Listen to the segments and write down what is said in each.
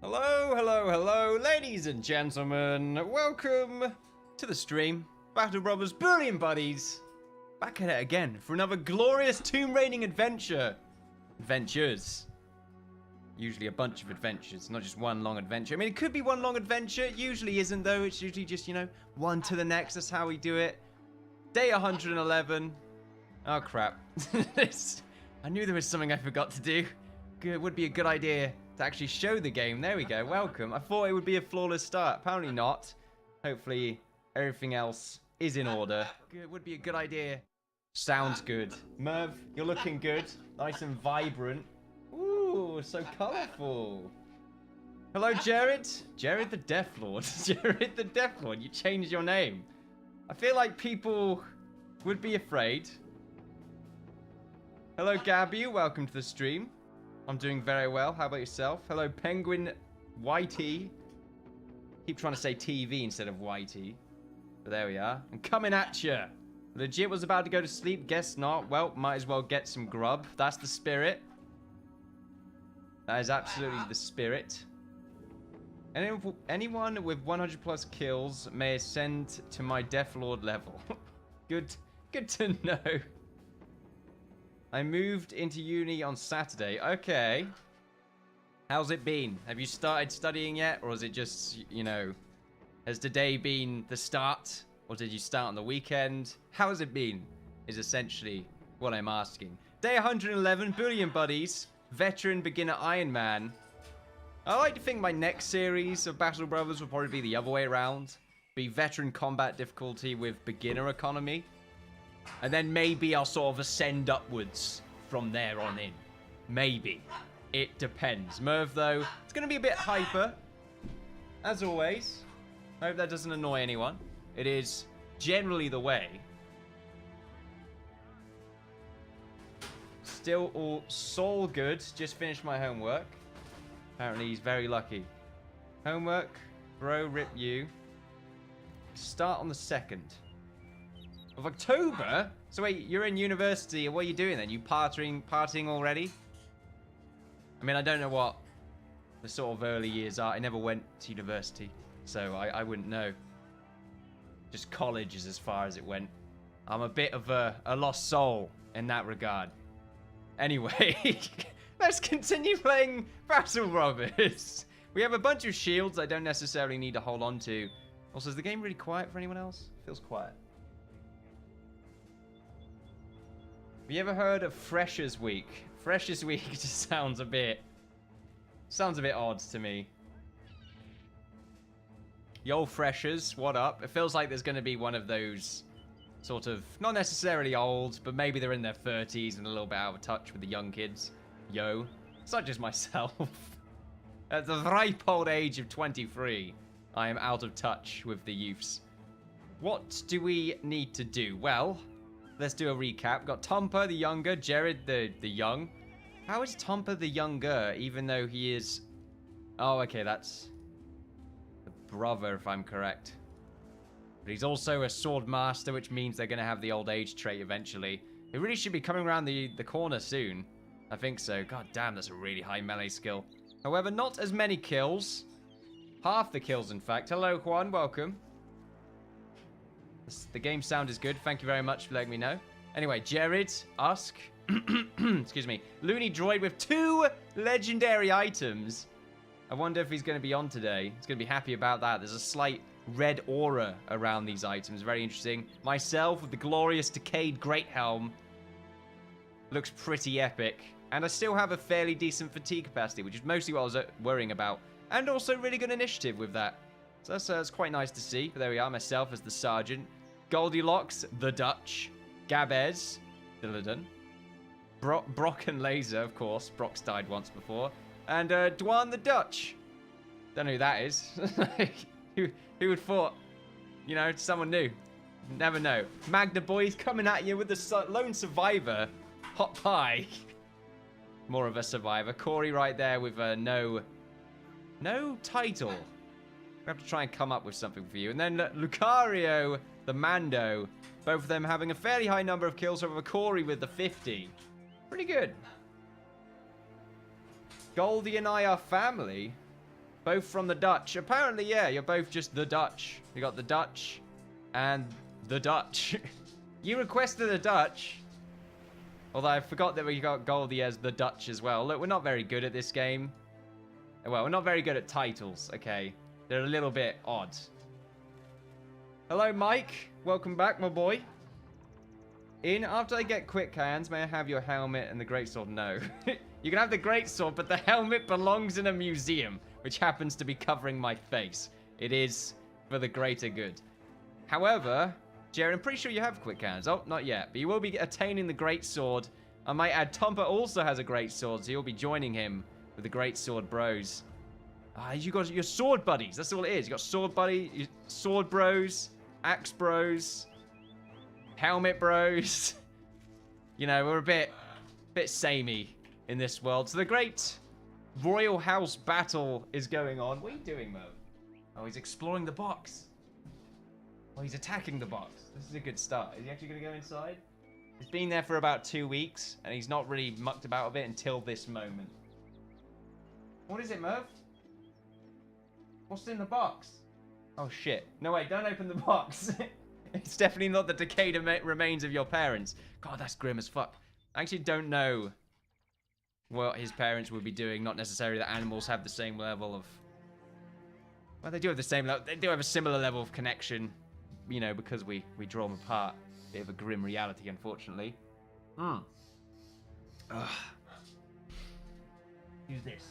Hello, hello, hello, ladies and gentlemen. Welcome to the stream. Battle Brothers Bullion Buddies. Back at it again for another glorious tomb raiding adventure. Adventures. Usually a bunch of adventures, not just one long adventure. I mean, it could be one long adventure. It usually isn't, though. It's usually just, you know, one to the next. That's how we do it. Day 111. Oh, crap. I knew there was something I forgot to do. It would be a good idea to actually show the game. There we go. Welcome. I thought it would be a flawless start. Apparently not. Hopefully everything else is in order. It would be a good idea. Sounds good. Merv, you're looking good. Nice and vibrant. Ooh, so colourful. Hello, Jared. Jared the Death Lord. Jared the Death Lord. You changed your name. I feel like people would be afraid. Hello, Gabby. Welcome to the stream. I'm doing very well. How about yourself? Hello, Penguin YT. Keep trying to say TV instead of YT. But there we are. I'm coming at you. Legit was about to go to sleep. Guess not. Well, might as well get some grub. That's the spirit. That is absolutely the spirit. Anyone with 100 plus kills may ascend to my Death Lord level. Good to know. I moved into uni on Saturday. Okay. How's it been? Have you started studying yet? Or is it just, you know, has today been the start? Or did you start on the weekend? How has it been? Is essentially what I'm asking. Day 111, Bullion Buddies. Veteran, beginner, Iron Man. I like to think my next series of Battle Brothers will probably be the other way around. Be veteran combat difficulty with beginner economy. And then maybe I'll sort of ascend upwards from there on in. Maybe. It depends. Merv, though, it's going to be a bit hyper. As always. I hope that doesn't annoy anyone. It is generally the way. Still all good. Just finished my homework. Apparently he's very lucky. Homework. Bro, rip you. Start on the 2nd. Of October? So wait, you're in university. What are you doing then? You partying already? I mean, I don't know what the sort of early years are. I never went to university, so I wouldn't know. Just college is as far as it went. I'm a bit of a lost soul in that regard. Anyway, let's continue playing Battle Brothers. We have a bunch of shields I don't necessarily need to hold on to. Also, is the game really quiet for anyone else? Feels quiet. Have you ever heard of Freshers Week? Freshers Week just sounds a bit odd to me. Yo, freshers, what up? It feels like there's going to be one of those sort of, not necessarily old, but maybe they're in their 30s and a little bit out of touch with the young kids. Yo, such as myself. At the ripe old age of 23, I am out of touch with the youths. What do we need to do? Well, let's do a recap. Got Tompa the younger, Jared the young. How is Tompa the younger, even though he is... Oh, okay, that's the brother, if I'm correct. But he's also a sword master, which means they're going to have the old age trait eventually. It really should be coming around the corner soon. I think so. God damn, that's a really high melee skill. However, not as many kills. Half the kills, in fact. Hello, Juan. Welcome. The game sound is good. Thank you very much for letting me know. Anyway, Jared, Usk, excuse me, Looney Droid with 2 legendary items. I wonder if he's going to be on today. He's going to be happy about that. There's a slight red aura around these items. Very interesting. Myself with the glorious Decayed Great Helm. Looks pretty epic. And I still have a fairly decent fatigue capacity, which is mostly what I was worrying about. And also really good initiative with that. So that's quite nice to see. But there we are, myself as the sergeant. Goldilocks, the Dutch. Gabez, Dilladan. Brock and Laser, of course. Brock's died once before. And Dwan the Dutch. Don't know who that is. who would thought, you know, someone new. Never know. Magna Boys coming at you with the lone survivor. Hot pie. More of a survivor. Corey right there with no title. We have to try and come up with something for you. And then Lucario, the Mando. Both of them having a fairly high number of kills over Corey with the 50. Pretty good. Goldie and I are family. Both from the Dutch. Apparently, yeah, you're both just the Dutch. You got the Dutch and the Dutch. You requested the Dutch. Although I forgot that we got Goldie as the Dutch as well. Look, we're not very good at this game. Well, we're not very good at titles, okay? They're a little bit odd. Hello, Mike. Welcome back, my boy. In, after I get quick hands, may I have your helmet and the greatsword? No. You can have the greatsword, but the helmet belongs in a museum, which happens to be covering my face. It is for the greater good. However, Jared, I'm pretty sure you have quick hands. Oh, not yet. But you will be attaining the greatsword. I might add, Tompa also has a greatsword, so you'll be joining him with the greatsword bros. You got your sword buddies. That's all it is. You got sword buddy, sword bros, axe bros, helmet bros. You know, we're a bit samey in this world. So the great royal house battle is going on. What are you doing, Mo? Oh, he's exploring the box. Oh, he's attacking the box. This is a good start. Is he actually going to go inside? He's been there for about 2 weeks, and he's not really mucked about a bit until this moment. What is it, Merv? What's in the box? Oh, shit. No, wait, don't open the box. It's definitely not the decayed remains of your parents. God, that's grim as fuck. I actually don't know what his parents would be doing. Not necessarily that animals have the same level of... Well, they do have the same level. They do have a similar level of connection, you know, because we draw them apart. Bit of a grim reality, unfortunately. Use this.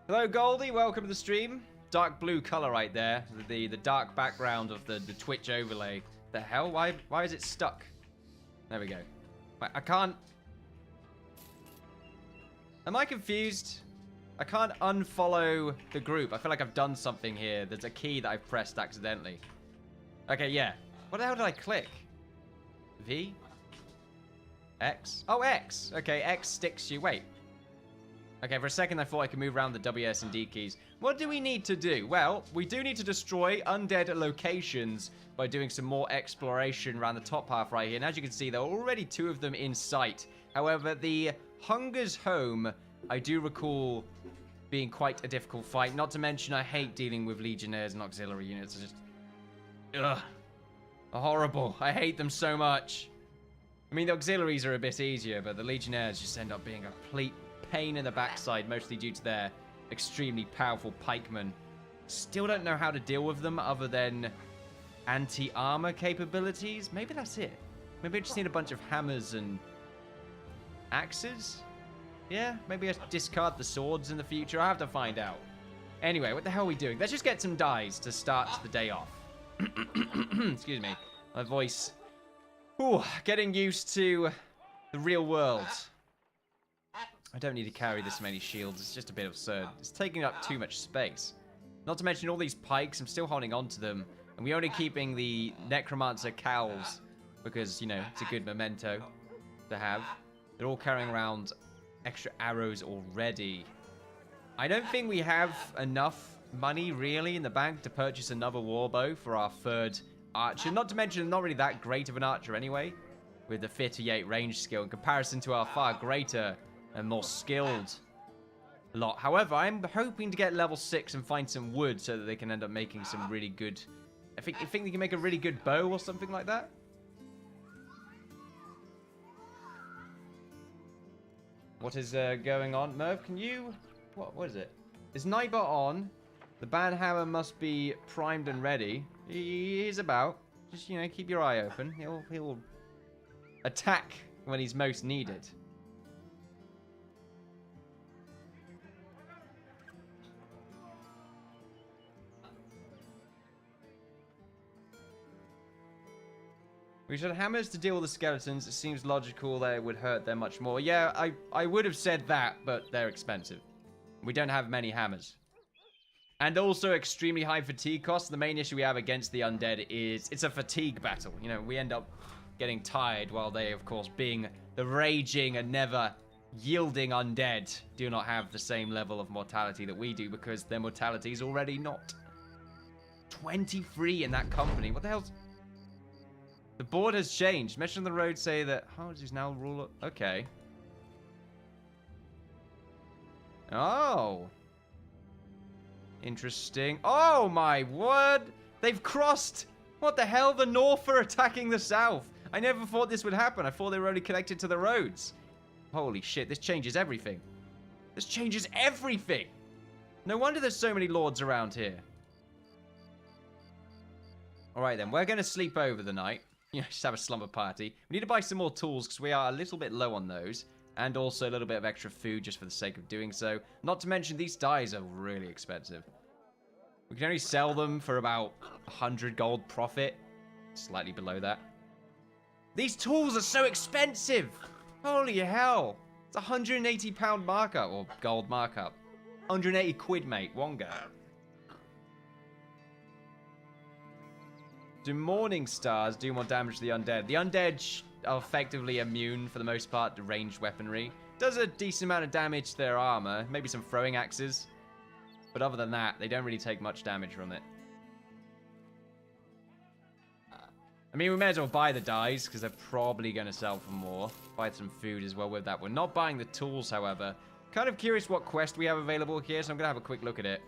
Hello, Goldie. Welcome to the stream. Dark blue color right there. The dark background of the Twitch overlay. The hell? Why is it stuck? There we go. I can't... Am I confused? I can't unfollow the group. I feel like I've done something here. There's a key that I've pressed accidentally. Okay, yeah. What the hell did I click? V? X? Oh, X. Okay, X sticks you. Wait. Okay, for a second I thought I could move around the W, S, and D keys. What do we need to do? Well, we do need to destroy undead locations by doing some more exploration around the top half right here. And as you can see, there are already 2 of them in sight. However, the Hunger's Home, I do recall being quite a difficult fight. Not to mention, I hate dealing with Legionnaires and auxiliary units. It's just... Ugh. Horrible. I hate them so much. I mean, the auxiliaries are a bit easier, but the Legionnaires just end up being a complete pain in the backside, mostly due to their extremely powerful pikemen. Still don't know how to deal with them other than anti-armor capabilities. Maybe that's it. Maybe I just need a bunch of hammers and axes? Yeah, maybe I discard the swords in the future. I have to find out. Anyway, what the hell are we doing? Let's just get some dice to start the day off. Excuse me. My voice. Ooh, getting used to the real world. I don't need to carry this many shields. It's just a bit absurd. It's taking up too much space. Not to mention all these pikes. I'm still holding on to them. And we're only keeping the Necromancer cowls because, you know, it's a good memento to have. They're all carrying around extra arrows already. I don't think we have enough money, really, in the bank to purchase another warbow for our 3rd archer. Not to mention, I'm not really that great of an archer anyway, with the 58 range skill in comparison to our far greater and more skilled lot. However, I'm hoping to get level 6 and find some wood so that they can end up making some really good... I think they can make a really good bow or something like that. What is going on? Merv, can you... What is it? Is Nightbot on? The banhammer must be primed and ready. He's about. Just, you know, keep your eye open. He'll attack when he's most needed. We should have hammers to deal with the skeletons. It seems logical that it would hurt them much more. Yeah, I would have said that, but they're expensive. We don't have many hammers. And also extremely high fatigue costs. The main issue we have against the undead is it's a fatigue battle. You know, we end up getting tired while they, of course, being the raging and never yielding undead, do not have the same level of mortality that we do because their mortality is already not. 23 in that company. What the hell's... The board has changed. Mission on the road say that Howard is now ruler. Okay. Oh. Interesting. Oh, my word. They've crossed. What the hell? The North are attacking the South. I never thought this would happen. I thought they were only connected to the roads. Holy shit, this changes everything. This changes everything. No wonder there's so many lords around here. Alright then, we're going to sleep over the night. You know, just have a slumber party. We need to buy some more tools because we are a little bit low on those. And also a little bit of extra food just for the sake of doing so. Not to mention these dyes are really expensive. We can only sell them for about 100 gold profit. Slightly below that. These tools are so expensive! Holy hell! It's a £180 markup, or gold markup. 180 quid, mate. One go. Do morning stars do more damage to the undead? The undead are effectively immune, for the most part, to ranged weaponry. Does a decent amount of damage to their armor. Maybe some throwing axes. But other than that, they don't really take much damage from it. I mean, we may as well buy the dyes, because they're probably going to sell for more. Buy some food as well with that. We're not buying the tools, however. Kind of curious what quest we have available here, so I'm going to have a quick look at it.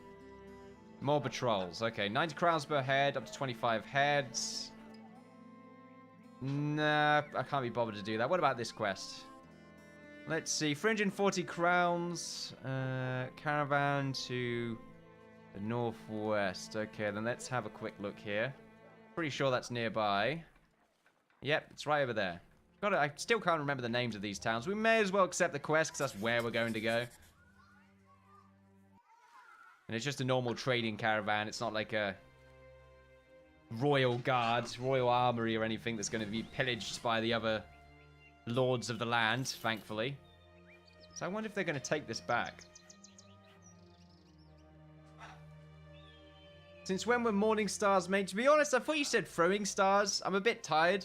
More patrols. Okay, 90 crowns per head, up to 25 heads. Nah, I can't be bothered to do that. What about this quest? Let's see. 340 crowns. Caravan to the northwest. Okay, then let's have a quick look here. Pretty sure that's nearby. Yep, it's right over there. Got it. I still can't remember the names of these towns. We may as well accept the quest because that's where we're going to go. And it's just a normal trading caravan. It's not like a royal guard, royal armory or anything that's going to be pillaged by the other lords of the land, thankfully. So I wonder if they're going to take this back. Since when were morning stars made? To be honest, I thought you said throwing stars. I'm a bit tired.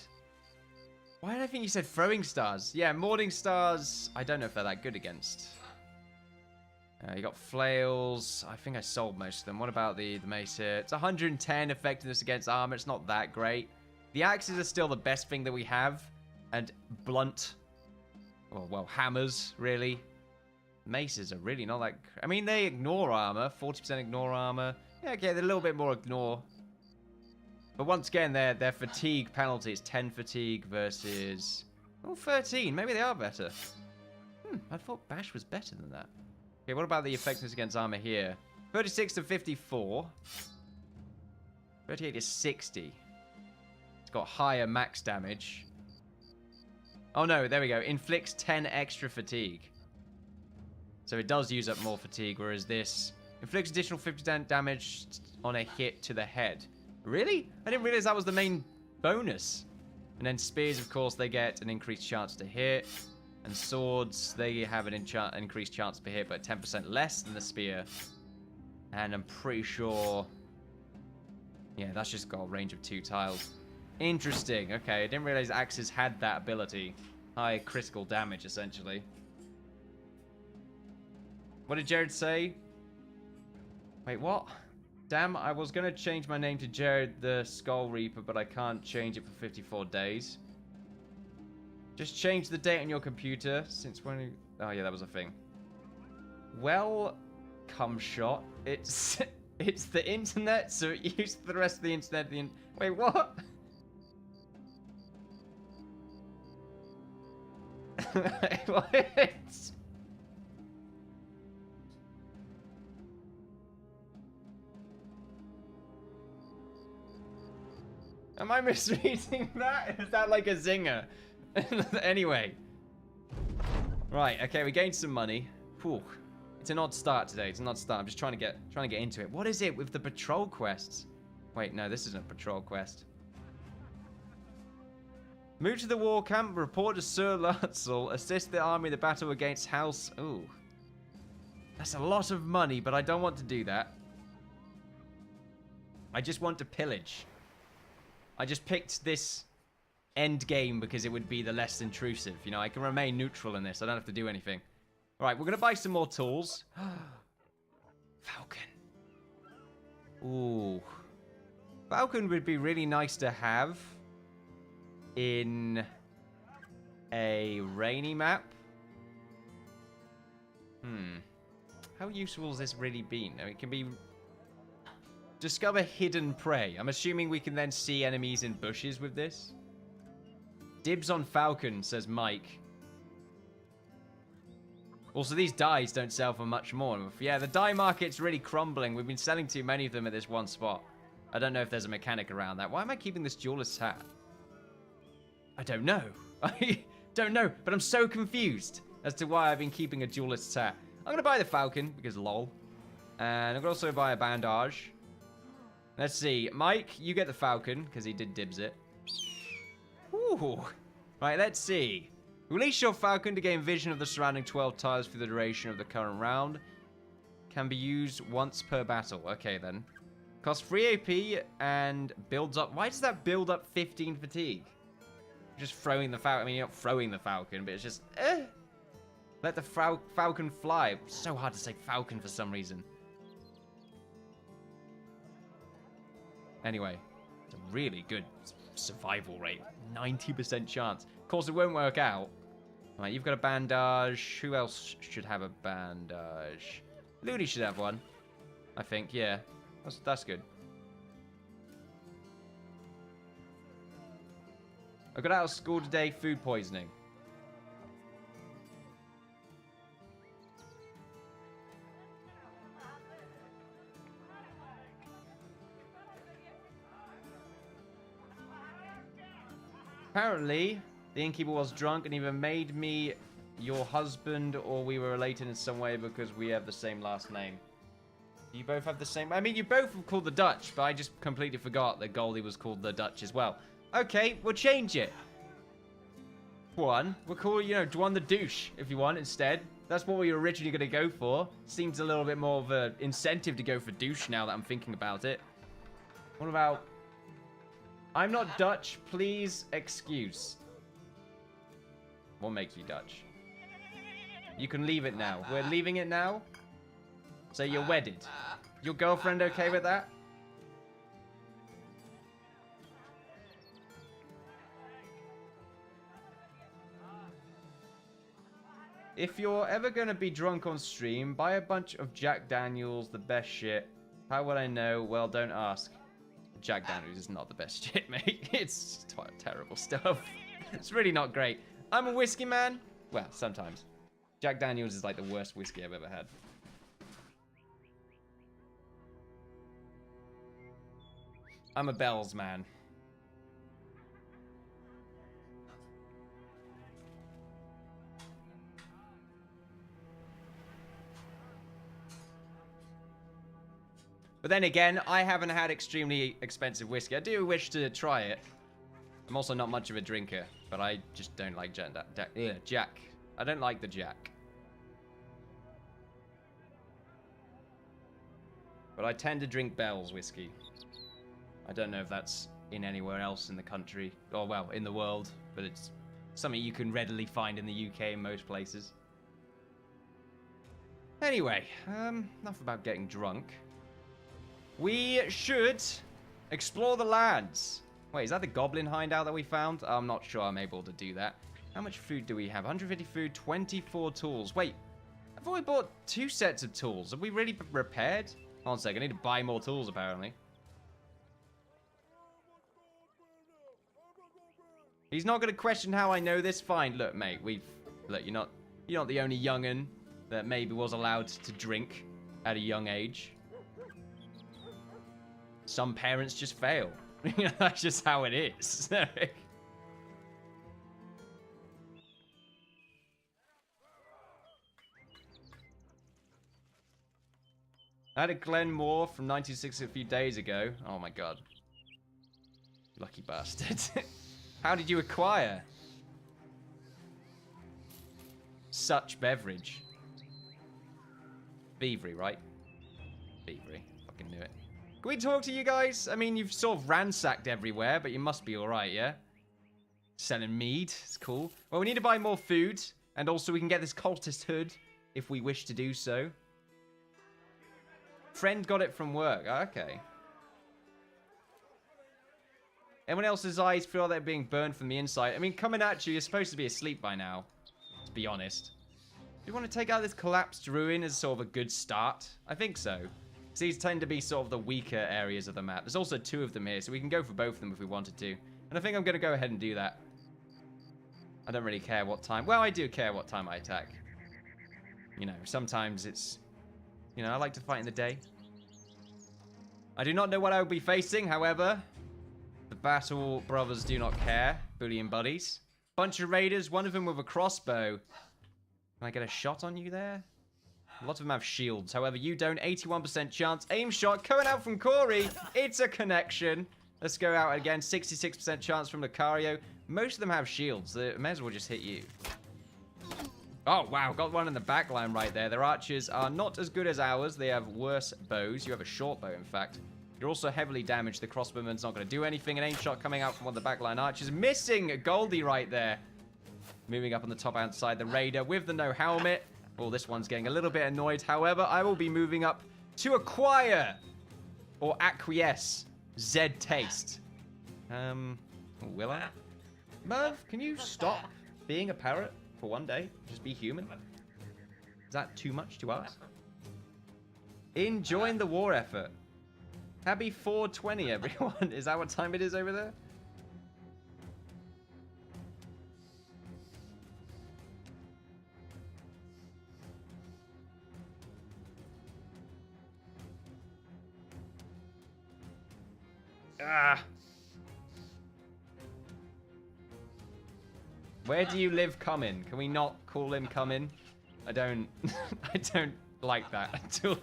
Why did I think you said throwing stars? Yeah, morning stars, I don't know if they're that good against. You got flails. I think I sold most of them. What about the mace here? It's 110 effectiveness against armor. It's not that great. The axes are still the best thing that we have. And blunt. Well, hammers, really. Maces are really not like... I mean, they ignore armor. 40% ignore armor. Yeah, okay, they're a little bit more ignore. But once again, their fatigue penalty is 10 fatigue versus... Oh, 13. Maybe they are better. I thought Bash was better than that. Okay, what about the effectiveness against armor here? 36 to 54. 38 to 60. It's got higher max damage. Oh no, there we go. Inflicts 10 extra fatigue. So it does use up more fatigue, whereas this inflicts additional 50% damage on a hit to the head. Really? I didn't realize that was the main bonus. And then spears, of course, they get an increased chance to hit. And swords, they have an increased chance per hit, but 10% less than the spear. And I'm pretty sure... Yeah, that's just got a range of 2 tiles. Interesting. Okay, I didn't realize axes had that ability. High critical damage, essentially. What did Jared say? Wait, what? Damn, I was going to change my name to Jared the Skull Reaper, but I can't change it for 54 days. Just change the date on your computer. Since when... You... Oh, yeah, that was a thing. Well, cum shot. It's the internet, so it used the rest of the internet. Wait, what? What? Am I misreading that? Is that like a zinger? Anyway. Right, okay, we gained some money. Whew. It's an odd start today. It's an odd start. I'm just trying to get into it. What is it with the patrol quests? Wait, no, this isn't a patrol quest. Move to the war camp, report to Sir Lutzel, assist the army in the battle against House... Ooh. That's a lot of money, but I don't want to do that. I just want to pillage. I just picked this end game because it would be the less intrusive. You know, I can remain neutral in this. I don't have to do anything. All right, we're going to buy some more tools. Falcon. Ooh. Falcon would be really nice to have in a rainy map. How useful has this really been? I mean, it can be Discover hidden prey. I'm assuming we can then see enemies in bushes with this. Dibs on falcon, says Mike. Also, these dies don't sell for much more. Yeah, the die market's really crumbling. We've been selling too many of them at this one spot. I don't know if there's a mechanic around that. Why am I keeping this duelist's hat? I don't know. I don't know, but I'm so confused as to why I've been keeping a duelist's hat. I'm going to buy the falcon, because lol. And I'm going to also buy a bandage. Let's see. Mike, you get the falcon, because he did dibs it. Ooh. Right, let's see. Release your falcon to gain vision of the surrounding 12 tiles for the duration of the current round. Can be used once per battle. Okay, then. Costs 3 AP and builds up... Why does that build up 15 fatigue? Just throwing the falcon... I mean, you're not throwing the falcon, but it's just... Let the falcon fly. It's so hard to say falcon for some reason. Anyway, it's a really good survival rate. 90% chance. Of course, it won't work out. Right, you've got a bandage. Who else should have a bandage? Looney should have one. I think, yeah. That's good. I got out of school today, food poisoning. Apparently, the Innkeeper was drunk and either made me your husband or we were related in some way because we have the same last name. You both have the same... I mean, you both were called the Dutch, but I just completely forgot that Goldie was called the Dutch as well. Okay, we'll change it. One, we'll call, you know, Dwan the Douche, if you want, instead. That's what we were originally going to go for. Seems a little bit more of an incentive to go for douche now that I'm thinking about it. What about... I'm not Dutch, please excuse. We'll make you Dutch. You can leave it now. We're leaving it now. So you're wedded. Your girlfriend okay with that? If you're ever going to be drunk on stream, buy a bunch of Jack Daniels, the best shit. How would I know? Well, don't ask. Jack Daniels is not the best shit, mate. It's terrible stuff. It's really not great. I'm a whiskey man. Well, sometimes. Jack Daniels is like the worst whiskey I've ever had. I'm a Bells man. But then again, I haven't had extremely expensive whiskey. I do wish to try it. I'm also not much of a drinker, but I just don't like Jack. I don't like the Jack. But I tend to drink Bell's whiskey. I don't know if that's in anywhere else in the country, or well, in the world, but it's something you can readily find in the UK in most places. Anyway, enough about getting drunk. We should explore the lands. Wait, is that the goblin hideout that we found? I'm not sure I'm able to do that. How much food do we have? 150 food, 24 tools. Wait, I thought we bought 2 sets of tools. Have we really repaired? Hold on a second, I need to buy more tools apparently. He's not going to question how I know this. Fine, look, mate, look, you're not the only young'un that maybe was allowed to drink at a young age. Some parents just fail. That's just how it is. I had a Glenmore from 96 a few days ago. Oh my god. Lucky bastard. How did you acquire such beverage? Beavery, right? Beavery. Fucking knew it. Can we talk to you guys? I mean, you've sort of ransacked everywhere, but you must be alright, yeah? Selling mead. It's cool. Well, we need to buy more food, and also we can get this cultist hood if we wish to do so. Friend got it from work. Okay. Anyone else's eyes feel like they're being burned from the inside? I mean, coming at you, you're supposed to be asleep by now, to be honest. Do you want to take out this collapsed ruin as sort of a good start? I think so. So these tend to be sort of the weaker areas of the map. There's also 2 of them here, so we can go for both of them if we wanted to. And I think I'm going to go ahead and do that. I don't really care what time. Well, I do care what time I attack. You know, sometimes it's... You know, I like to fight in the day. I do not know what I will be facing, however. The Battle Brothers do not care. Bullion buddies. Bunch of raiders, one of them with a crossbow. Can I get a shot on you there? A lot of them have shields. However, you don't. 81% chance. Aim shot coming out from Corey. It's a connection. Let's go out again. 66% chance from Lucario. Most of them have shields. They may as well just hit you. Oh, wow. Got one in the back line right there. Their archers are not as good as ours. They have worse bows. You have a short bow, in fact. You're also heavily damaged. The crossbowman's not going to do anything. An aim shot coming out from one of the backline archers. Missing Goldie right there. Moving up on the top outside. The raider with the no helmet. Oh, this one's getting a little bit annoyed. However, I will be moving up to acquire or acquiesce Zed Taste. Will I? Merv, can you stop being a parrot for one day? Just be human. Is that too much to ask? Enjoying the war effort. Happy 420, everyone. Is that what time it is over there? Ah. Where do you live, Cumin? Can we not call him Cumin? I don't I don't like that at all.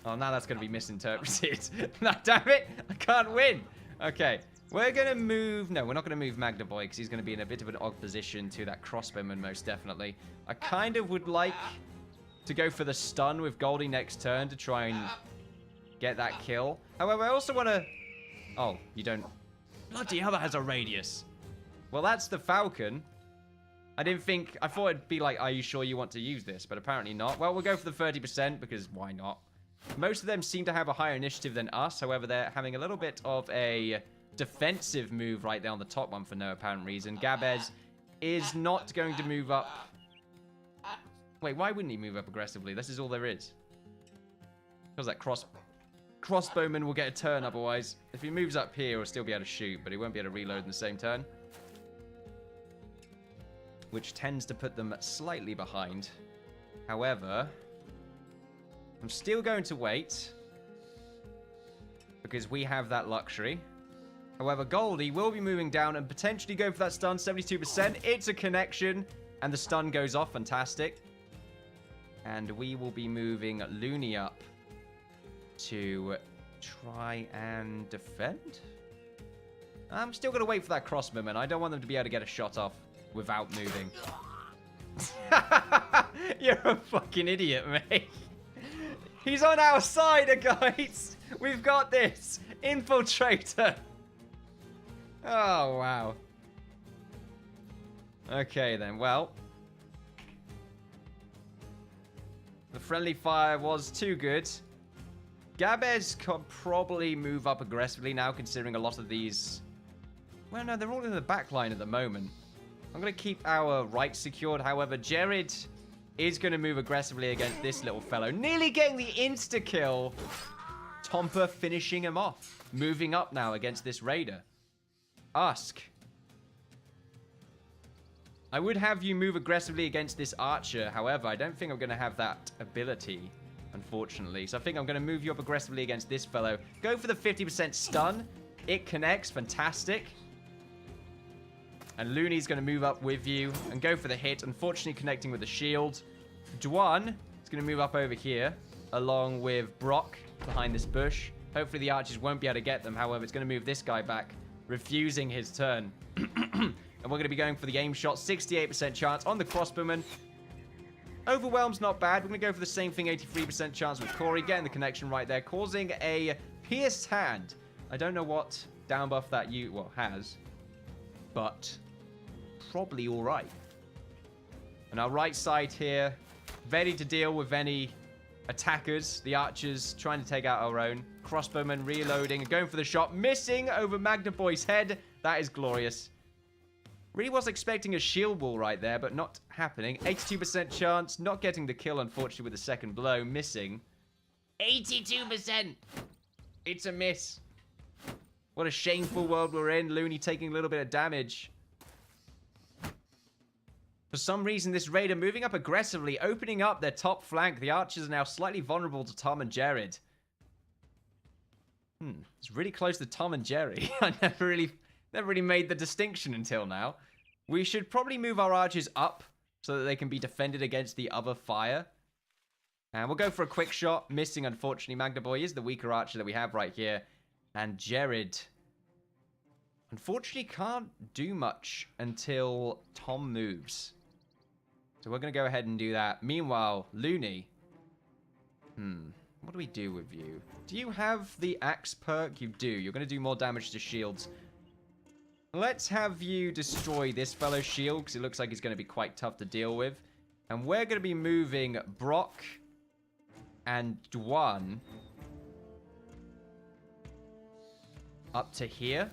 Oh, now that's going to be misinterpreted. No, damn it. I can't win. Okay. We're going to move... No, we're not going to move Magna Boy because he's going to be in a bit of an odd position to that crossbowman, most definitely. I kind of would like to go for the stun with Goldie next turn to try and get that kill. However, I also want to... Oh, you don't... Bloody hell, that has a radius. Well, that's the Falcon. I didn't think... I thought it'd be like, are you sure you want to use this? But apparently not. Well, we'll go for the 30% because why not? Most of them seem to have a higher initiative than us. However, they're having a little bit of a defensive move right there on the top one for no apparent reason. Gabez is not going to move up. Wait, why wouldn't he move up aggressively? This is all there is. Because that crossbowman will get a turn otherwise. If he moves up here, he'll still be able to shoot, but he won't be able to reload in the same turn. Which tends to put them slightly behind. However... I'm still going to wait because we have that luxury. However, Goldie will be moving down and potentially go for that stun. 72%. It's a connection and the stun goes off. Fantastic. And we will be moving Looney up to try and defend. I'm still going to wait for that crossbowman. I don't want them to be able to get a shot off without moving. You're a fucking idiot, mate. He's on our side, guys. We've got this. Infiltrator. Oh, wow. Okay, then. Well. The friendly fire was too good. Gabez could probably move up aggressively now, considering a lot of these... Well, no, they're all in the back line at the moment. I'm going to keep our right secured. However, Jared... is going to move aggressively against this little fellow. Nearly getting the insta-kill. Tompa finishing him off. Moving up now against this raider. Ask. I would have you move aggressively against this archer. However, I don't think I'm going to have that ability, unfortunately. So I think I'm going to move you up aggressively against this fellow. Go for the 50% stun. It connects. Fantastic. And Looney's going to move up with you and go for the hit. Unfortunately, connecting with the shield. Dwan is going to move up over here, along with Brock behind this bush. Hopefully, the archers won't be able to get them. However, it's going to move this guy back, refusing his turn. And we're going to be going for the aim shot. 68% chance on the crossbowman. Overwhelm's not bad. We're going to go for the same thing. 83% chance with Corey. Getting the connection right there. Causing a pierced hand. I don't know what down buff that you has. But... probably all right. And our right side here, ready to deal with any attackers. The archers trying to take out our own. Crossbowman reloading and going for the shot. Missing over Magna Boy's head. That is glorious. Really was expecting a shield wall right there, but not happening. 82% chance, not getting the kill, unfortunately, with the second blow. Missing. 82%! It's a miss. What a shameful world we're in. Looney taking a little bit of damage. For some reason, this Raider moving up aggressively, opening up their top flank. The archers are now slightly vulnerable to Tom and Jared. It's really close to Tom and Jerry. I never really made the distinction until now. We should probably move our archers up so that they can be defended against the other fire. And we'll go for a quick shot. Missing, unfortunately. Magna Boy is the weaker archer that we have right here. And Jared, unfortunately, can't do much until Tom moves. So we're going to go ahead and do that. Meanwhile, Looney. What do we do with you? Do you have the axe perk? You do. You're going to do more damage to shields. Let's have you destroy this fellow's shield, because it looks like it's going to be quite tough to deal with. And we're going to be moving Brock and Dwan up to here,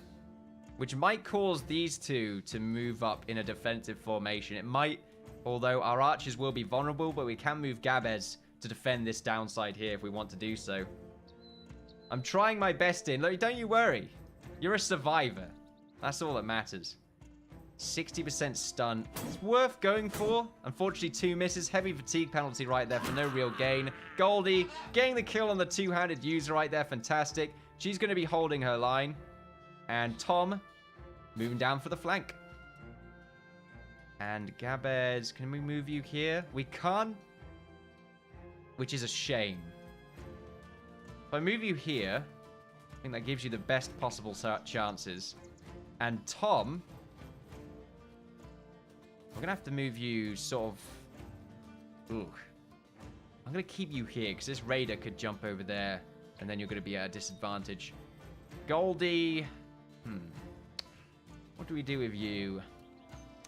which might cause these two to move up in a defensive formation. It might, although our archers will be vulnerable, but we can move Gabez to defend this downside here if we want to do so. I'm trying my best in. Look, don't you worry. You're a survivor. That's all that matters. 60% stun. It's worth going for. Unfortunately, 2 misses. Heavy fatigue penalty right there for no real gain. Goldie getting the kill on the two-handed user right there. Fantastic. She's going to be holding her line. And Tom moving down for the flank. And Gabez, can we move you here? We can't. Which is a shame. If I move you here, I think that gives you the best possible chances. And Tom, we're going to have to move you sort of... Ooh. I'm going to keep you here, because this Raider could jump over there, and then you're going to be at a disadvantage. Goldie. What do we do with you?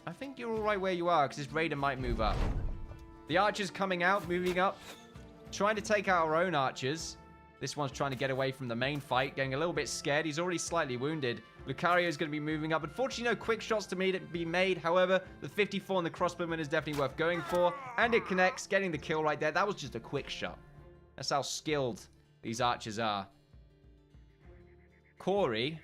I think you're all right where you are, because this Raider might move up. The archers coming out, moving up. Trying to take out our own archers. This one's trying to get away from the main fight, getting a little bit scared. He's already slightly wounded. Lucario is going to be moving up. Unfortunately, no quick shots to be made. However, the 54 and the crossbowman is definitely worth going for. And it connects, getting the kill right there. That was just a quick shot. That's how skilled these archers are. Corey,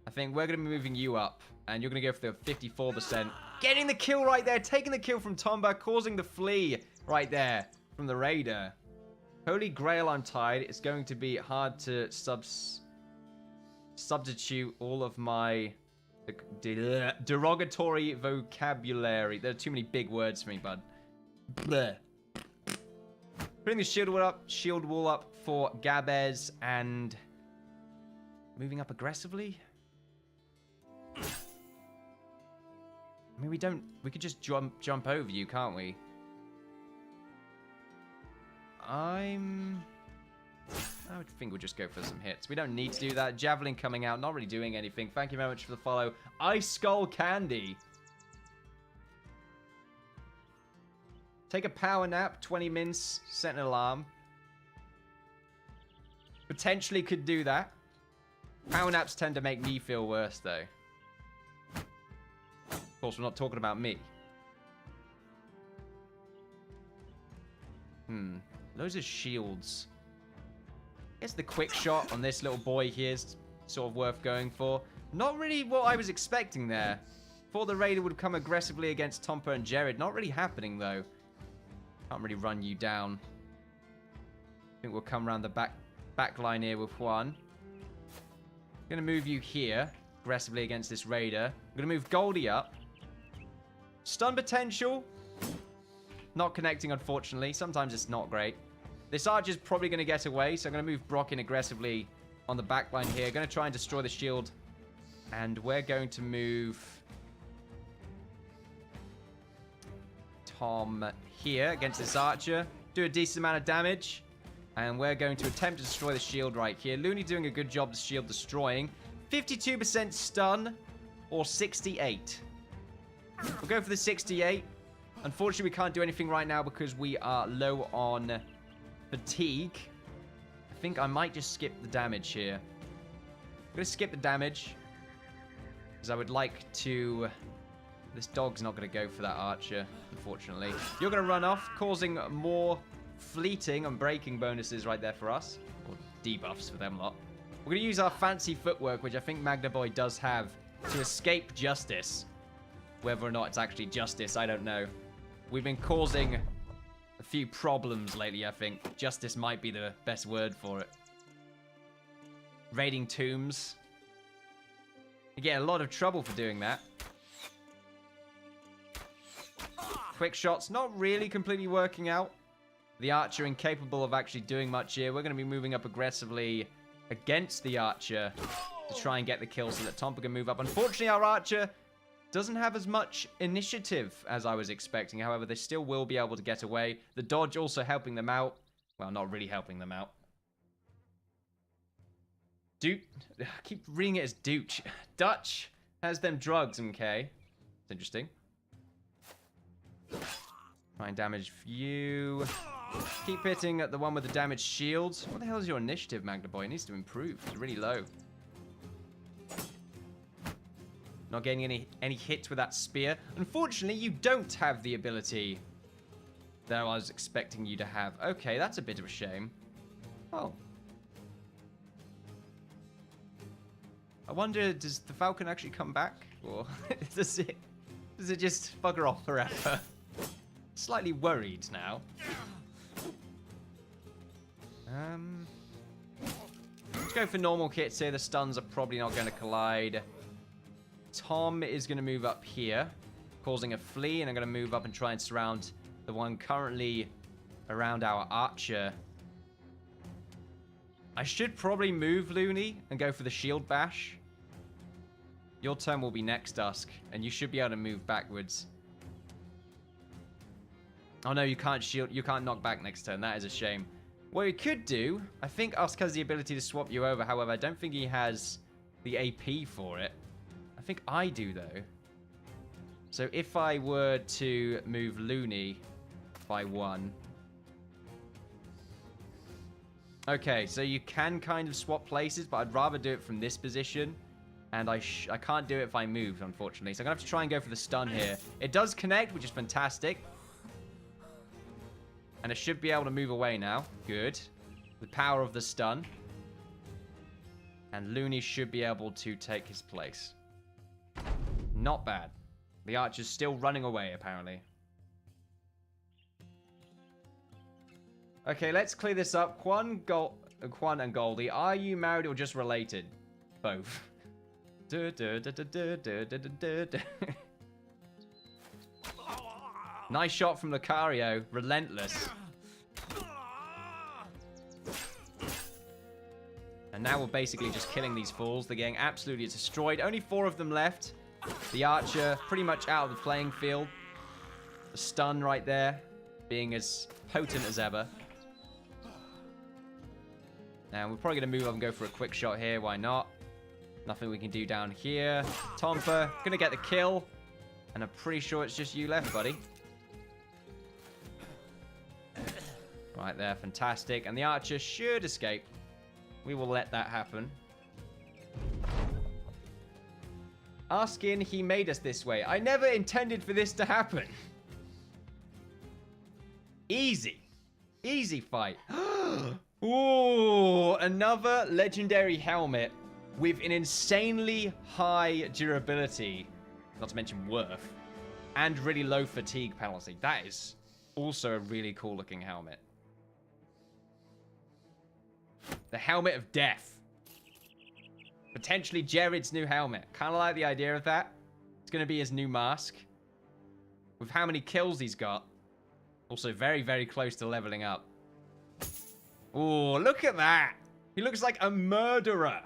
I think we're going to be moving you up. And you're going to go for the 54%. Getting the kill right there. Taking the kill from Tomba. Causing the flee right there from the Raider. Holy Grail, I'm tired. It's going to be hard to substitute all of my derogatory vocabulary. There are too many big words for me, bud. Bleh. Putting the shield wall up for Gabez and moving up aggressively. I mean, we could just jump over you, can't we? I would think we'll just go for some hits. We don't need to do that. Javelin coming out, not really doing anything. Thank you very much for the follow. Ice Skull Candy. Take a power nap, 20 mins, set an alarm. Potentially could do that. Power naps tend to make me feel worse, though. Of course, we're not talking about me. Loads of shields. I guess the quick shot on this little boy here is sort of worth going for. Not really what I was expecting there. Thought the Raider would come aggressively against Tompa and Jared. Not really happening, though. Can't really run you down. I think we'll come around the back line here with one. Going to move you here aggressively against this Raider. I'm going to move Goldie up. Stun potential. Not connecting, unfortunately. Sometimes it's not great. This Archer's probably going to get away, so I'm going to move Brock in aggressively on the back line here. Going to try and destroy the shield. And we're going to move Tom here against this Archer. Do a decent amount of damage. And we're going to attempt to destroy the shield right here. Looney doing a good job the shield destroying. 52% stun or 68. We'll go for the 68. Unfortunately, we can't do anything right now because we are low on fatigue. I think I might just skip the damage here. I'm going to skip the damage because I would like to This dog's not going to go for that archer, unfortunately. You're going to run off, causing more fleeting and breaking bonuses right there for us. Or debuffs for them lot. We're going to use our fancy footwork, which I think Magnaboy does have, to escape justice. Whether or not it's actually justice, I don't know. We've been causing a few problems lately, I think. Justice might be the best word for it. Raiding tombs. You get a lot of trouble for doing that. Quick shots, not really completely working out. The archer incapable of actually doing much here. We're going to be moving up aggressively against the archer to try and get the kill so that Tompa can move up. Unfortunately, our archer doesn't have as much initiative as I was expecting. However, they still will be able to get away. The dodge also helping them out. Well, not really helping them out. I keep reading it as Dooch. Dutch has them drugs, okay. It's interesting. Try and damage you. Keep hitting at the one with the damaged shields. What the hell is your initiative, Magnaboy? It needs to improve. It's really low. Not getting any hits with that spear. Unfortunately, you don't have the ability that I was expecting you to have. Okay, that's a bit of a shame. Oh. I wonder, does the Falcon actually come back? Or does it just bugger off forever? Slightly worried now. Let's go for normal hits here. The stuns are probably not going to collide. Tom is going to move up here, causing a flee, and I'm going to move up and try and surround the one currently around our archer. I should probably move Looney and go for the shield bash. Your turn will be next, Dusk, and you should be able to move backwards. Oh no, you can't shield, you can't knock back next turn. That is a shame. What we could do, I think Usk has the ability to swap you over. However, I don't think he has the AP for it. I think I do, though. So if I were to move Looney by 1. Okay, so you can kind of swap places, but I'd rather do it from this position. And I can't do it if I move, unfortunately. So I'm going to have to try and go for the stun here. It does connect, which is fantastic. And I should be able to move away now. Good. The power of the stun. And Looney should be able to take his place. Not bad. The archer's still running away, apparently. Okay, let's clear this up. Quan and Goldie, are you married or just related? Both. Nice shot from Lucario. Relentless. And now we're basically just killing these fools. They're getting absolutely destroyed. Only 4 of them left. The archer pretty much out of the playing field. The stun right there being as potent as ever. Now we're probably going to move up and go for a quick shot here. Why not? Nothing we can do down here. Tompa going to get the kill. And I'm pretty sure it's just you left, buddy. Right there, fantastic. And the archer should escape. We will let that happen. Asking, he made us this way. I never intended for this to happen. Easy. Easy fight. Ooh, another legendary helmet with an insanely high durability, not to mention worth, and really low fatigue penalty. That is also a really cool looking helmet. The Helmet of Death. Potentially Jared's new helmet. Kind of like the idea of that. It's going to be his new mask. With how many kills he's got. Also very, very close to leveling up. Oh, look at that. He looks like a murderer.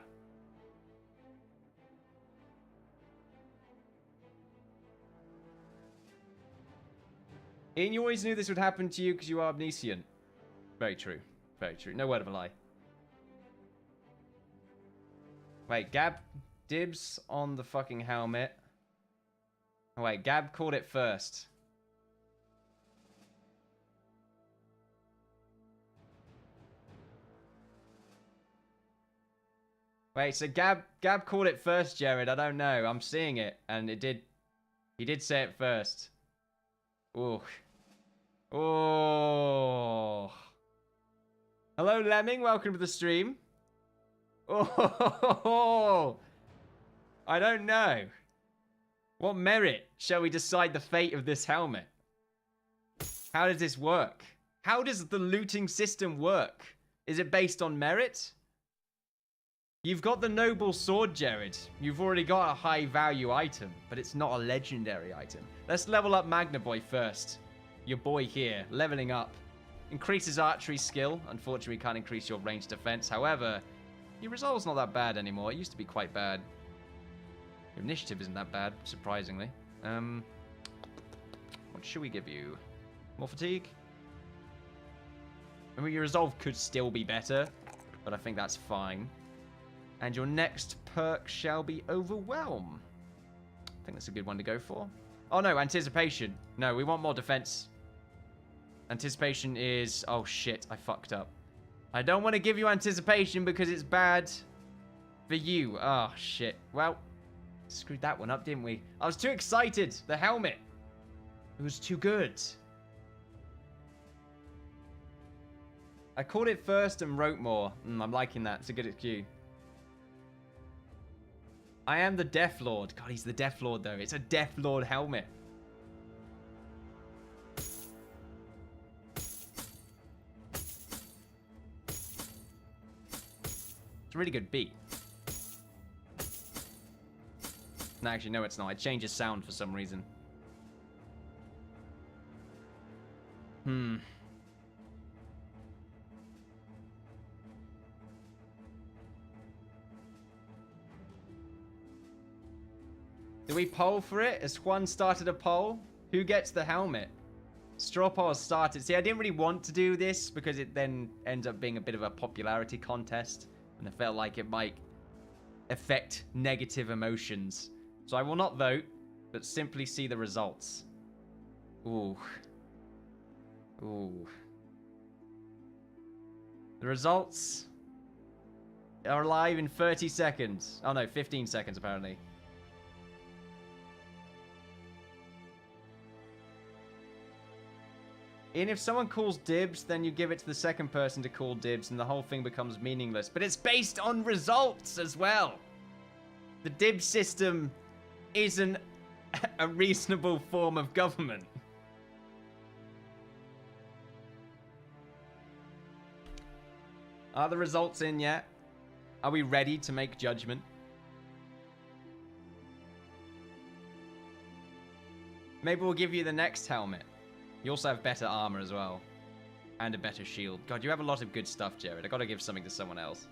Ian, you always knew this would happen to you because you are omniscient. Very true. Very true. No word of a lie. Wait, Gab dibs on the fucking helmet. Oh, wait, Gab called it first. Wait, so Gab called it first, Jared. I don't know. I'm seeing it, and it did He did say it first. Ooh. Oh. Hello, Lemming. Welcome to the stream. Oh. I don't know. What merit shall we decide the fate of this helmet? How does this work? How does the looting system work? Is it based on merit? You've got the noble sword, Jared. You've already got a high value item, but it's not a legendary item. Let's level up Magna Boy first. Your boy here, leveling up. Increases archery skill. Unfortunately, can't increase your range defense. However, your resolve's not that bad anymore. It used to be quite bad. Your initiative isn't that bad, surprisingly. What should we give you? More fatigue? I mean, your resolve could still be better, but I think that's fine. And your next perk shall be Overwhelm. I think that's a good one to go for. Oh no, Anticipation. No, we want more defense. Anticipation is... Oh shit, I fucked up. I don't want to give you Anticipation because it's bad for you. Oh shit. Well, screwed that one up, didn't we? I was too excited. The helmet. It was too good. I called it first and wrote more. I'm liking that. It's a good cue. I am the Death Lord. God, he's the Death Lord, though. It's a Death Lord helmet. It's a really good beat. No, actually, no, it's not. It changes sound for some reason. Did we poll for it? Has Juan started a poll? Who gets the helmet? Straw poll has started. See, I didn't really want to do this because it then ends up being a bit of a popularity contest. And I felt like it might affect negative emotions. So I will not vote, but simply see the results. Ooh. Ooh. The results are live in 30 seconds. Oh no, 15 seconds apparently. And if someone calls dibs, then you give it to the second person to call dibs, and the whole thing becomes meaningless. But it's based on results as well. The dibs system isn't a reasonable form of government. Are the results in yet? Are we ready to make judgment? Maybe we'll give you the next helmet. You also have better armor as well. And a better shield. God, you have a lot of good stuff, Jared. I gotta give something to someone else.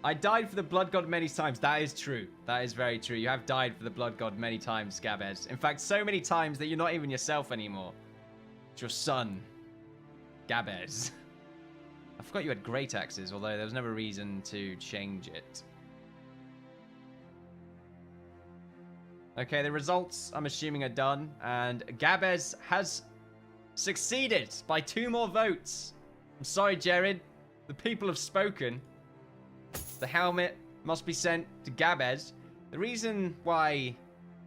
I died for the Blood God many times. That is true. That is very true. You have died for the Blood God many times, Gabez. In fact, so many times that you're not even yourself anymore. It's your son, Gabez. I forgot you had great axes, although there was never a reason to change it. Okay, the results, I'm assuming, are done. And Gabez has succeeded by 2 more votes. I'm sorry, Jared. The people have spoken. The helmet must be sent to Gabez. The reason why...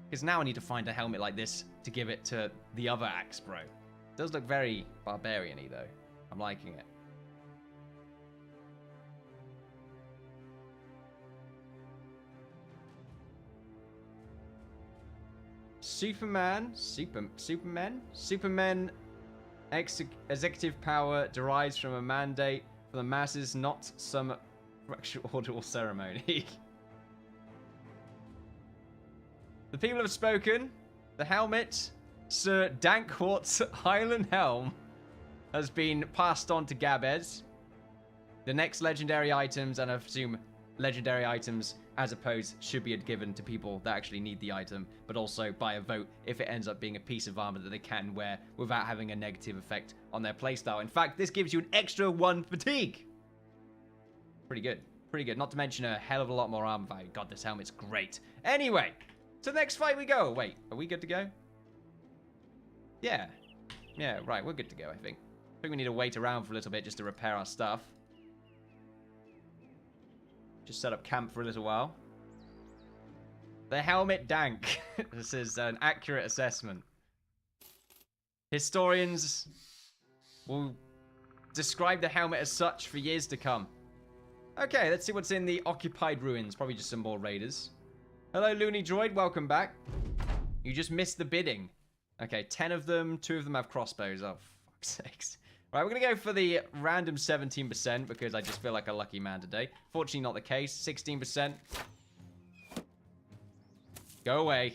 Because now I need to find a helmet like this to give it to the other axe bro. It does look very barbarian-y, though. I'm liking it. Superman executive power derives from a mandate for the masses, not some actual order or ceremony. The people have spoken. The helmet, Sir Dankwart's Highland Helm, has been passed on to Gabez. The next legendary items, and I assume legendary items as opposed, should be given to people that actually need the item, but also by a vote if it ends up being a piece of armor that they can wear without having a negative effect on their playstyle. In fact, this gives you an extra 1 fatigue. Pretty good. Pretty good. Not to mention a hell of a lot more armor value. God, this helmet's great. Anyway, to the next fight we go. Wait, are we good to go? Yeah. Yeah, right, we're good to go, I think. I think we need to wait around for a little bit just to repair our stuff. Just set up camp for a little while. The helmet dank. This is an accurate assessment. Historians will describe the helmet as such for years to come. Okay, let's see what's in the occupied ruins. Probably just some more raiders. Hello, Looney Droid. Welcome back. You just missed the bidding. Okay, 10 of them. 2 of them have crossbows. Oh, fuck's sakes. Right, we're going to go for the random 17% because I just feel like a lucky man today. Fortunately, not the case. 16%. Go away.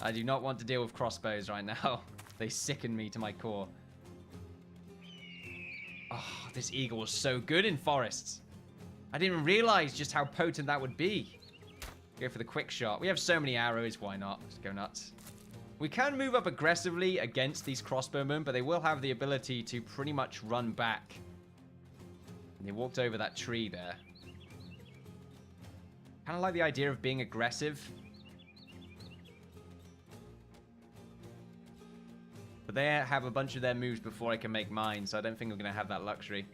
I do not want to deal with crossbows right now. They sicken me to my core. Oh, this eagle was so good in forests. I didn't realize just how potent that would be. Go for the quick shot. We have so many arrows. Why not? Let's go nuts. We can move up aggressively against these crossbowmen, but they will have the ability to pretty much run back. And they walked over that tree there. Kind of like the idea of being aggressive. But they have a bunch of their moves before I can make mine, so I don't think I'm going to have that luxury.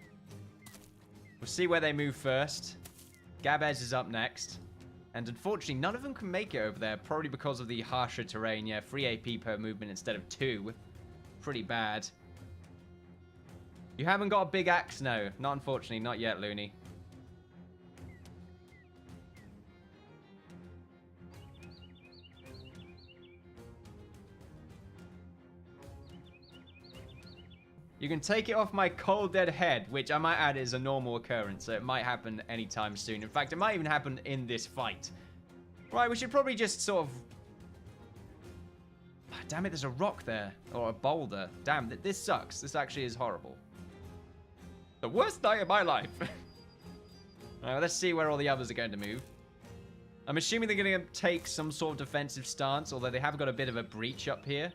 We'll see where they move first. Gabez is up next. And unfortunately, none of them can make it over there, probably because of the harsher terrain. Yeah, 3 AP per movement instead of 2. Pretty bad. You haven't got a big axe? No, not unfortunately. Not yet, Looney. You can take it off my cold dead head, which I might add is a normal occurrence, so it might happen anytime soon. In fact, it might even happen in this fight. Right, we should probably just sort of... Damn it, there's a rock there. Or a boulder. Damn, this sucks. This actually is horrible. The worst night of my life. Alright, let's see where all the others are going to move. I'm assuming they're going to take some sort of defensive stance, although they have got a bit of a breach up here.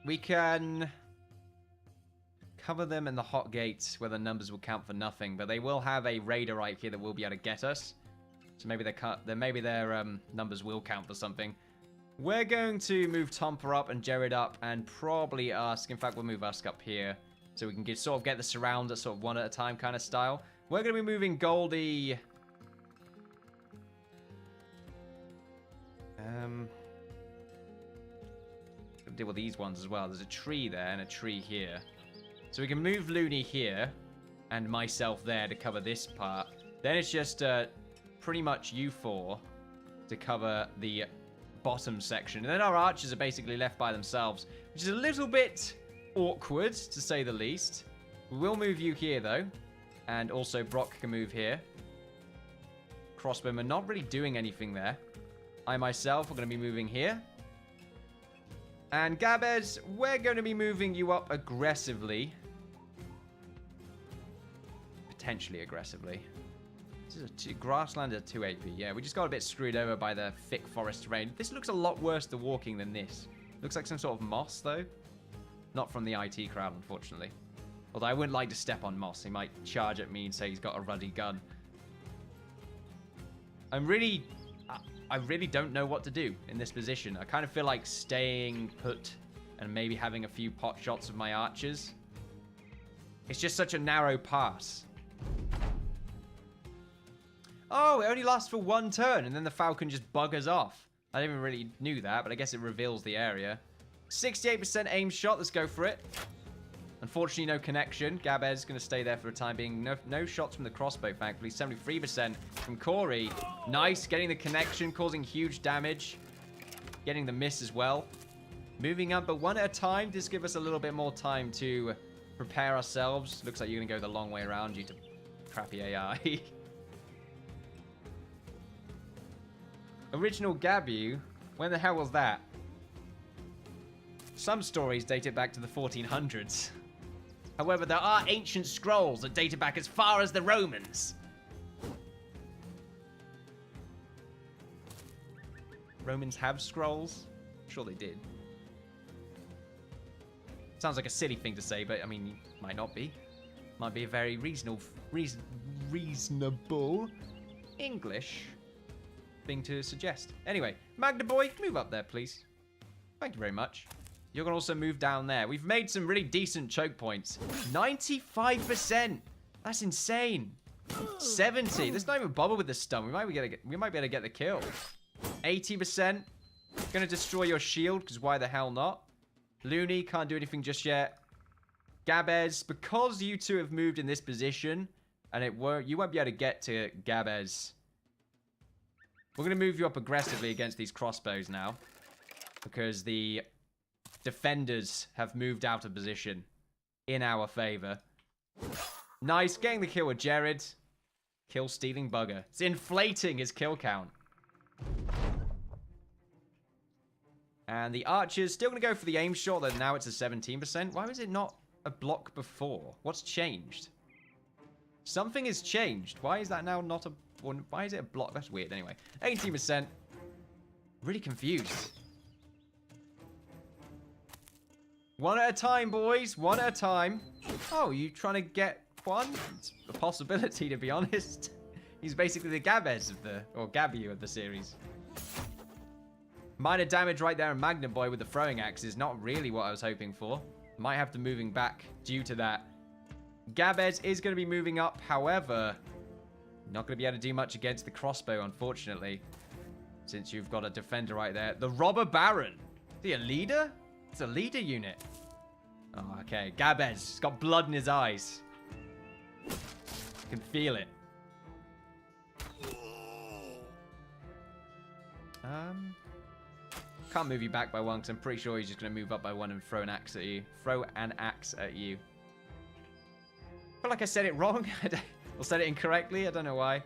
We can cover them in the hot gates where the numbers will count for nothing, but they will have a raider right here that will be able to get us. So maybe their numbers will count for something. We're going to move Tomper up and Jared up and probably Usk. In fact, we'll move Usk up here so we can sort of get the surround at sort of one at a time kind of style. We're going to be moving Goldie. Deal with these ones as well. There's a tree there and a tree here. So we can move Looney here and myself there to cover this part. Then it's just pretty much you 4 to cover the bottom section. And then our archers are basically left by themselves, which is a little bit awkward, to say the least. We will move you here, though. And also Brock can move here. Crossbowmen not really doing anything there. I myself are going to be moving here. And Gabez, we're going to be moving you up aggressively. Potentially aggressively. This is a grassland at 2 AP. Yeah, we just got a bit screwed over by the thick forest terrain. This looks a lot worse to walking than this. Looks like some sort of moss, though. Not from the IT crowd, unfortunately. Although I wouldn't like to step on moss. He might charge at me and say he's got a ruddy gun. I really don't know what to do in this position. I kind of feel like staying put and maybe having a few pot shots of my archers. It's just such a narrow pass. Oh, it only lasts for 1 turn, and then the Falcon just buggers off. I didn't even really knew that, but I guess it reveals the area. 68% aim shot. Let's go for it. Unfortunately, no connection. Gabez going to stay there for the time being. No shots from the crossbow, thankfully. 73% from Corey. Nice. Getting the connection, causing huge damage. Getting the miss as well. Moving up, but 1 at a time. Just give us a little bit more time to prepare ourselves. Looks like you're going to go the long way around due to crappy AI. Original Gabu? When the hell was that? Some stories date it back to the 1400s. However, there are ancient scrolls that date it back as far as the Romans. Romans have scrolls? I'm sure they did. Sounds like a silly thing to say, but I mean, might not be. Might be a very reasonable English thing to suggest. Anyway, Magna Boy, move up there, please. Thank you very much. You can also move down there. We've made some really decent choke points. 95%! That's insane. 70. There's not even a bother with the stun. We might be able to get the kill. 80%. Gonna destroy your shield, because why the hell not? Looney can't do anything just yet. Gabez, because you two have moved in this position, and you won't be able to get to Gabez. We're gonna move you up aggressively against these crossbows now, because the defenders have moved out of position in our favor. Nice, getting the kill with Jared. Kill stealing bugger. It's inflating his kill count. And the archer's still going to go for the aim shot, though now it's a 17%. Why was it not a block before? What's changed? Something has changed. Why is that now not a... Why is it a block? That's weird. Anyway, 18%. Really confused. One at a time, boys. One at a time. Oh, you trying to get one? It's a possibility, to be honest. He's basically the Gabez of the... Or Gabu of the series. Minor damage right there, and Magna Boy with the throwing axe is not really what I was hoping for. Might have to moving back due to that. Gabez is going to be moving up, however, not going to be able to do much against the crossbow, unfortunately, since you've got a defender right there. The Robber Baron. Is he a leader? It's a leader unit. Oh, okay. Gabez. He's got blood in his eyes. You can feel it. Can't move you back by one because I'm pretty sure he's just going to move up by one and throw an axe at you. Throw an axe at you. I feel like I said it wrong. Or said it incorrectly. I don't know why.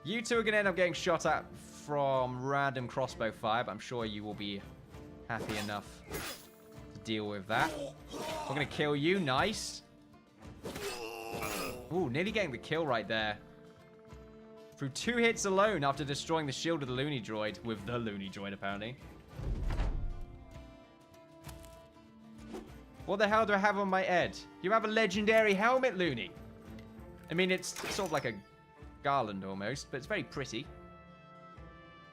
You two are going to end up getting shot at from random crossbow fire, but I'm sure you will be happy enough to deal with that. We're going to kill you. Nice. Ooh, nearly getting the kill right there. Through 2 hits alone after destroying the shield of the Looney Droid. With the Looney Droid, apparently. What the hell do I have on my head? You have a legendary helmet, Looney. I mean, it's sort of like a garland almost, but it's very pretty.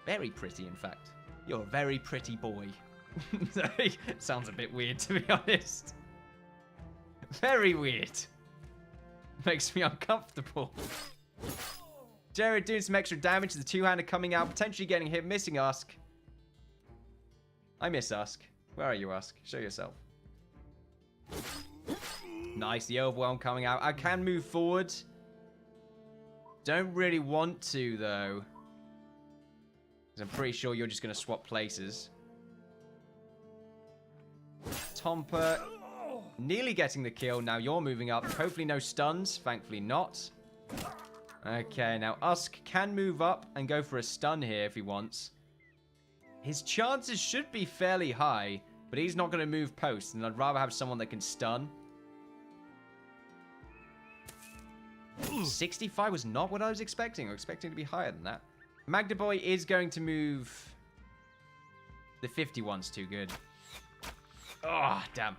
Very pretty, in fact. You're a very pretty boy. Sounds a bit weird, to be honest. Very weird. Makes me uncomfortable. Jared doing some extra damage to the two-hander coming out, potentially getting hit, missing Usk. I miss Usk. Where are you, Usk? Show yourself. Nice, the overwhelm coming out. I can move forward. Don't really want to, though. Because I'm pretty sure you're just going to swap places. Tomper nearly getting the kill. Now you're moving up. Hopefully no stuns. Thankfully not. Okay, now Usk can move up and go for a stun here if he wants. His chances should be fairly high, but he's not going to move post, and I'd rather have someone that can stun. 65 was not what I was expecting. I was expecting to be higher than that. Magna Boy is going to move... The 51's too good. Oh, damn.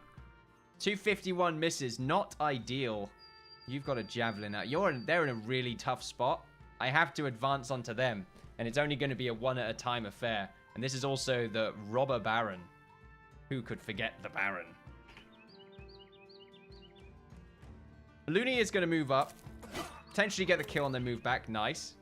251 misses. Not ideal. You've got a javelin out. They're in a really tough spot. I have to advance onto them, and it's only going to be a one-at-a-time affair. And this is also the Robber Baron. Who could forget the Baron? Looney is going to move up. Potentially get the kill and then move back. Nice.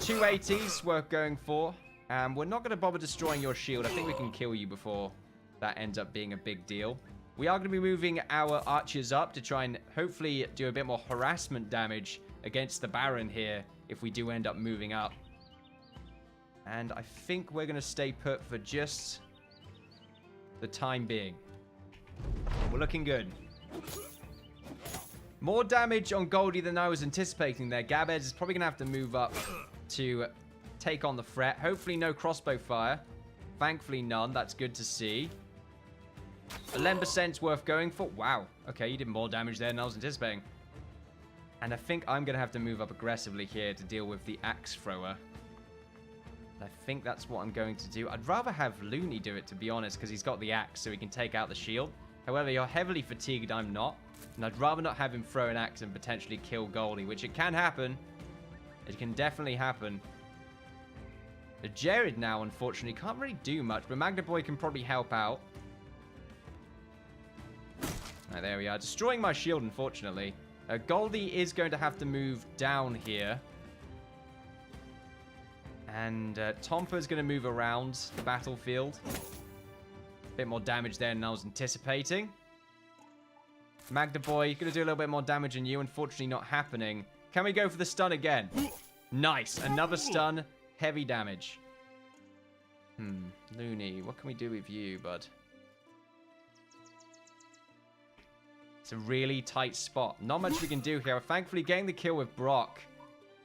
280s worth going for. We're not going to bother destroying your shield. I think we can kill you before that ends up being a big deal. We are going to be moving our archers up to try and hopefully do a bit more harassment damage against the Baron here if we do end up moving up. And I think we're going to stay put for just the time being. We're looking good. More damage on Goldie than I was anticipating there. Gabez is probably going to have to move up to take on the threat. Hopefully no crossbow fire. Thankfully none. That's good to see. 11% worth going for. Wow. Okay, you did more damage there than I was anticipating. And I think I'm going to have to move up aggressively here to deal with the axe thrower. I think that's what I'm going to do. I'd rather have Looney do it, to be honest, because he's got the axe, so he can take out the shield. However, you're heavily fatigued. I'm not. And I'd rather not have him throw an axe and potentially kill Goldie, which it can happen. It can definitely happen. Jared now, unfortunately, can't really do much, but Magna Boy can probably help out. Right, there we are. Destroying my shield, unfortunately. Goldie is going to have to move down here. And Tompa's going to move around the battlefield. A bit more damage there than I was anticipating. Magda Boy, going to do a little bit more damage than you. Unfortunately, not happening. Can we go for the stun again? Nice. Another stun. Heavy damage. Looney, what can we do with you, bud? It's a really tight spot. Not much we can do here. We're thankfully getting the kill with Brock.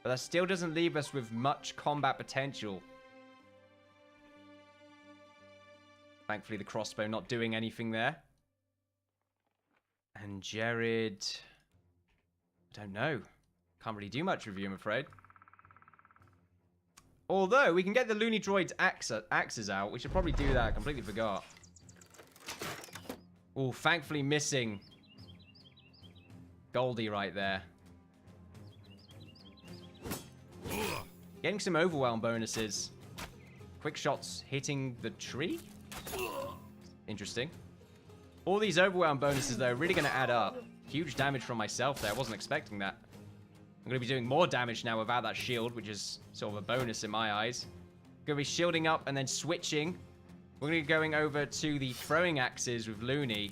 But that still doesn't leave us with much combat potential. Thankfully, the crossbow not doing anything there. And Jared... I don't know. Can't really do much with you, I'm afraid. Although, we can get the Looney Droid's axes out. We should probably do that. I completely forgot. Oh, thankfully missing Goldie right there. Getting some overwhelm bonuses. Quick shots hitting the tree? Interesting. All these overwhelm bonuses, though, are really going to add up. Huge damage from myself there. I wasn't expecting that. I'm going to be doing more damage now without that shield, which is sort of a bonus in my eyes. Going to be shielding up and then switching. We're going to be going over to the throwing axes with Looney.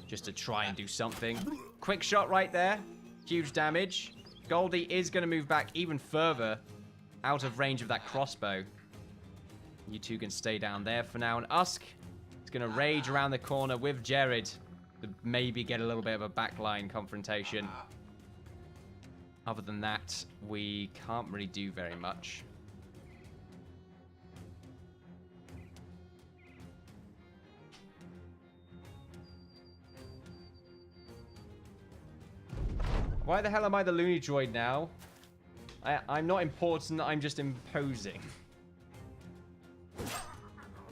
Just to try and do something. Quick shot right there. Huge damage. Goldie is going to move back even further out of range of that crossbow. You two can stay down there for now. And Usk is going to rage around the corner with Jared to maybe get a little bit of a backline confrontation. Other than that, we can't really do very much. Why the hell am I the Looney Droid now? I'm not important, I'm just imposing.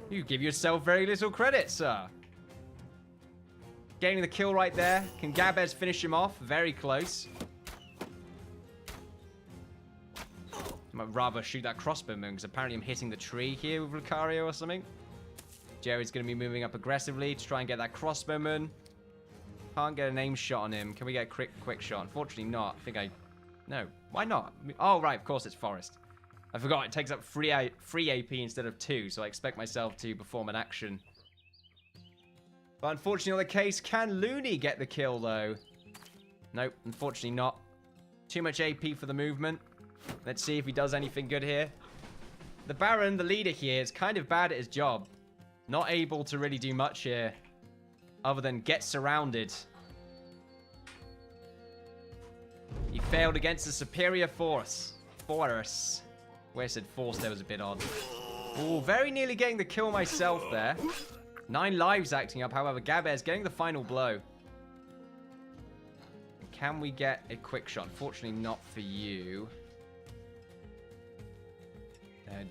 You give yourself very little credit, sir. Getting the kill right there. Can Gabez finish him off? Very close. I might rather shoot that crossbowman because apparently I'm hitting the tree here with Lucario or something. Jared's going to be moving up aggressively to try and get that crossbowman. Can't get an aim shot on him. Can we get a quick shot? Unfortunately not. I think I... No. Why not? Oh, right. Of course it's Forest. I forgot. It takes up 3 AP instead of 2, so I expect myself to perform an action. But unfortunately not the case. Can Looney get the kill, though? Nope. Unfortunately not. Too much AP for the movement. Let's see if he does anything good here. The Baron, the leader here, is kind of bad at his job. Not able to really do much here. Other than get surrounded. He failed against a superior force. Force. Where I said force there was a bit odd. Ooh, very nearly getting the kill myself there. 9 lives acting up, however. Gabez getting the final blow. Can we get a quick shot? Unfortunately not for you.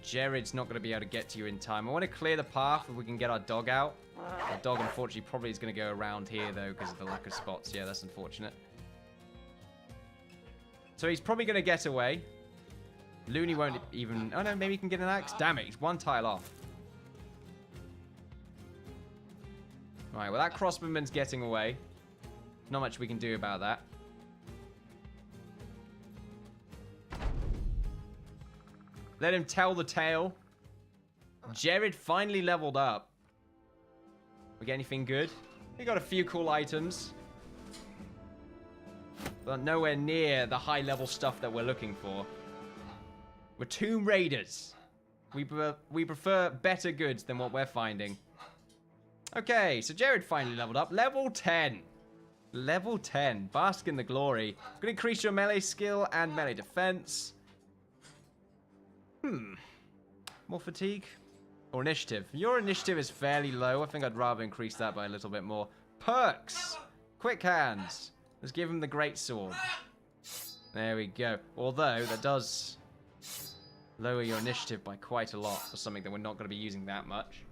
Jared's not going to be able to get to you in time. I want to clear the path if we can get our dog out. Our dog, unfortunately, probably is going to go around here, though, because of the lack of spots. Yeah, that's unfortunate. So he's probably going to get away. Looney won't even... Oh, no, maybe he can get an axe. Damn it, he's 1 tile off. Alright, well, that crossbowman's getting away. Not much we can do about that. Let him tell the tale. Jared finally leveled up. We get anything good? We got a few cool items. But nowhere near the high level stuff that we're looking for. We're Tomb Raiders. We prefer better goods than what we're finding. Okay, so Jared finally leveled up. Level 10. Level 10. Bask in the glory. Gonna increase your melee skill and melee defense. More fatigue? Or initiative? Your initiative is fairly low. I think I'd rather increase that by a little bit more. Perks! Quick hands. Let's give him the great sword. There we go. Although, that does lower your initiative by quite a lot for something that we're not going to be using that much.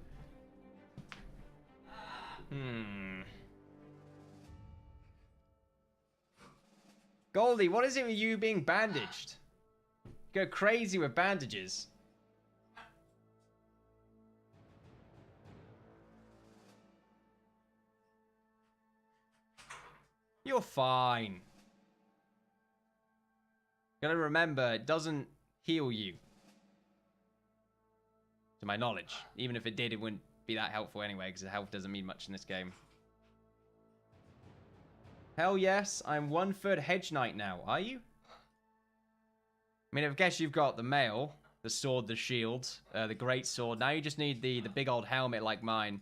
Goldie, what is it with you being bandaged? Go crazy with bandages. You're fine. Gotta remember, it doesn't heal you. To my knowledge. Even if it did, it wouldn't be that helpful anyway, because the health doesn't mean much in this game. Hell yes, I'm 1/3 Hedge Knight now. Are you? I mean, I guess you've got the mail, the sword, the shield, the great sword. Now you just need the big old helmet like mine.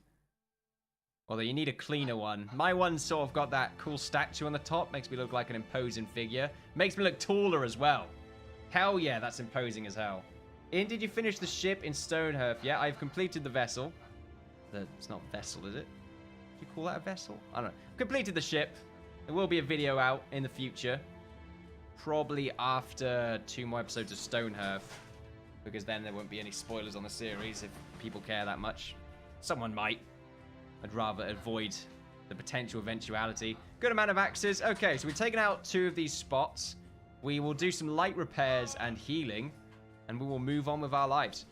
Although you need a cleaner one. My one's sort of got that cool statue on the top. Makes me look like an imposing figure. Makes me look taller as well. Hell yeah, that's imposing as hell. Did you finish the ship in Stonehearth? Yeah, I've completed the vessel. It's not vessel, is it? Do you call that a vessel? I don't know. Completed the ship. There will be a video out in the future. Probably after 2 more episodes of Stonehearth. Because then there won't be any spoilers on the series if people care that much. Someone might. I'd rather avoid the potential eventuality. Good amount of axes. Okay, so we've taken out 2 of these spots. We will do some light repairs and healing. And we will move on with our lives.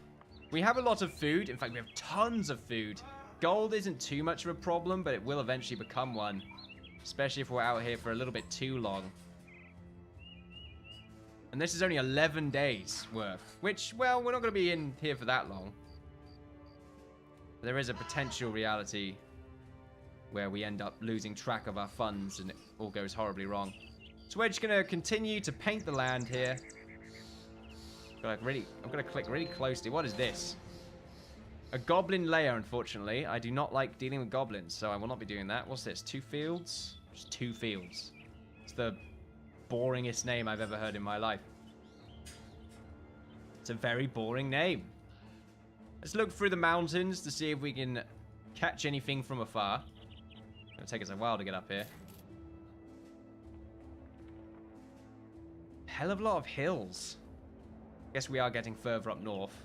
We have a lot of food. In fact, we have tons of food. Gold isn't too much of a problem, but it will eventually become one. Especially if we're out here for a little bit too long. And this is only 11 days worth. Which, well, we're not going to be in here for that long. There is a potential reality where we end up losing track of our funds and it all goes horribly wrong. So we're just going to continue to paint the land here. I'm going to click really closely. What is this? A goblin lair, unfortunately. I do not like dealing with goblins, so I will not be doing that. What's this? 2 fields? Just 2 fields. It's the boringest name I've ever heard in my life. It's a very boring name. Let's look through the mountains to see if we can catch anything from afar. It's going to take us a while to get up here. Hell of a lot of hills. Guess we are getting further up north.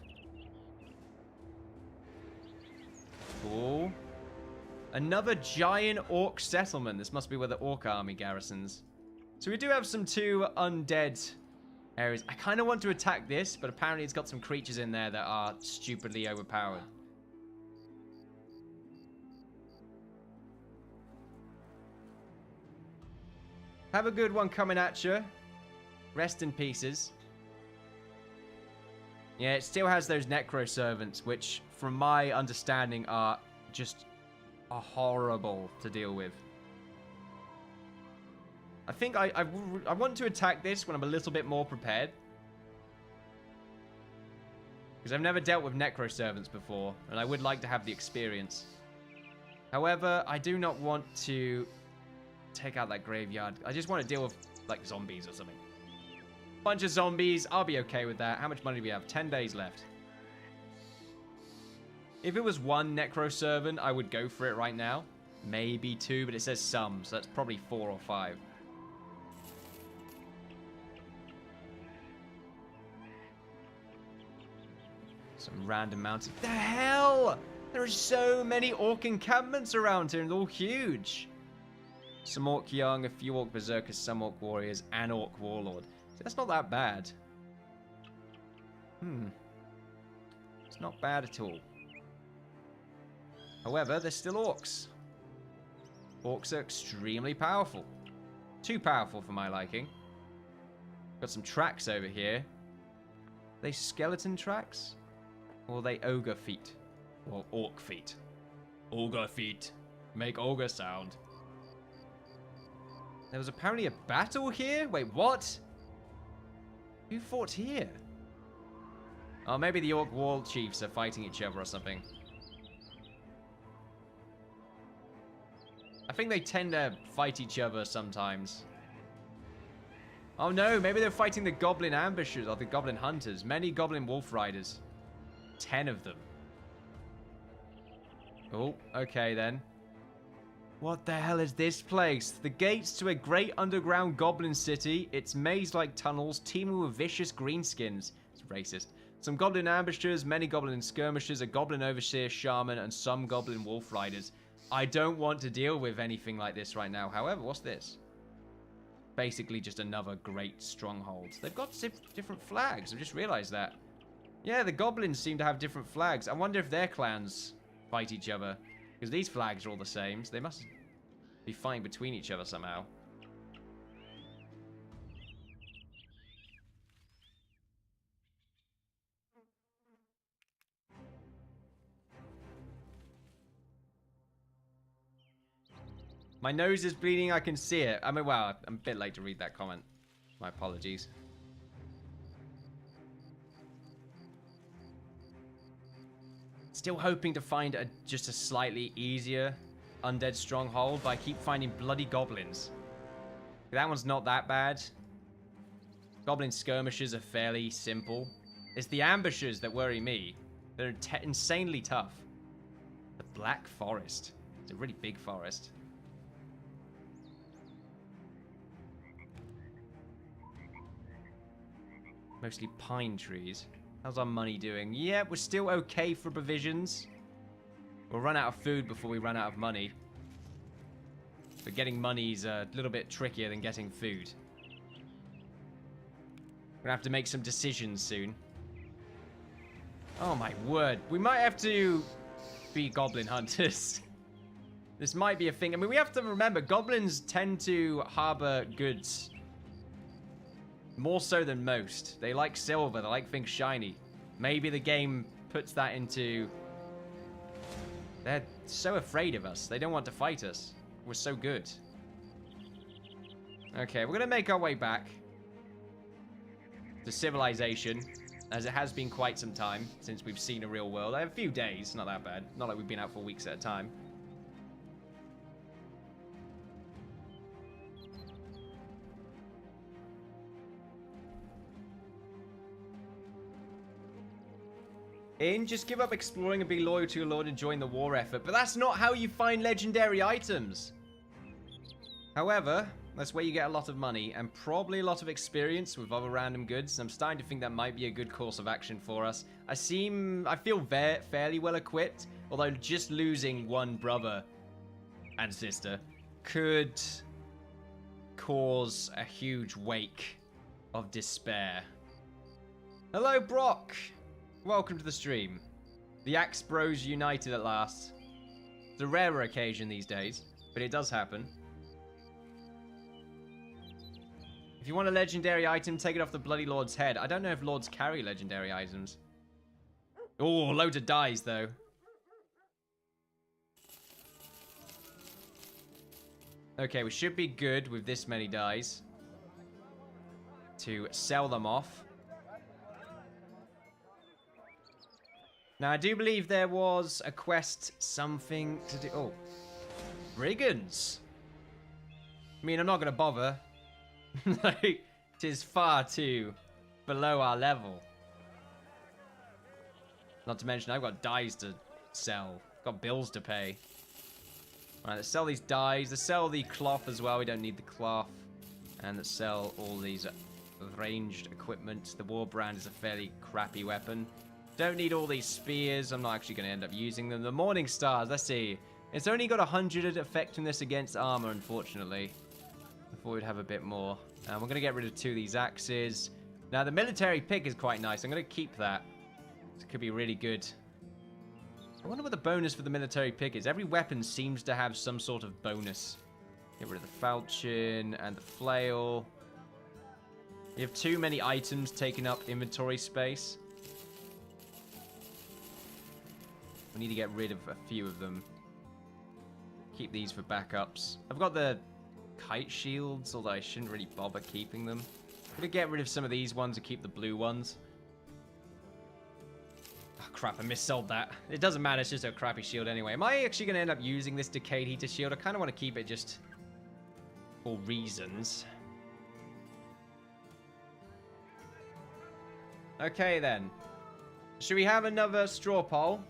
Cool. Another giant orc settlement. This must be where the orc army garrisons. So we do have some 2 undead areas. I kind of want to attack this, but apparently it's got some creatures in there that are stupidly overpowered. Have a good one coming at you. Rest in pieces. Yeah, it still has those necro servants, which, from my understanding, are just horrible to deal with. I think I want to attack this when I'm a little bit more prepared. Because I've never dealt with necro servants before, and I would like to have the experience. However, I do not want to take out that graveyard. I just want to deal with, like, zombies or something. Bunch of zombies. I'll be okay with that. How much money do we have? 10 days left. If it was 1 necro servant, I would go for it right now. Maybe 2, but it says some, so that's probably 4 or 5. Some random mountain. The hell? There are so many orc encampments around here, and they're all huge. Some orc young, a few orc berserkers, some orc warriors, and orc warlord. That's not that bad. It's not bad at all. However, there's still orcs. Orcs are extremely powerful. Too powerful for my liking. Got some tracks over here. Are they skeleton tracks? Or are they ogre feet? Or orc feet? Ogre feet. Make ogre sound. There was apparently a battle here? Wait, what? Who fought here? Oh, maybe the orc wall chiefs are fighting each other or something. I think they tend to fight each other sometimes. Oh no, maybe they're fighting the goblin ambushers or the goblin hunters. Many goblin wolf riders. 10 of them. Oh, okay then. What the hell is this place? The gates to a great underground goblin city. Its maze-like tunnels teeming with vicious greenskins. It's racist. Some goblin ambushers, many goblin skirmishers, a goblin overseer shaman, and some goblin wolf riders. I don't want to deal with anything like this right now. However, what's this? Basically just another great stronghold. They've got different flags. I've just realized that. Yeah, the goblins seem to have different flags. I wonder if their clans fight each other. Because these flags are all the same, so they must be fighting between each other somehow. My nose is bleeding. I can see it. I mean, wow, I'm a bit late to read that comment. My apologies. Still hoping to find just a slightly easier undead stronghold, but I keep finding bloody goblins. That one's not that bad. Goblin skirmishes are fairly simple. It's the ambushes that worry me. They're insanely tough. The Black Forest. It's a really big forest. Mostly pine trees. How's our money doing? Yeah, we're still okay for provisions. We'll run out of food before we run out of money. But getting money's a little bit trickier than getting food. We're gonna have to make some decisions soon. Oh my word. We might have to be goblin hunters. This might be a thing. I mean, we have to remember, goblins tend to harbor goods. More so than most. They like silver. They like things shiny. Maybe the game puts that into... They're so afraid of us. They don't want to fight us. We're so good. Okay, we're going to make our way back to civilization, as it has been quite some time since we've seen a real world. A few days. Not that bad. Not like we've been out for weeks at a time. Just give up exploring and be loyal to your lord and join the war effort. But that's not how you find legendary items. However, that's where you get a lot of money and probably a lot of experience with other random goods. I'm starting to think that might be a good course of action for us. I feel fairly well equipped, although just losing one brother and sister could cause a huge wake of despair. Hello, Brock. Welcome to the stream. The Axe Bros united at last. It's a rarer occasion these days, but it does happen. If you want a legendary item, take it off the bloody Lord's head. I don't know if Lords carry legendary items. Oh, loads of dies, though. Okay, we should be good with this many dies to sell them off. Now, I do believe there was a quest, something to do... Oh. Brigands. I mean, I'm not going to bother. Like, it is far too below our level. Not to mention, I've got dyes to sell. Got bills to pay. Alright, let's sell these dyes. Let's sell the cloth as well. We don't need the cloth. And let's sell all these ranged equipment. The war brand is a fairly crappy weapon. Don't need all these spears. I'm not actually going to end up using them. The Morning Stars, let's see. It's only got 100 effectiveness against armor, unfortunately. I thought we'd have a bit more. We're going to get rid of 2 of these axes. Now, the military pick is quite nice. I'm going to keep that. It could be really good. I wonder what the bonus for the military pick is. Every weapon seems to have some sort of bonus. Get rid of the falchion and the flail. You have too many items taking up inventory space. We need to get rid of a few of them. Keep these for backups. I've got the kite shields, although I shouldn't really bother keeping them. I'm going to get rid of some of these ones and keep the blue ones. Oh, crap, I missold that. It doesn't matter, it's just a crappy shield anyway. Am I actually going to end up using this decayed heater shield? I kind of want to keep it just for reasons. Okay, then. Should we have another straw poll?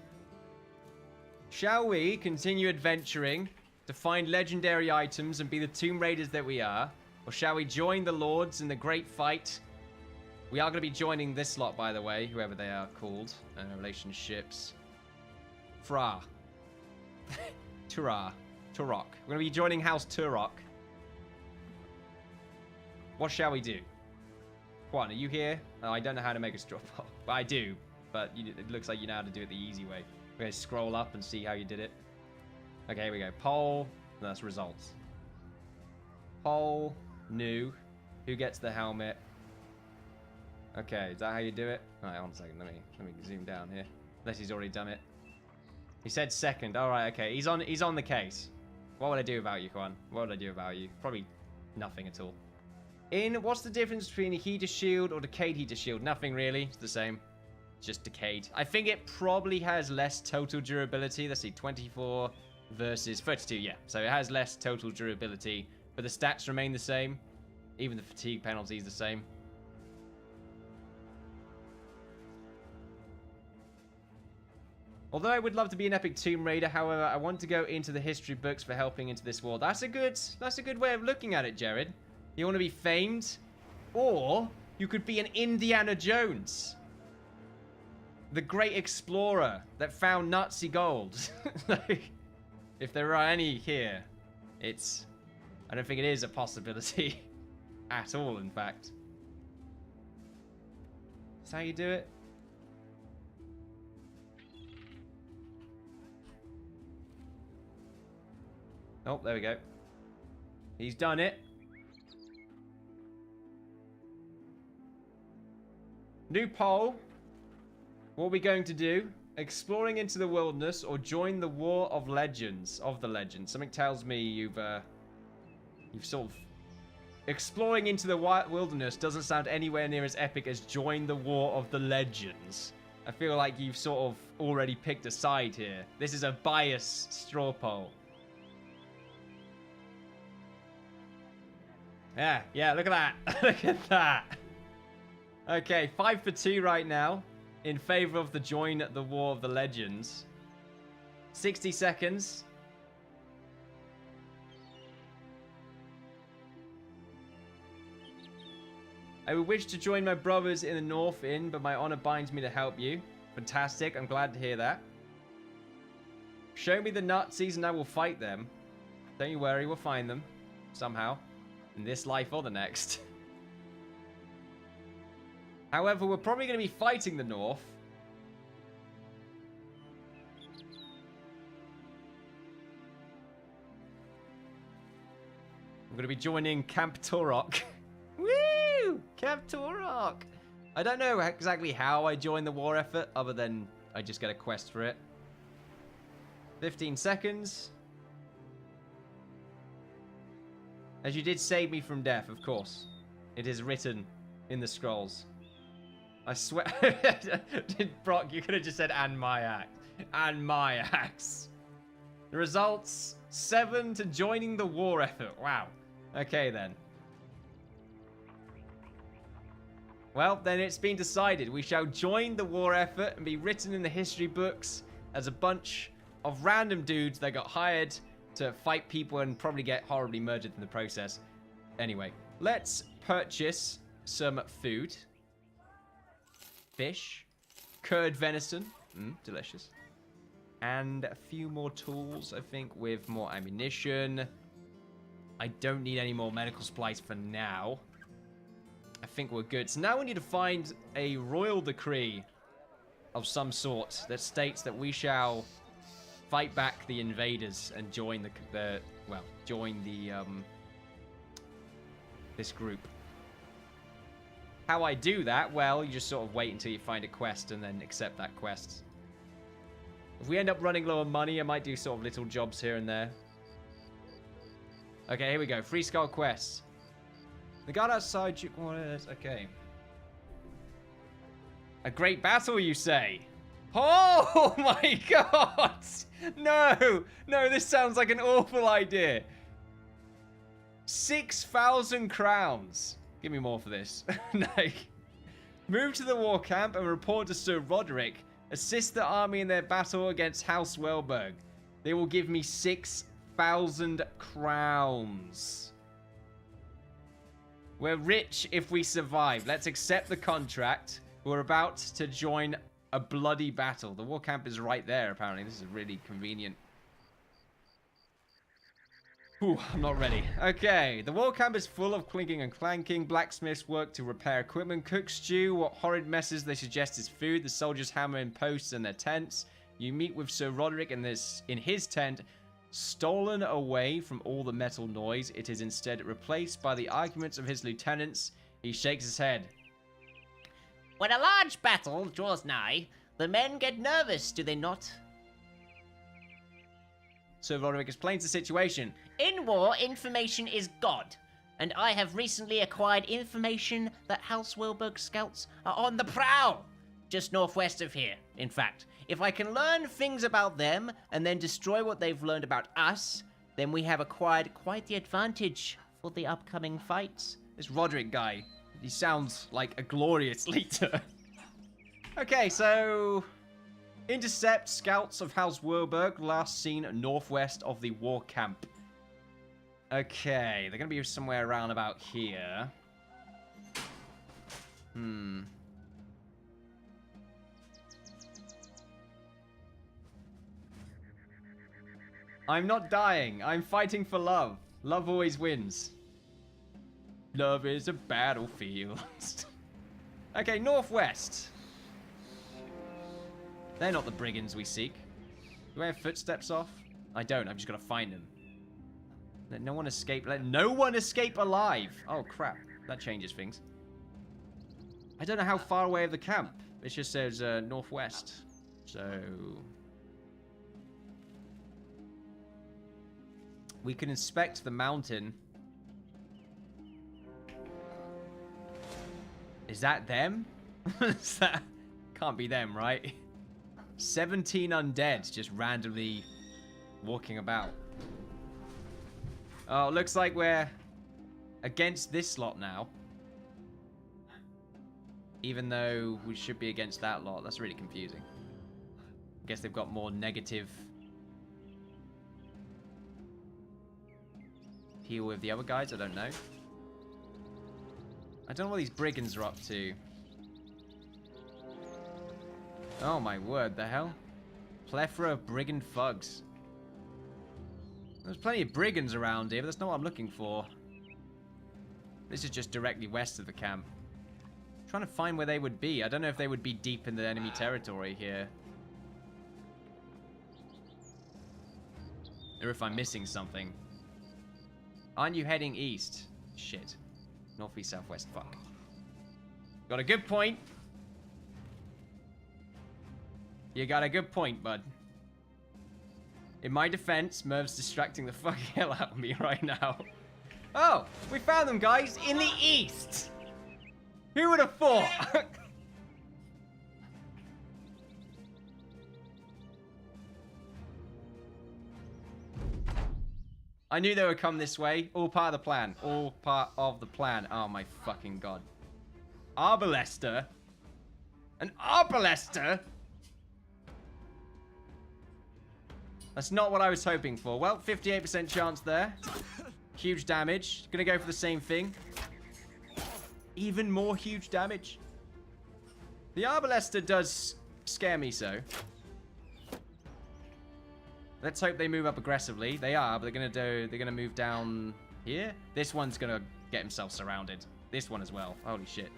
Shall we continue adventuring to find legendary items and be the Tomb Raiders that we are? Or shall we join the Lords in the great fight? We are going to be joining this lot, by the way, whoever they are called. Relationships. Fra. Turok. We're going to be joining House Turok. What shall we do? Juan, are you here? Oh, I don't know how to make a straw poll. Well, I do, but it looks like you know how to do it the easy way. We're going to scroll up and see how you did it. Okay, here we go. Poll. That's results. Poll. New. Who gets the helmet? Okay, is that how you do it? Alright, one second. Let me zoom down here. Unless he's already done it. He said second. Alright, okay. He's on the case. What would I do without you, Quan? What would I do without you? Probably nothing at all. What's the difference between a heater shield or decayed heater shield? Nothing really. It's the same. It's just decayed. I think it probably has less total durability. Let's see, 24 versus 32. Yeah, so it has less total durability, but the stats remain the same. Even the fatigue penalty is the same. Although I would love to be an epic Tomb Raider, however, I want to go into the history books for helping into this war. That's a good way of looking at it, Jared. You want to be famed, or you could be an Indiana Jones, the great explorer that found Nazi gold. Like, if there are any here, I don't think it is a possibility at all, in fact. That's how you do it. Oh, there we go. He's done it. New poll. What are we going to do? Exploring into the wilderness or join the War of Legends? Of the Legends. Something tells me you've sort of... Exploring into the wilderness doesn't sound anywhere near as epic as join the War of the Legends. I feel like you've sort of already picked a side here. This is a biased straw poll. Yeah, look at that. Look at that. Okay, 5 for 2 right now in favor of the join the War of the Legends. 60 seconds. I would wish to join my brothers in the North Inn, but my honor binds me to help you. Fantastic, I'm glad to hear that. Show me the Nazis and I will fight them. Don't you worry, we'll find them. Somehow. In this life or the next. However, we're probably going to be fighting the North. We're going to be joining Camp Turok. Woo! Camp Turok! I don't know exactly how I joined the war effort, other than I just get a quest for it. 15 seconds. As you did save me from death, of course. It is written in the scrolls. I swear... Brock, you could have just said, and my axe. And my axe. The results, 7 to joining the war effort. Wow. Okay, then. Well, then it's been decided. We shall join the war effort and be written in the history books as a bunch of random dudes that got hired to fight people and probably get horribly murdered in the process. Anyway, let's purchase some food. Fish. Curd venison. Delicious. And a few more tools, I think, with more ammunition. I don't need any more medical supplies for now. I think we're good. So now we need to find a royal decree of some sort that states that we shall fight back the invaders and join this group. How I do that? Well, you just sort of wait until you find a quest and then accept that quest. If we end up running low on money, I might do sort of little jobs here and there. Okay, here we go. Free skull quests. The guard outside you... Okay. A great battle, you say? Oh my god! No! No, this sounds like an awful idea. 6,000 crowns. Give me more for this. No. Move to the war camp and report to Sir Roderick. Assist the army in their battle against House Welberg. They will give me 6,000 crowns. We're rich if we survive. Let's accept the contract. We're about to join a bloody battle. The war camp is right there, apparently. This is really convenient. Ooh, I'm not ready. Okay, the war camp is full of clinking and clanking. Blacksmiths work to repair equipment. Cooks stew. What horrid messes they suggest is food. The soldiers hammer in posts and their tents. You meet with Sir Roderick in his tent. Stolen away from all the metal noise, it is instead replaced by the arguments of his lieutenants. He shakes his head. When a large battle draws nigh, the men get nervous, do they not? Sir Roderick explains the situation. In war, information is God. And I have recently acquired information that House Wilburg scouts are on the prowl. Just northwest of here, in fact. If I can learn things about them and then destroy what they've learned about us, then we have acquired quite the advantage for the upcoming fights. This Roderick guy, he sounds like a glorious leader. Okay, so... Intercept scouts of House Wilburg, last seen northwest of the war camp. Okay, they're going to be somewhere around about here. I'm not dying. I'm fighting for love. Love always wins. Love is a battlefield. Okay, northwest. They're not the brigands we seek. Do I have footsteps off? I don't. I've just got to find them. Let no one escape. Let no one escape alive. Oh, crap. That changes things. I don't know how far away of the camp. It just says northwest. So... we can inspect the mountain. Is that them? Is that... can't be them, right? 17 undead just randomly walking about. Oh, looks like we're against this lot now. Even though we should be against that lot. That's really confusing. I guess they've got more negative heal with the other guys. I don't know. I don't know what these brigands are up to. Oh my word, the hell? Plethora of brigand thugs. There's plenty of brigands around here, but that's not what I'm looking for. This is just directly west of the camp. I'm trying to find where they would be. I don't know if they would be deep in the enemy territory here. Or if I'm missing something. Aren't you heading east? Shit. Northeast, southwest, fuck. Got a good point. You got a good point, bud. In my defense, Merv's distracting the fucking hell out of me right now. Oh, we found them, guys, in the east. Who would have thought? I knew they would come this way. All part of the plan. All part of the plan. Oh my fucking god. Arbalester? An Arbalester? That's not what I was hoping for. Well, 58% chance there. Huge damage. Gonna go for the same thing. Even more huge damage. The Arbalester does scare me so. Let's hope they move up aggressively. They are, but they're gonna move down here. This one's gonna get himself surrounded. This one as well. Holy shit.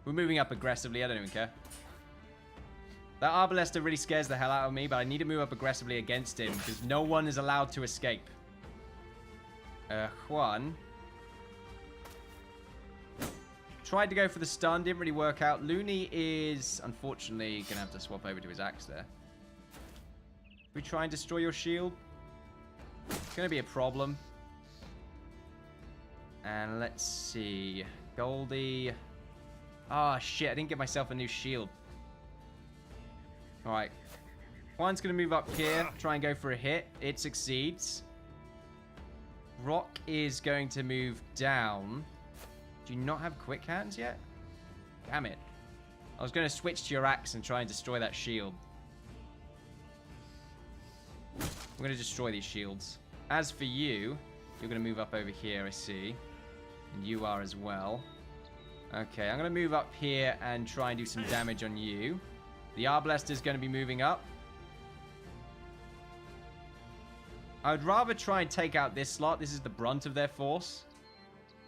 We're moving up aggressively. I don't even care. That Arbalester really scares the hell out of me, but I need to move up aggressively against him because no one is allowed to escape. Juan. Tried to go for the stun, didn't really work out. Looney is, unfortunately, going to have to swap over to his axe there. We try and destroy your shield. It's going to be a problem. And let's see. Goldie. Ah, oh, shit. I didn't get myself a new shield. Alright. Juan's going to move up here. Try and go for a hit. It succeeds. Rock is going to move down. Do you not have quick hands yet? Damn it. I was going to switch to your axe and try and destroy that shield. I'm going to destroy these shields. As for you, you're going to move up over here, I see. And you are as well. Okay, I'm going to move up here and try and do some damage on you. The Arbalester is going to be moving up. I would rather try and take out this slot. This is the brunt of their force.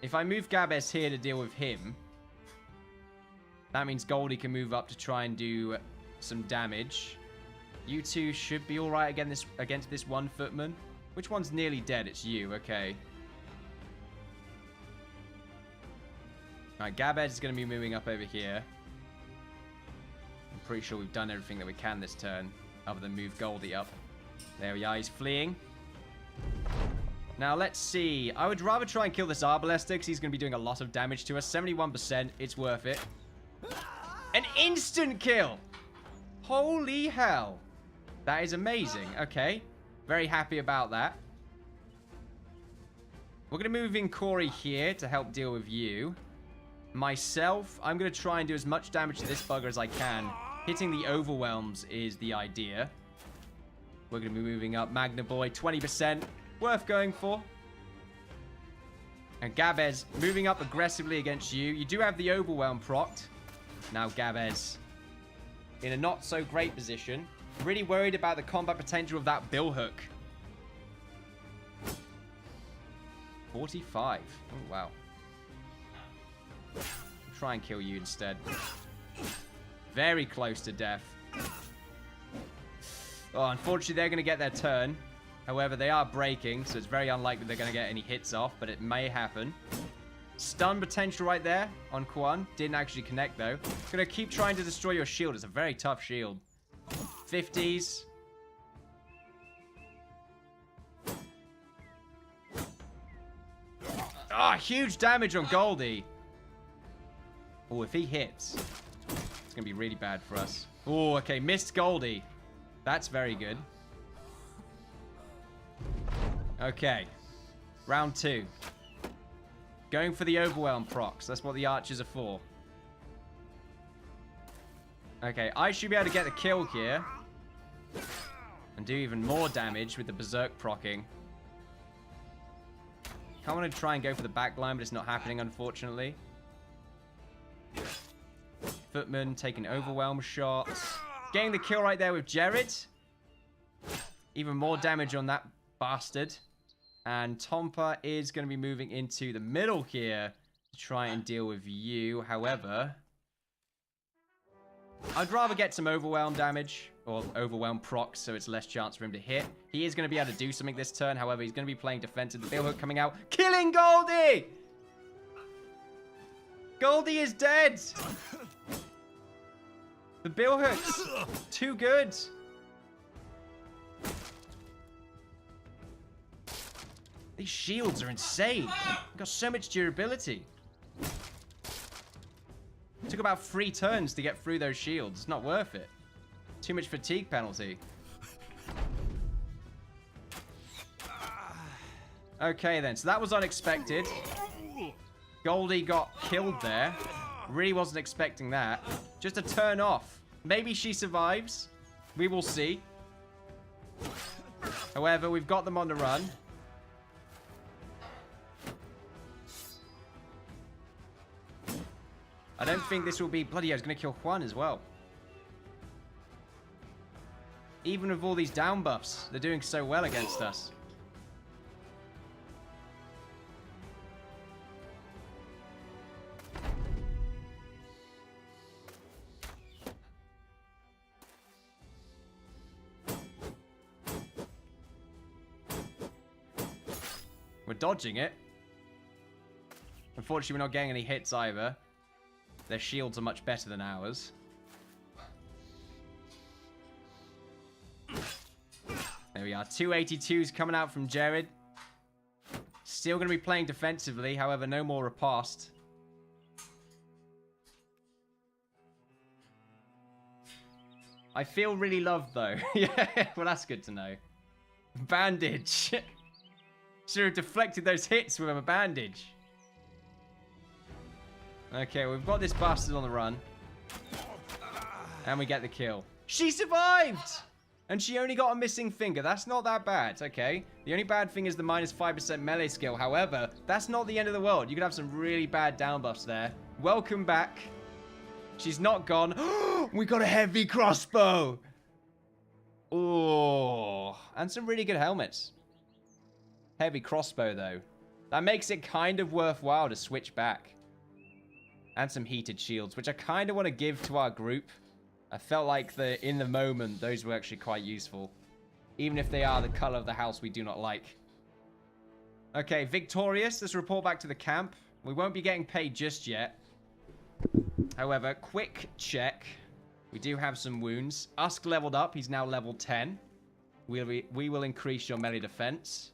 If I move Gabez here to deal with him, that means Goldie can move up to try and do some damage. You two should be alright against this one footman. Which one's nearly dead? It's you, okay. Alright, Gabez is going to be moving up over here. pretty sure we've done everything that we can this turn, other than move Goldie up. There we are, he's fleeing. Now, let's see. I would rather try and kill this Arbalester, because he's going to be doing a lot of damage to us. 71%, it's worth it. An instant kill! Holy hell. That is amazing. Okay. Very happy about that. We're going to move in Corey here to help deal with you. Myself, I'm going to try and do as much damage to this bugger as I can. Hitting the overwhelms is the idea. We're going to be moving up Magna Boy. 20%. Worth going for. And Gabez moving up aggressively against you. You do have the overwhelm procced. Now Gabez in a not so great position. Really worried about the combat potential of that bill hook. 45. Oh, wow. Try and kill you instead. Very close to death. Oh, unfortunately, they're going to get their turn. However, they are breaking, so it's very unlikely they're going to get any hits off, but it may happen. Stun potential right there on Quan. Didn't actually connect, though. Going to keep trying to destroy your shield. It's a very tough shield. 50s. Ah, huge damage on Goldie. Oh, if he hits, it's going to be really bad for us. Oh, okay. Missed Goldie. That's very good. Okay. Round 2. Going for the overwhelm procs. That's what the archers are for. Okay, I should be able to get the kill here. And do even more damage with the berserk procking. I want to try and go for the back line, but it's not happening, unfortunately. Footman taking overwhelm shots. Getting the kill right there with Jared. Even more damage on that bastard. And Tompa is going to be moving into the middle here to try and deal with you. However, I'd rather get some overwhelm damage or overwhelm procs so it's less chance for him to hit. He is going to be able to do something this turn. However, he's going to be playing defensive. The bill hook coming out. Killing Goldie! Goldie is dead! The bill hook's too good. These shields are insane. They've got so much durability. It took about 3 turns to get through those shields. It's not worth it. Too much fatigue penalty. Okay then, so that was unexpected. Goldie got killed there. Really wasn't expecting that. Just a turn off. Maybe she survives. We will see. However, we've got them on the run. I don't think this will be... Bloody hell, I was going to kill Juan as well. Even with all these down buffs, they're doing so well against us. We're dodging it. Unfortunately, we're not getting any hits either. Their shields are much better than ours. There we are. 282s coming out from Jared. Still going to be playing defensively. However, no more riposte. I feel really loved, though. Yeah, well, that's good to know. Bandage. Should have deflected those hits with a bandage. Okay, we've got this bastard on the run. And we get the kill. She survived! And she only got a missing finger. That's not that bad, okay? The only bad thing is the minus 5% melee skill. However, that's not the end of the world. You could have some really bad down buffs there. Welcome back. She's not gone. We got a heavy crossbow! Oh, and some really good helmets. Heavy crossbow, though. That makes it kind of worthwhile to switch back. And some heated shields, which I kind of want to give to our group. I felt like in the moment, those were actually quite useful. Even if they are the color of the house we do not like. Okay, victorious. Let's report back to the camp. We won't be getting paid just yet. However, quick check. We do have some wounds. Usk leveled up. He's now level 10. We will increase your melee defense.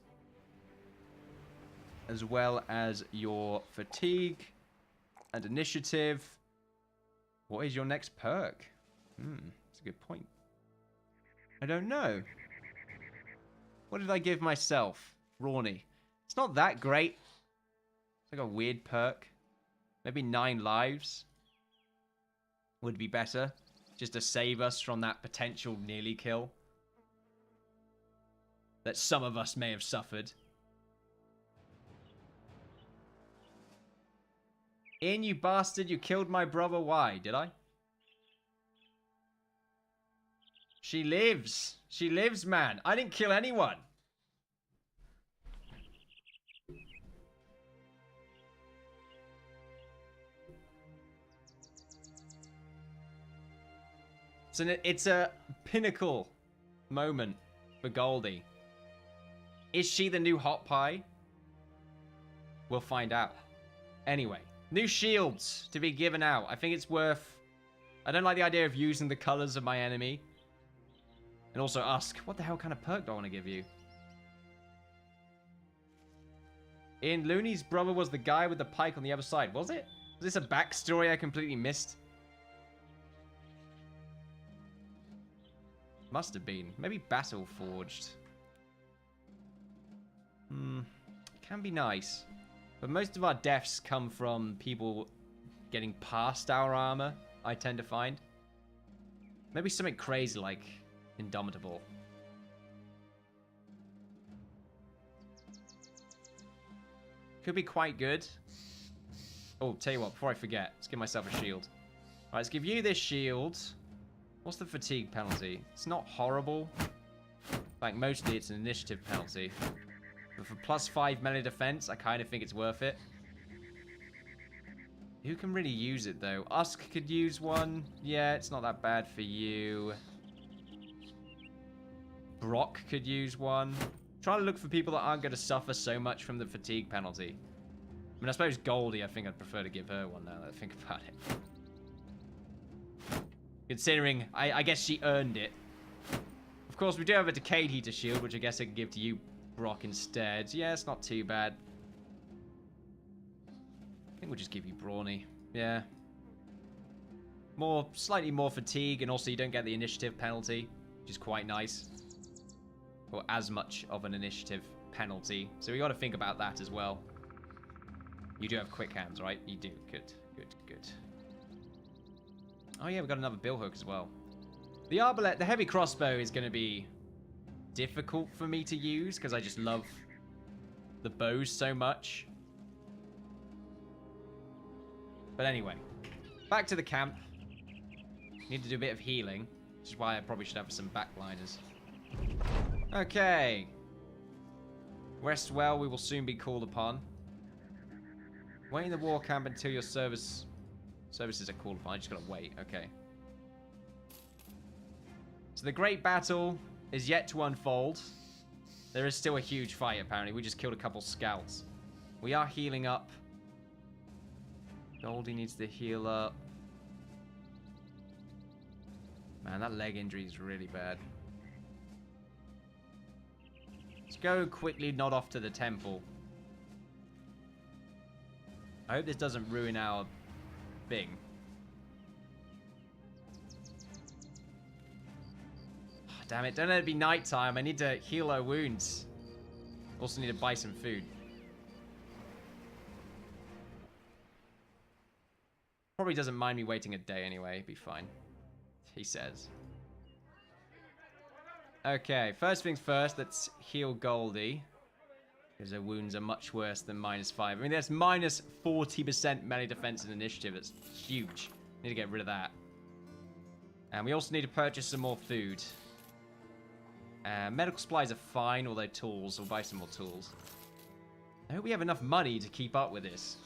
As well as your fatigue and initiative. What is your next perk? That's a good point. I don't know. What did I give myself? Rawny. It's not that great. It's like a weird perk. Maybe 9 lives would be better. Just to save us from that potential nearly kill that some of us may have suffered. In, you bastard, you killed my brother. Why? Did I? She lives. She lives, man. I didn't kill anyone. It's a pinnacle moment for Goldie. Is she the new hot pie? We'll find out. Anyway, new shields to be given out. I think it's worth... I don't like the idea of using the colors of my enemy. And also ask, what the hell kind of perk do I want to give you? In Looney's brother was the guy with the pike on the other side. Was it? Was this a backstory I completely missed? Must have been. Maybe Battle Forged. Can be nice. But most of our deaths come from people getting past our armor, I tend to find. Maybe something crazy like Indomitable. Could be quite good. Oh, tell you what, before I forget, let's give myself a shield. Alright, let's give you this shield. What's the fatigue penalty? It's not horrible. In fact, mostly it's an initiative penalty. But for +5 melee defense, I kind of think it's worth it. Who can really use it, though? Usk could use one. Yeah, it's not that bad for you. Brock could use one. Trying to look for people that aren't going to suffer so much from the fatigue penalty. I mean, I suppose Goldie, I think I'd prefer to give her one now that I think about it. Considering, I guess she earned it. Of course, we do have a Decayed Heater shield, which I guess I can give to you, Brock, instead. Yeah, it's not too bad. I think we'll just give you Brawny. Yeah. Slightly more fatigue, and also you don't get the initiative penalty, which is quite nice. Or as much of an initiative penalty. So we got to think about that as well. You do have quick hands, right? You do. Good, good, good. Oh yeah, we got another billhook as well. The arbalete, the heavy crossbow is going to be difficult for me to use because I just love the bows so much. But anyway, back to the camp. Need to do a bit of healing, which is why I probably should have some backliners. Okay. Rest well, we will soon be called upon. Wait in the war camp until your services are called upon. I just gotta wait. Okay. So the great battle is yet to unfold. There is still a huge fight, apparently. We just killed a couple scouts. We are healing up. Goldie needs to heal up. Man, that leg injury is really bad. Let's go quickly nod off to the temple. I hope this doesn't ruin our thing. Oh, damn it, don't let it be nighttime. I need to heal our wounds. Also need to buy some food. Probably doesn't mind me waiting a day anyway. Be fine. He says. Okay, first things first, let's heal Goldie. Because her wounds are much worse than -5. I mean, that's minus 40% melee defense and initiative. That's huge. Need to get rid of that. And we also need to purchase some more food. Medical supplies are fine, although tools. We'll buy some more tools. I hope we have enough money to keep up with this.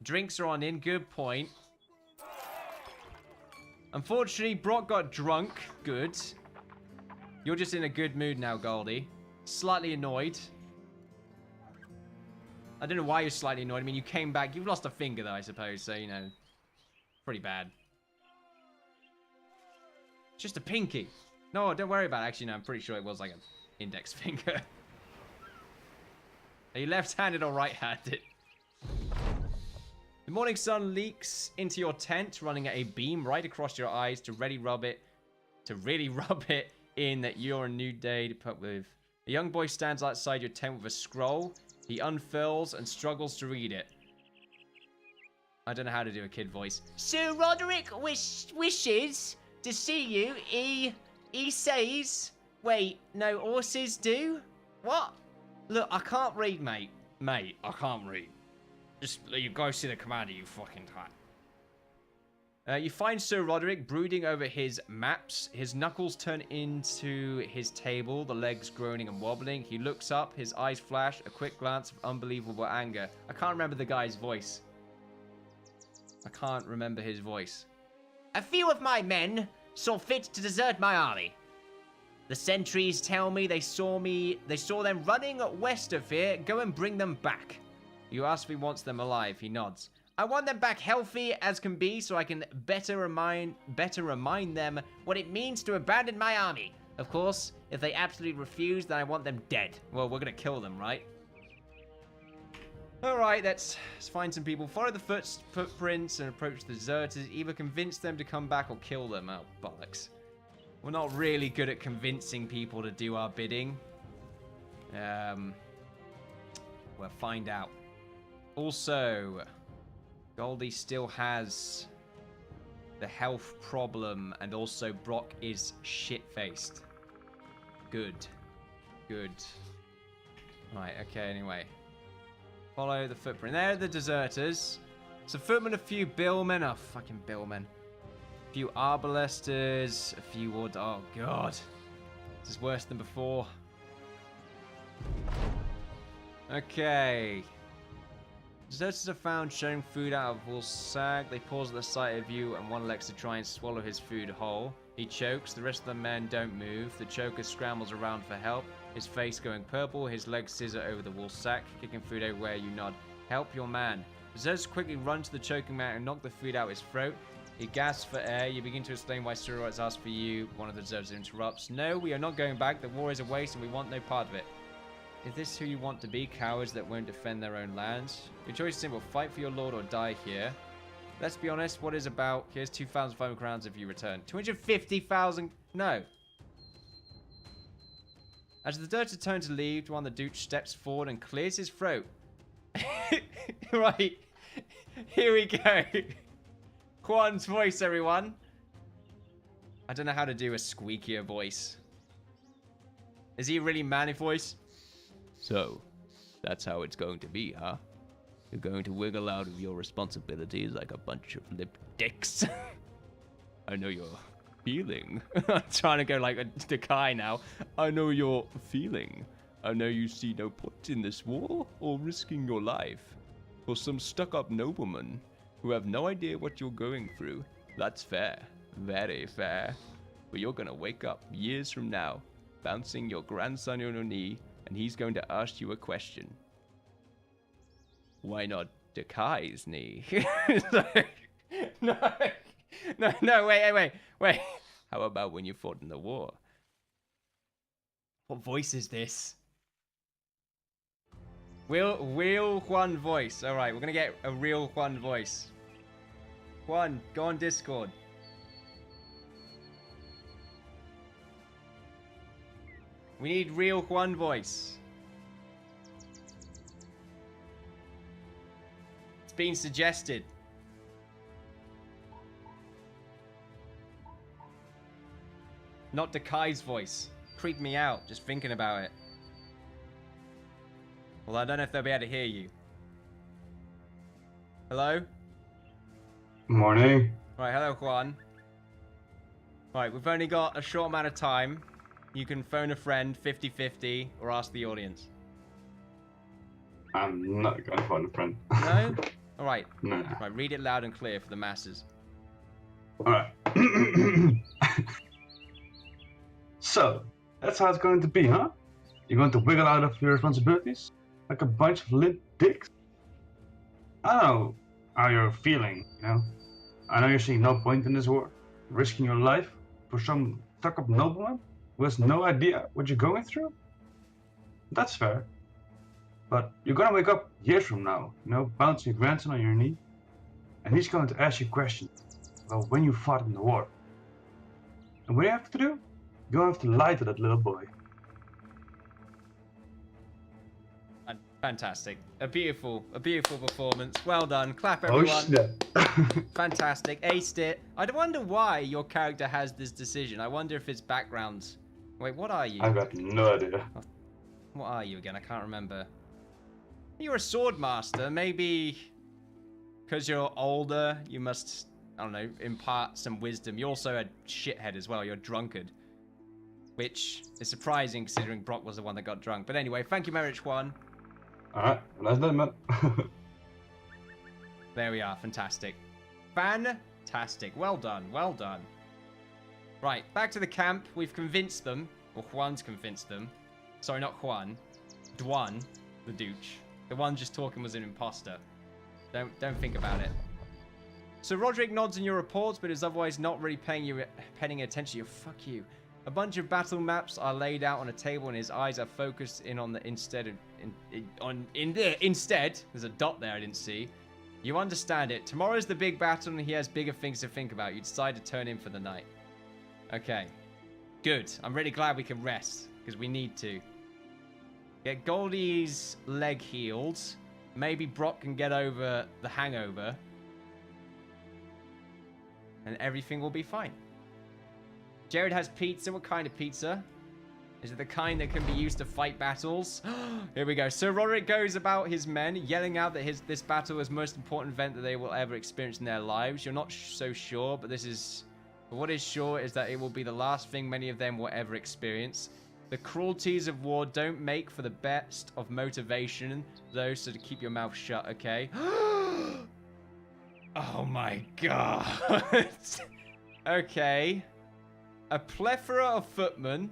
Drinks are on in. Good point. Unfortunately, Brock got drunk. Good. You're just in a good mood now, Goldie. Slightly annoyed. I don't know why you're slightly annoyed. I mean, you came back. You've lost a finger, though, I suppose. So, you know, pretty bad. just a pinky. No, don't worry about it. Actually, no, I'm pretty sure it was like an index finger. Are you left-handed or right-handed? The morning sun leaks into your tent, running a beam right across your eyes to really rub it in that you're a new day to put with. A young boy stands outside your tent with a scroll. He unfurls and struggles to read it. I don't know how to do a kid voice. Sir Roderick wishes to see you. He says... Wait, no horses do? What? Look, I can't read, mate. Mate, I can't read. Just, you go see the commander, you fucking twat. You find Sir Roderick brooding over his maps. His knuckles turn into his table, the legs groaning and wobbling. He looks up, his eyes flash, a quick glance of unbelievable anger. I can't remember the guy's voice. I can't remember his voice. A few of my men saw fit to desert my army. The sentries tell me they saw them running west of here. Go and bring them back. You ask if he wants them alive. He nods. I want them back healthy as can be so I can better remind them what it means to abandon my army. Of course, if they absolutely refuse, then I want them dead. Well, we're going to kill them, right? Alright, let's find some people. Follow the footprints and approach the deserters. Either convince them to come back or kill them. Oh, bollocks. We're not really good at convincing people to do our bidding. We'll find out. Also, Goldie still has the health problem, and also Brock is shit-faced. Good. Good. Right, okay, anyway. Follow the footprint. There are the deserters. Some footmen, a few billmen. Oh, fucking billmen. A few arbalesters, a few wood. Oh, God. This is worse than before. Okay. Deserters are found sharing food out of Wolf's sack. They pause at the sight of you, and one elects to try and swallow his food whole. He chokes. The rest of the men don't move. The choker scrambles around for help, his face going purple, his legs scissor over the wolf's sack, kicking food everywhere. You nod. Help your man. Deserters quickly run to the choking man and knock the food out his throat. He gasps for air. You begin to explain why Sir has asked for you. One of the deserters interrupts. No, we are not going back. The war is a waste and we want no part of it. Is this who you want to be? Cowards that won't defend their own lands? Your choice is simple. Fight for your lord or die here. Let's be honest. What is about? Here's 2,500 crowns if you return. 250,000? No. As the deserter turns to leave, one of the Dooch steps forward and clears his throat. Right. Here we go. Juan's voice, everyone. I don't know how to do a squeakier voice. Is he a really manly voice? So, that's how it's going to be, huh? You're going to wiggle out of your responsibilities like a bunch of lip dicks. I know you're feeling. I'm trying to go like a Dekai now. I know you're feeling. I know you see no point in this war or risking your life. For some stuck-up noblemen who have no idea what you're going through, that's fair. Very fair. But you're gonna wake up years from now, bouncing your grandson on your knee, and he's going to ask you a question. Why not Dekai's knee? No, wait. How about when you fought in the war? What voice is this? Real Juan voice. Alright, we're gonna get a real Juan voice. Juan, go on Discord. We need real Juan voice. It's been suggested. Not Dekai's voice. Creeped me out just thinking about it. Well, I don't know if they'll be able to hear you. Hello? Morning. Right, hello Juan. Right, we've only got a short amount of time. You can phone a friend 50-50 or ask the audience. I'm not going to phone a friend. No? Alright. No. Right, read it loud and clear for the masses. Alright. So, that's how it's going to be, huh? You're going to wiggle out of your responsibilities? Like a bunch of limp dicks? I don't know how you're feeling, you know? I know you're seeing no point in this war, risking your life, for some stuck-up nobleman who has no idea what you're going through? That's fair. But you're gonna wake up years from now, you know, bouncing your grandson on your knee, and he's going to ask you questions about when you fought in the war. And what do you have to do? You have to lie to that little boy. Fantastic. A beautiful performance. Well done. Clap, everyone. Oh shit. Fantastic. Aced it. I wonder why your character has this decision. I wonder if it's background. Wait, what are you? I've got no idea. What are you again? I can't remember. You're a sword master. Maybe because you're older, you must, I don't know, impart some wisdom. You're also a shithead as well. You're a drunkard. Which is surprising considering Brock was the one that got drunk. But anyway, thank you, Merich 1. Alright, nice done, man. There we are. Fantastic. Fantastic. Well done. Well done. Right, back to the camp. We've convinced them. Or Juan's convinced them. Sorry, not Juan. Duan, the douche. The one just talking was an imposter. Don't think about it. So Roderick nods in your reports, but is otherwise not really paying attention to you. Fuck you. A bunch of battle maps are laid out on a table, and his eyes are focused in on the instead. Instead, there's a dot there I didn't see. You understand it. Tomorrow's the big battle, and he has bigger things to think about. You decide to turn in for the night. Okay. Good. I'm really glad we can rest, because we need to. Get Goldie's leg healed. Maybe Brock can get over the hangover. And everything will be fine. Jared has pizza. What kind of pizza? Is it the kind that can be used to fight battles? Here we go. So Roderick goes about his men, yelling out that this battle is the most important event that they will ever experience in their lives. You're not so sure, but what is sure is that it will be the last thing many of them will ever experience. The cruelties of war don't make for the best of motivation, though, so to keep your mouth shut, okay? Oh my god. Okay. A plethora of footmen,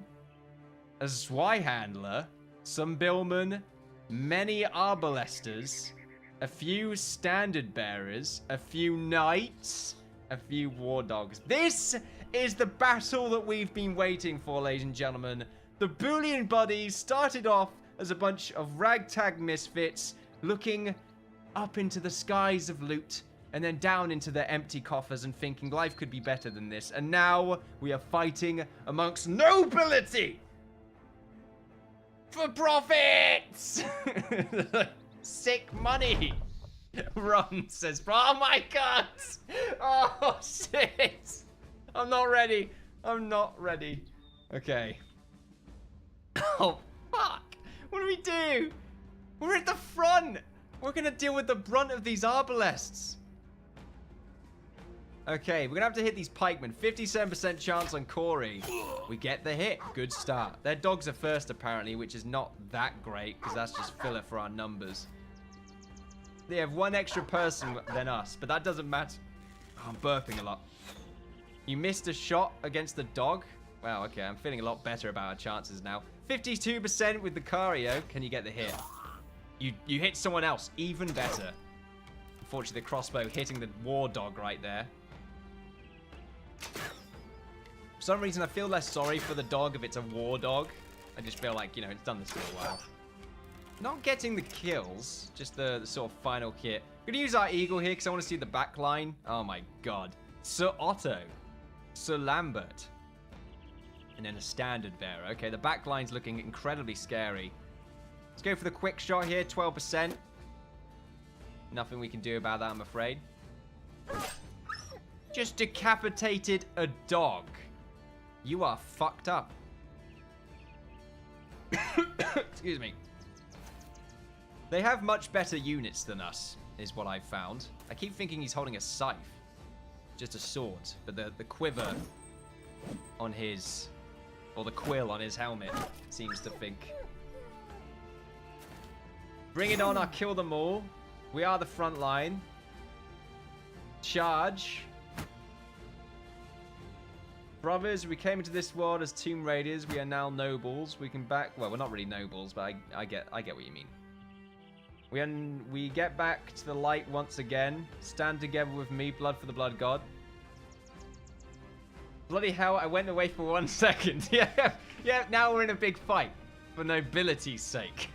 a Zweihandler, some billmen, many arbalesters, a few standard bearers, a few knights, a few war dogs. This is the battle that we've been waiting for, ladies and gentlemen. The Bullion buddies started off as a bunch of ragtag misfits looking up into the skies of loot and then down into their empty coffers and thinking life could be better than this. And now we are fighting amongst nobility for profits. Sick money. Ron says, oh my god. Oh shit. I'm not ready. I'm not ready. Okay. Oh fuck. What do we do? We're at the front. We're gonna deal with the brunt of these arbalests. Okay, we're gonna have to hit these pikemen. 57% chance on Corey. We get the hit. Good start. Their dogs are first, apparently, which is not that great, because that's just filler for our numbers. They have one extra person than us, but that doesn't matter. Oh, I'm burping a lot. You missed a shot against the dog? Wow, okay, I'm feeling a lot better about our chances now. 52% with the Cario. Can you get the hit? You hit someone else. Even better. Unfortunately, the crossbow hitting the war dog right there. For some reason, I feel less sorry for the dog if it's a war dog. I just feel like, you know, it's done this for a while. Not getting the kills, just the sort of final hit. I'm gonna use our eagle here because I want to see the back line. Oh my god. Sir Otto. Sir Lambert. And then a standard bearer. Okay, the back line's looking incredibly scary. Let's go for the quick shot here, 12%. Nothing we can do about that, I'm afraid. Just decapitated a dog. You are fucked up. Excuse me. They have much better units than us, is what I've found. I keep thinking he's holding a scythe. Just a sword. But the quiver on his... or the quill on his helmet seems to think. Bring it on, I'll kill them all. We are the front line. Charge. Brothers, we came into this world as Tomb Raiders. We are now nobles. We can back... well, we're not really nobles, but I get what you mean. We get back to the light once again. Stand together with me, blood for the blood god. Bloody hell, I went away for 1 second. Yeah, yeah, now we're in a big fight. For nobility's sake.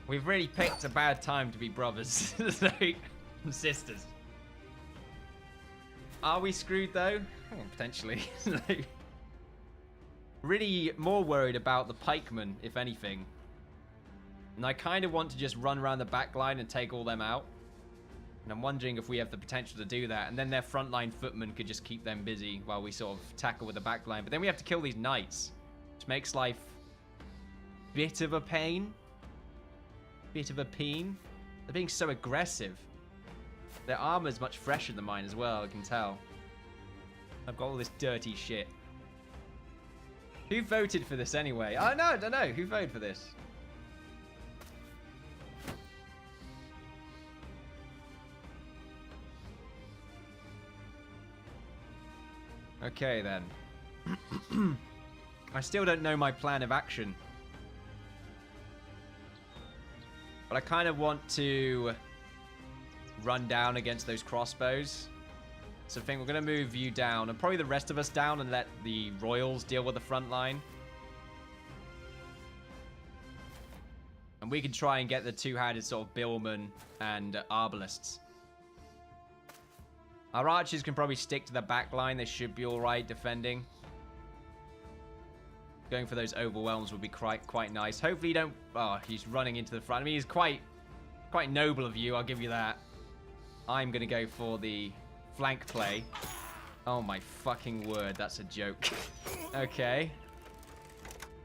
We've really picked a bad time to be brothers. And sisters. Are we screwed though? Potentially. Really more worried about the pikemen, if anything. And I kind of want to just run around the back line and take all them out. And I'm wondering if we have the potential to do that. And then their frontline footmen could just keep them busy while we sort of tackle with the back line. But then we have to kill these knights. Which makes life a bit of a pain. Bit of a peen. They're being so aggressive. Their armor's much fresher than mine as well, I can tell. I've got all this dirty shit. Who voted for this anyway? Oh no, I don't know. Who voted for this? Okay then. I still don't know my plan of action. But I kind of want to run down against those crossbows. So I think we're going to move you down, and probably the rest of us down, and let the royals deal with the front line. And we can try and get the two-handed sort of billmen and arbalists. Our archers can probably stick to the back line. They should be alright defending. Going for those overwhelms would be quite nice. Hopefully you don't... Oh, he's running into the front. I mean, he's quite noble of you, I'll give you that. I'm going to go for the flank play. Oh my fucking word, that's a joke. Okay.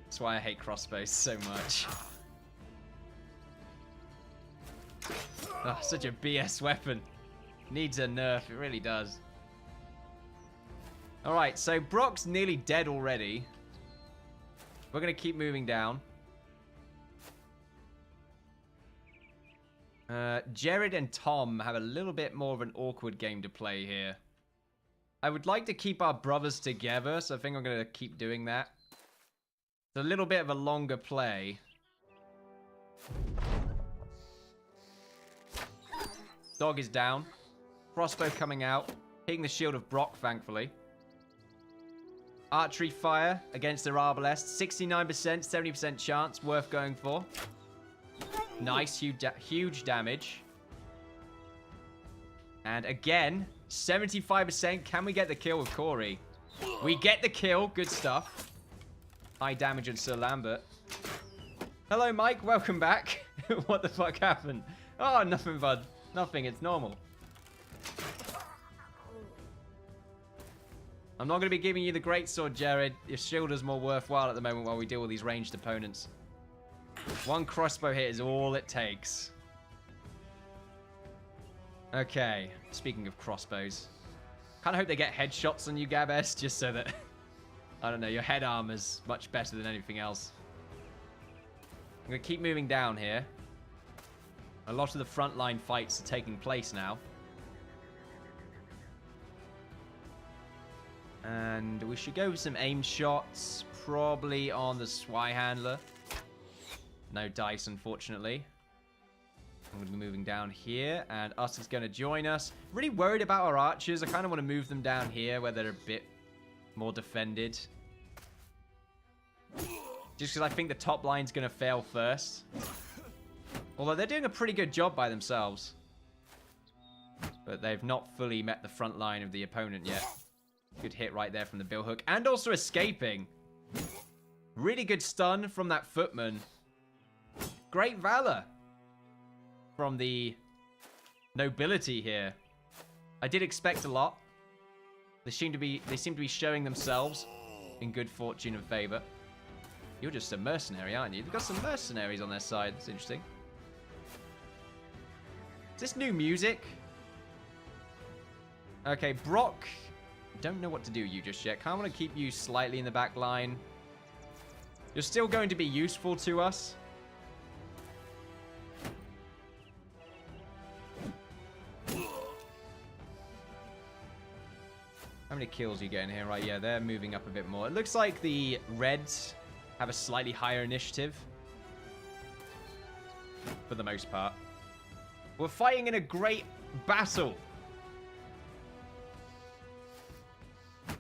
That's why I hate crossbows so much. Oh, such a BS weapon. Needs a nerf, it really does. Alright, so Brock's nearly dead already. We're going to keep moving down. Jared and Tom have a little bit more of an awkward game to play here. I would like to keep our brothers together, so I think I'm going to keep doing that. It's a little bit of a longer play. Dog is down. Crossbow coming out. Hitting the shield of Brock, thankfully. Archery fire against their arbalest. 69%, 70% chance. Worth going for. Nice, huge damage. And again, 75%. Can we get the kill with Corey? We get the kill. Good stuff. High damage on Sir Lambert. Hello, Mike. Welcome back. What the fuck happened? Oh, nothing, bud. Nothing. It's normal. I'm not going to be giving you the greatsword, Jared. Your shield is more worthwhile at the moment while we deal with these ranged opponents. One crossbow hit is all it takes. Okay, speaking of crossbows. Kind of hope they get headshots on you, Gabes, just so that... I don't know, your head armor's much better than anything else. I'm going to keep moving down here. A lot of the frontline fights are taking place now. And we should go with some aim shots, probably on the Swihandler. No dice, unfortunately. I'm going to be moving down here, and Us is going to join us. Really worried about our archers. I kind of want to move them down here where they're a bit more defended. Just because I think the top line's going to fail first. Although they're doing a pretty good job by themselves. But they've not fully met the front line of the opponent yet. Good hit right there from the billhook. And also escaping. Really good stun from that footman. Great valor from the nobility here. I did expect a lot. They seem to be showing themselves in good fortune and favor. You're just a mercenary, aren't you? They've got some mercenaries on their side. It's interesting. Is this new music? Okay, Brock. Don't know what to do you just yet. Kind of want to keep you slightly in the back line. You're still going to be useful to us. How many kills are you getting here? Right, yeah, they're moving up a bit more. It looks like the Reds have a slightly higher initiative. For the most part. We're fighting in a great battle.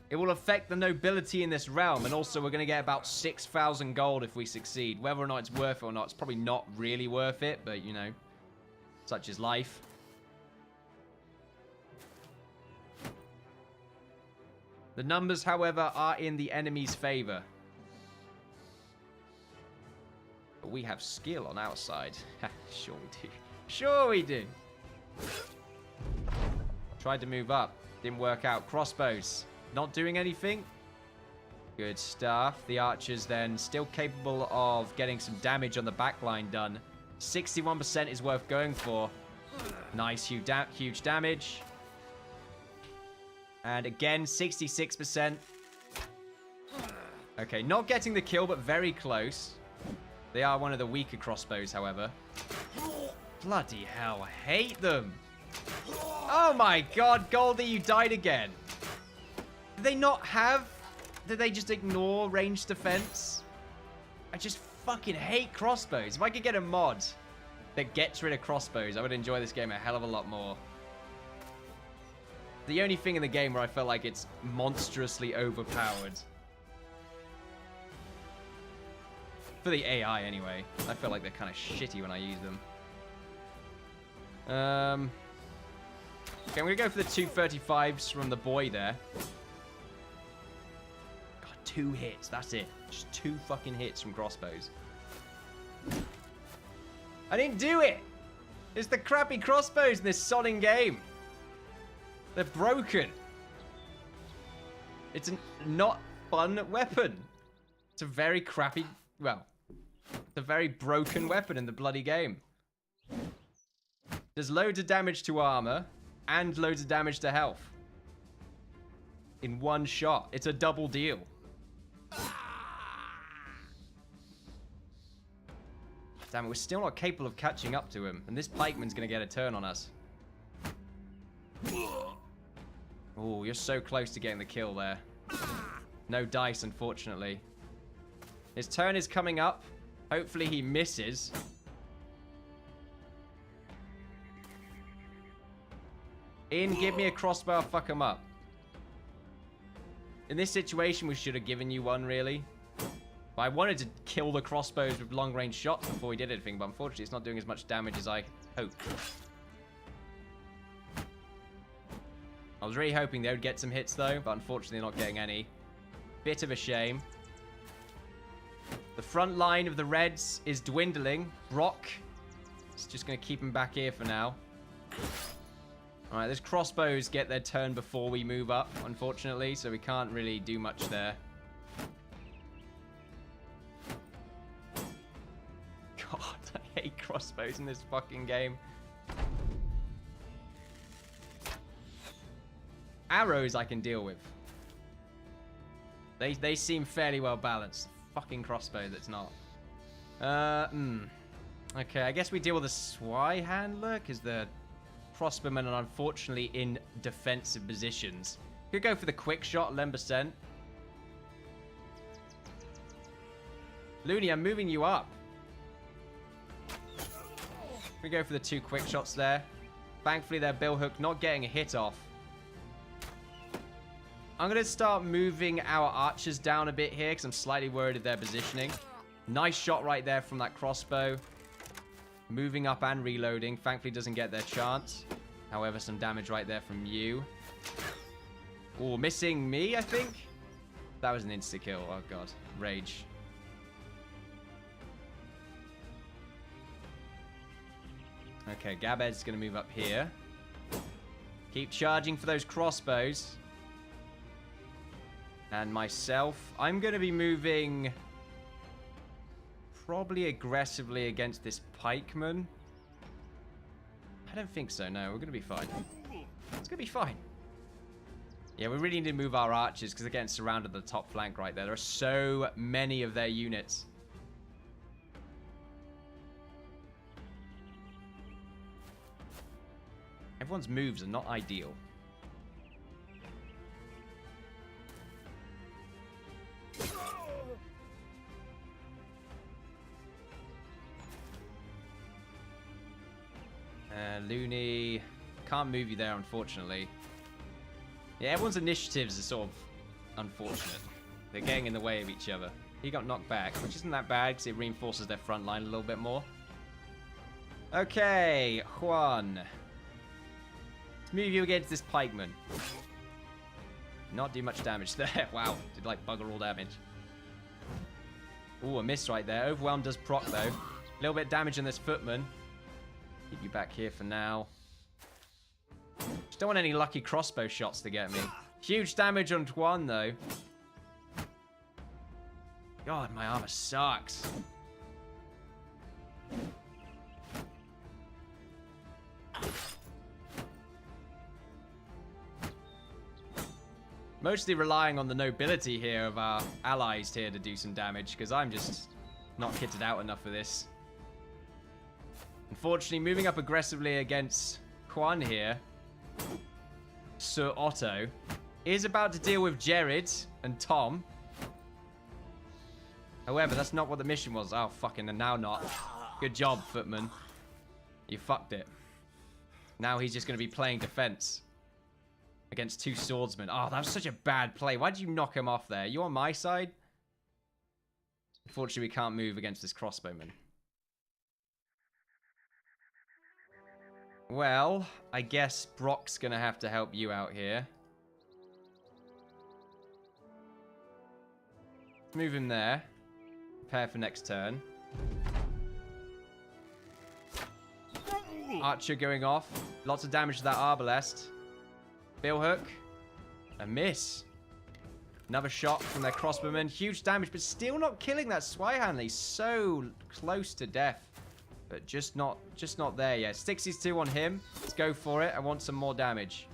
It will affect the nobility in this realm, and also we're going to get about 6,000 gold if we succeed. Whether or not it's worth it or not, it's probably not really worth it, but, you know, such is life. The numbers, however, are in the enemy's favor. But we have skill on our side. Sure we do. Sure we do. Tried to move up. Didn't work out. Crossbows. Not doing anything. Good stuff. The archers then still capable of getting some damage on the backline done. 61% is worth going for. Nice, huge damage. And again, 66%. Okay, not getting the kill, but very close. They are one of the weaker crossbows, however. Bloody hell, I hate them. Oh my god, Goldie, you died again. Did they not have... Did they just ignore ranged defense? I just fucking hate crossbows. If I could get a mod that gets rid of crossbows, I would enjoy this game a hell of a lot more. The only thing in the game where I felt like it's monstrously overpowered. For the AI, anyway. I feel like they're kind of shitty when I use them. Okay, I'm going to go for the 235s from the boy there. God, 2 hits. That's it. Just 2 fucking hits from crossbows. I didn't do it! It's the crappy crossbows in this sodding game. They're broken. It's a not fun weapon. It's a very crappy... Well, it's a very broken weapon in the bloody game. There's loads of damage to armor and loads of damage to health. In one shot. It's a double deal. Damn it, we're still not capable of catching up to him. And this pikeman's going to get a turn on us. Oh, you're so close to getting the kill there. No dice, unfortunately. His turn is coming up. Hopefully he misses. In, give me a crossbow, I'll fuck him up. In this situation, we should have given you one, really. But I wanted to kill the crossbows with long-range shots before we did anything, but unfortunately it's not doing as much damage as I hoped. I was really hoping they would get some hits, though, but unfortunately not getting any. Bit of a shame. The front line of the Reds is dwindling. Brock is just going to keep him back here for now. Alright, those crossbows get their turn before we move up, unfortunately, so we can't really do much there. God, I hate crossbows in this fucking game. Arrows I can deal with. They seem fairly well balanced. Fucking crossbow that's not. Okay, I guess we deal with the Swai Handler, because the crossbowmen are unfortunately in defensive positions. Could go for the quick shot, 11%. Looney, I'm moving you up. We go for the 2 quick shots there. Thankfully, their billhook not getting a hit off. I'm going to start moving our archers down a bit here because I'm slightly worried of their positioning. Nice shot right there from that crossbow. Moving up and reloading. Thankfully, doesn't get their chance. However, some damage right there from you. Oh, missing me, I think? That was an insta-kill. Oh, God. Rage. Okay, Gabed's going to move up here. Keep charging for those crossbows. And myself, I'm going to be moving probably aggressively against this pikeman. I don't think so, no. We're going to be fine. It's going to be fine. Yeah, we really need to move our archers because they're getting surrounded at the top flank right there. There are so many of their units. Everyone's moves are not ideal. Looney, can't move you there, unfortunately. Yeah, everyone's initiatives are sort of unfortunate. They're getting in the way of each other. He got knocked back, which isn't that bad because it reinforces their front line a little bit more. Okay, Juan. Let's move you against this pikeman. Not do much damage there. Wow, did like bugger all damage. Ooh, a miss right there. Overwhelm does proc though. A little bit of damage on this footman. Keep you back here for now. Just don't want any lucky crossbow shots to get me. Huge damage on Juan though. God, my armor sucks. Mostly relying on the nobility here of our allies here to do some damage, because I'm just not kitted out enough for this. Unfortunately, moving up aggressively against Juan here, Sir Otto is about to deal with Jared and Tom. However, that's not what the mission was. Oh, fucking, and now not. Good job, footman. You fucked it. Now he's just going to be playing defense against two swordsmen. Oh, that was such a bad play. Why did you knock him off there? You on my side? Unfortunately, we can't move against this crossbowman. Well, I guess Brock's going to have to help you out here. Move him there. Prepare for next turn. Archer going off. Lots of damage to that arbalest. Billhook. A miss. Another shot from their crossbowman. Huge damage, but still not killing that Swihand. He's so close to death. But just not there yet. 62 on him. Let's go for it. I want some more damage.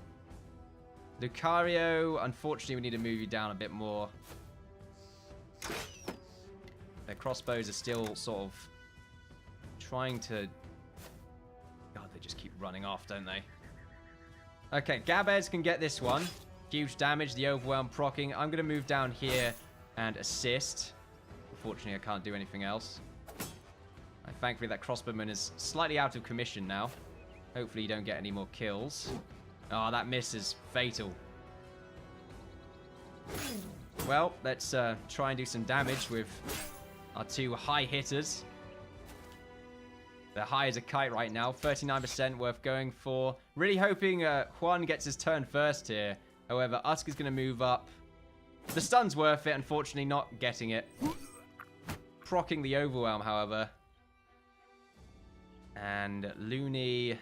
Lucario, unfortunately, we need to move you down a bit more. Their crossbows are still sort of trying to... God, they just keep running off, don't they? Okay, Gabez can get this one. Huge damage, the overwhelm procking. I'm going to move down here and assist. Unfortunately, I can't do anything else. Thankfully, that crossbowman is slightly out of commission now. Hopefully, you don't get any more kills. Oh, that miss is fatal. Well, let's try and do some damage with our two high hitters. They're high as a kite right now. 39% worth going for. Really hoping Juan gets his turn first here. However, Usk is going to move up. The stun's worth it. Unfortunately, not getting it. Procking the overwhelm, however. And Looney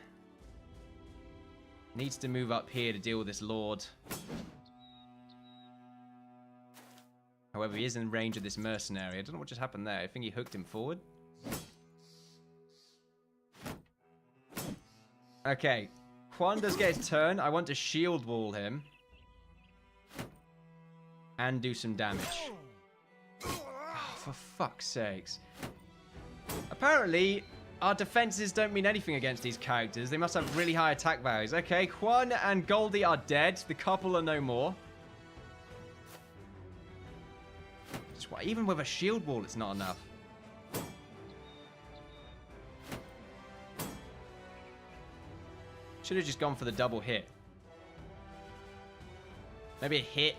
needs to move up here to deal with this Lord. However, he is in range of this mercenary. I don't know what just happened there. I think he hooked him forward. Okay. Juan does get his turn. I want to shield wall him. And do some damage. Oh, for fuck's sakes. Apparently, our defenses don't mean anything against these characters. They must have really high attack values. Okay, Juan and Goldie are dead. The couple are no more. Even with a shield wall, it's not enough. Should have just gone for the double hit. Maybe a hit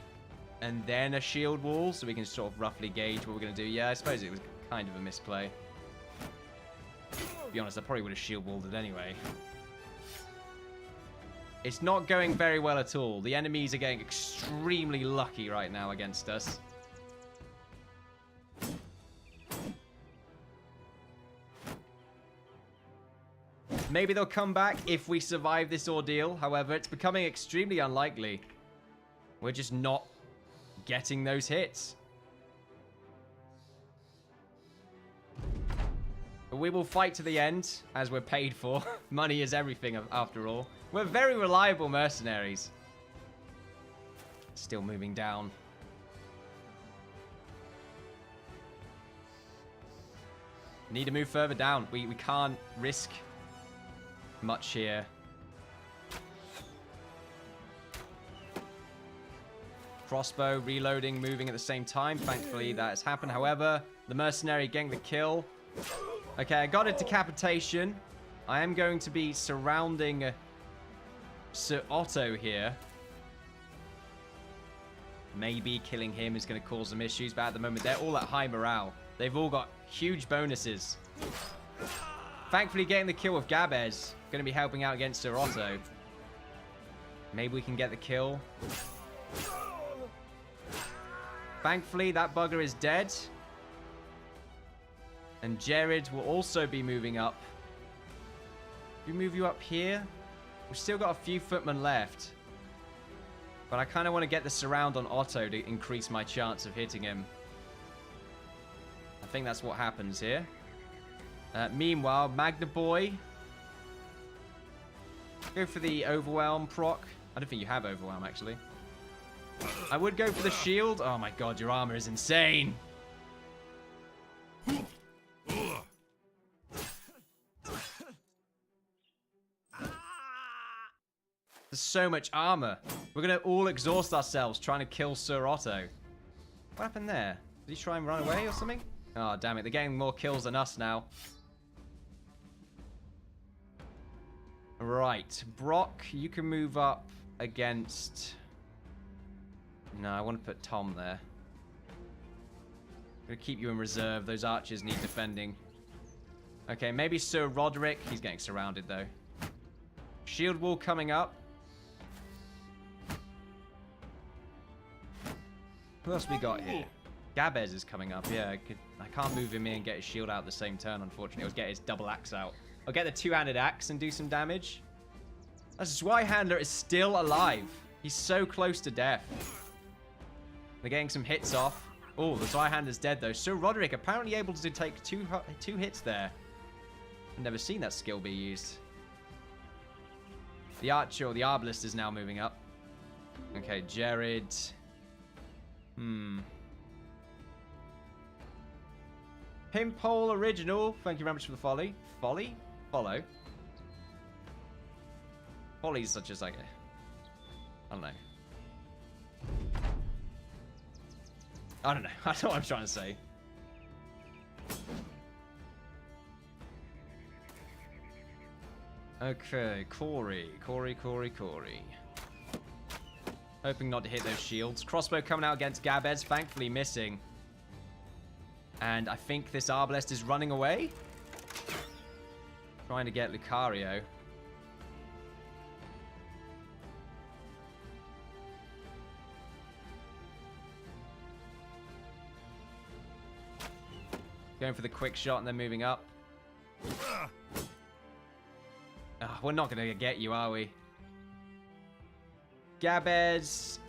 and then a shield wall so we can sort of roughly gauge what we're going to do. Yeah, I suppose it was kind of a misplay. To be honest, I probably would have shield walled it anyway. It's not going very well at all. The enemies are getting extremely lucky right now against us. Maybe they'll come back if we survive this ordeal. However, it's becoming extremely unlikely. We're just not getting those hits. But we will fight to the end, as we're paid for. Money is everything, after all. We're very reliable mercenaries. Still moving down. Need to move further down. We can't risk much here. Crossbow, reloading, moving at the same time. Thankfully, that has happened. However, the mercenary getting the kill. Okay, I got a decapitation. I am going to be surrounding Sir Otto here. Maybe killing him is going to cause some issues, but at the moment, they're all at high morale. They've all got huge bonuses. Thankfully, getting the kill with Gabez going to be helping out against Sir Otto. Maybe we can get the kill. Thankfully, that bugger is dead. And Jared will also be moving up. We move you up here. We've still got a few footmen left. But I kind of want to get the surround on Otto to increase my chance of hitting him. I think that's what happens here. Meanwhile, Magna Boy. Go for the Overwhelm proc. I don't think you have Overwhelm, actually. I would go for the shield. Oh my god, your armor is insane. There's so much armor. We're going to all exhaust ourselves trying to kill Sir Otto. What happened there? Did he try and run away or something? Oh, damn it. They're getting more kills than us now. Right. Brock, you can move up against... No, I want to put Tom there. I'm going to keep you in reserve. Those archers need defending. Okay, maybe Sir Roderick. He's getting surrounded, though. Shield wall coming up. Who else we got here? Gabez is coming up. Yeah, I can't move him in and get his shield out at the same turn, unfortunately. I'll get his double axe out. I'll get the two-handed axe and do some damage. The Zweihandler is still alive. He's so close to death. They're getting some hits off. Oh, the Zweihandler's dead, though. Sir Roderick apparently able to take two hits there. I've never seen that skill be used. The archer or the arbalist is now moving up. Okay, Jared... Pimpole Original. Thank you very much for the folly. Folly? Follow. Folly's such as like a... I don't know. I don't know what I'm trying to say. Okay, Corey. Hoping not to hit those shields. Crossbow coming out against Gabez, thankfully missing. And I think this arbalest is running away. Trying to get Lucario. Going for the quick shot and then moving up. Oh, we're not going to get you, are we? Gabez.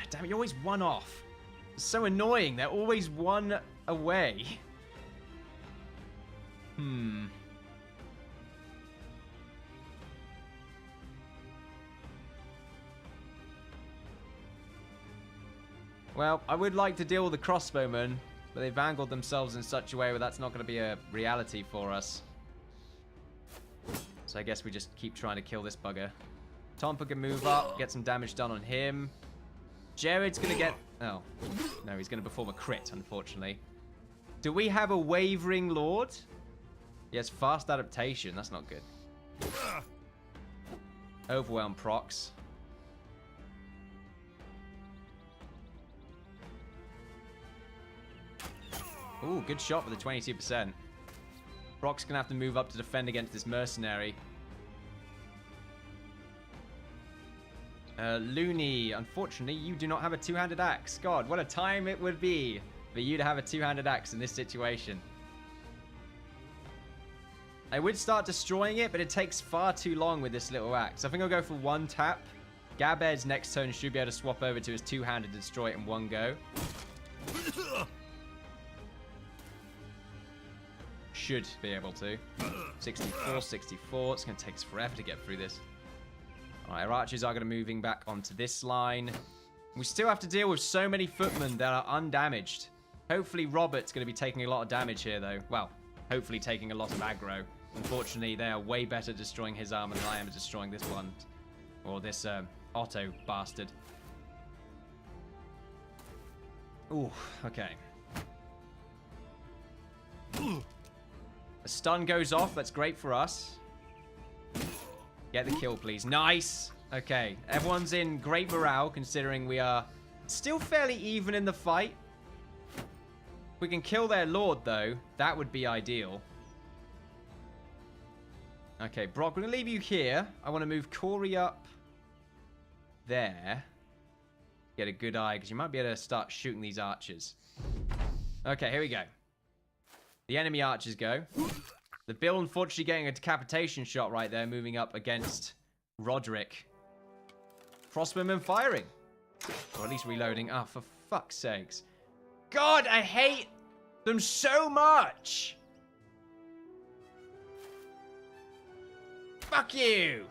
Damn it, you're always one off. It's so annoying. They're always one away. Well, I would like to deal with the crossbowmen, but they've angled themselves in such a way where that's not going to be a reality for us. So I guess we just keep trying to kill this bugger. Tompa can move up, get some damage done on him. Jared's going to get... Oh, no, he's going to perform a crit, unfortunately. Do we have a Wavering Lord? Yes, fast adaptation. That's not good. Overwhelm procs. Ooh, good shot for the 22%. Brock's going to have to move up to defend against this mercenary. Looney, unfortunately, you do not have a two-handed axe. God, what a time it would be for you to have a two-handed axe in this situation. I would start destroying it, but it takes far too long with this little axe. I think I'll go for one tap. Gabez next turn should be able to swap over to his two-handed and destroy it in one go. Should be able to. 64, 64. It's going to take us forever to get through this. Alright, our archers are going to moving back onto this line. We still have to deal with so many footmen that are undamaged. Hopefully Robert's going to be taking a lot of damage here, though. Well, hopefully taking a lot of aggro. Unfortunately, they are way better destroying his armor than I am at destroying this one. Or this Otto bastard. Ooh, okay. A stun goes off. That's great for us. Get the kill, please. Nice. Okay. Everyone's in great morale, considering we are Still fairly even in the fight. If we can kill their lord, though, that would be ideal. Okay, Brock, we're going to leave you here. I want to move Corey up there. Get a good eye, because you might be able to start shooting these archers. Okay, here we go. The enemy archers go. The Bill, unfortunately, getting a decapitation shot right there, moving up against Roderick. Crossbowmen firing. Or at least reloading. Ah, for fuck's sakes. God, I hate them so much. Fuck you.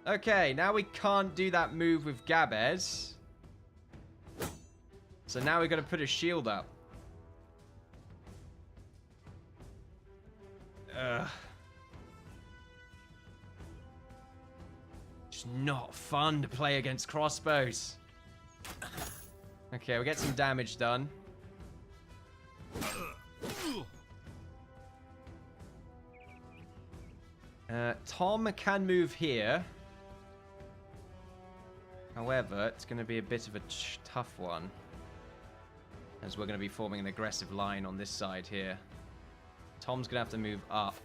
Okay, now we can't do that move with Gabez. So now we're going to put a shield up. Ugh. It's not fun to play against crossbows. Okay, we'll get some damage done. Tom can move here. However, it's going to be a bit of a tough one, as we're going to be forming an aggressive line on this side here. Tom's going to have to move up.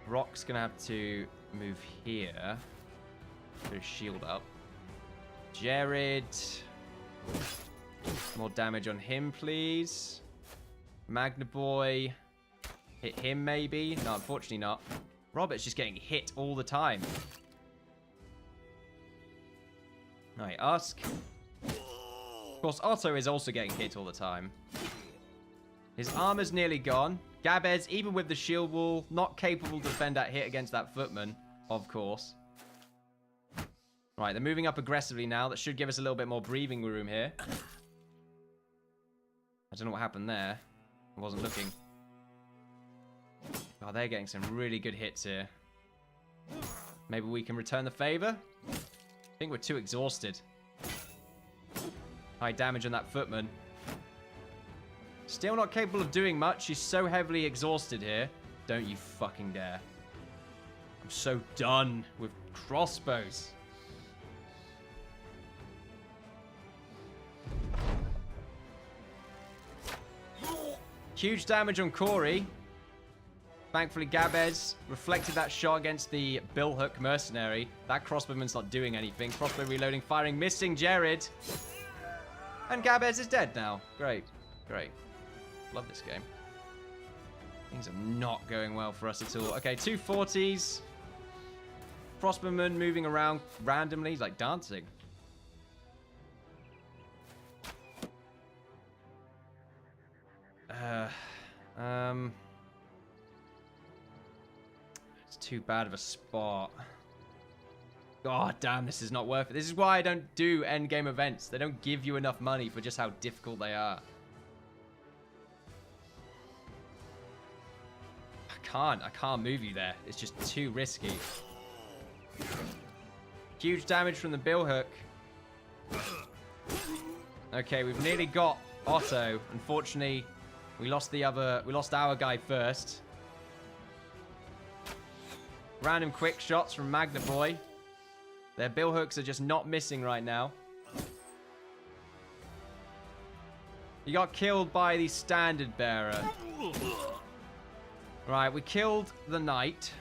Brock's going to have to move here. Put his shield up. Jared. More damage on him, please. Magna Boy. Hit him, maybe? No, unfortunately not. Robert's just getting hit all the time. Alright, Usk. Of course, Otto is also getting hit all the time. His armor's nearly gone. Gabez, even with the shield wall, not capable to defend that hit against that footman, of course. Right, they're moving up aggressively now. That should give us a little bit more breathing room here. I don't know what happened there. I wasn't looking. Oh, they're getting some really good hits here. Maybe we can return the favor? I think we're too exhausted. High damage on that footman. Still not capable of doing much. She's so heavily exhausted here. Don't you fucking dare. I'm so done with crossbows. Huge damage on Corey. Thankfully, Gabez reflected that shot against the Billhook mercenary. That crossbowman's not doing anything. Crossbow reloading, firing, missing Jared. And Gabez is dead now. Great. Great. Love this game. Things are not going well for us at all. Okay, 240s. Crossbowman moving around randomly. He's like dancing. It's too bad of a spot. God damn, this is not worth it. This is why I don't do endgame events. They don't give you enough money for just how difficult they are. I can't move you there. It's just too risky. Huge damage from the Billhook. Okay, we've nearly got Otto. Unfortunately, we lost our guy first. Random quick shots from Magna Boy. Their Billhooks are just not missing right now. He got killed by the standard bearer. Right, we killed the knight.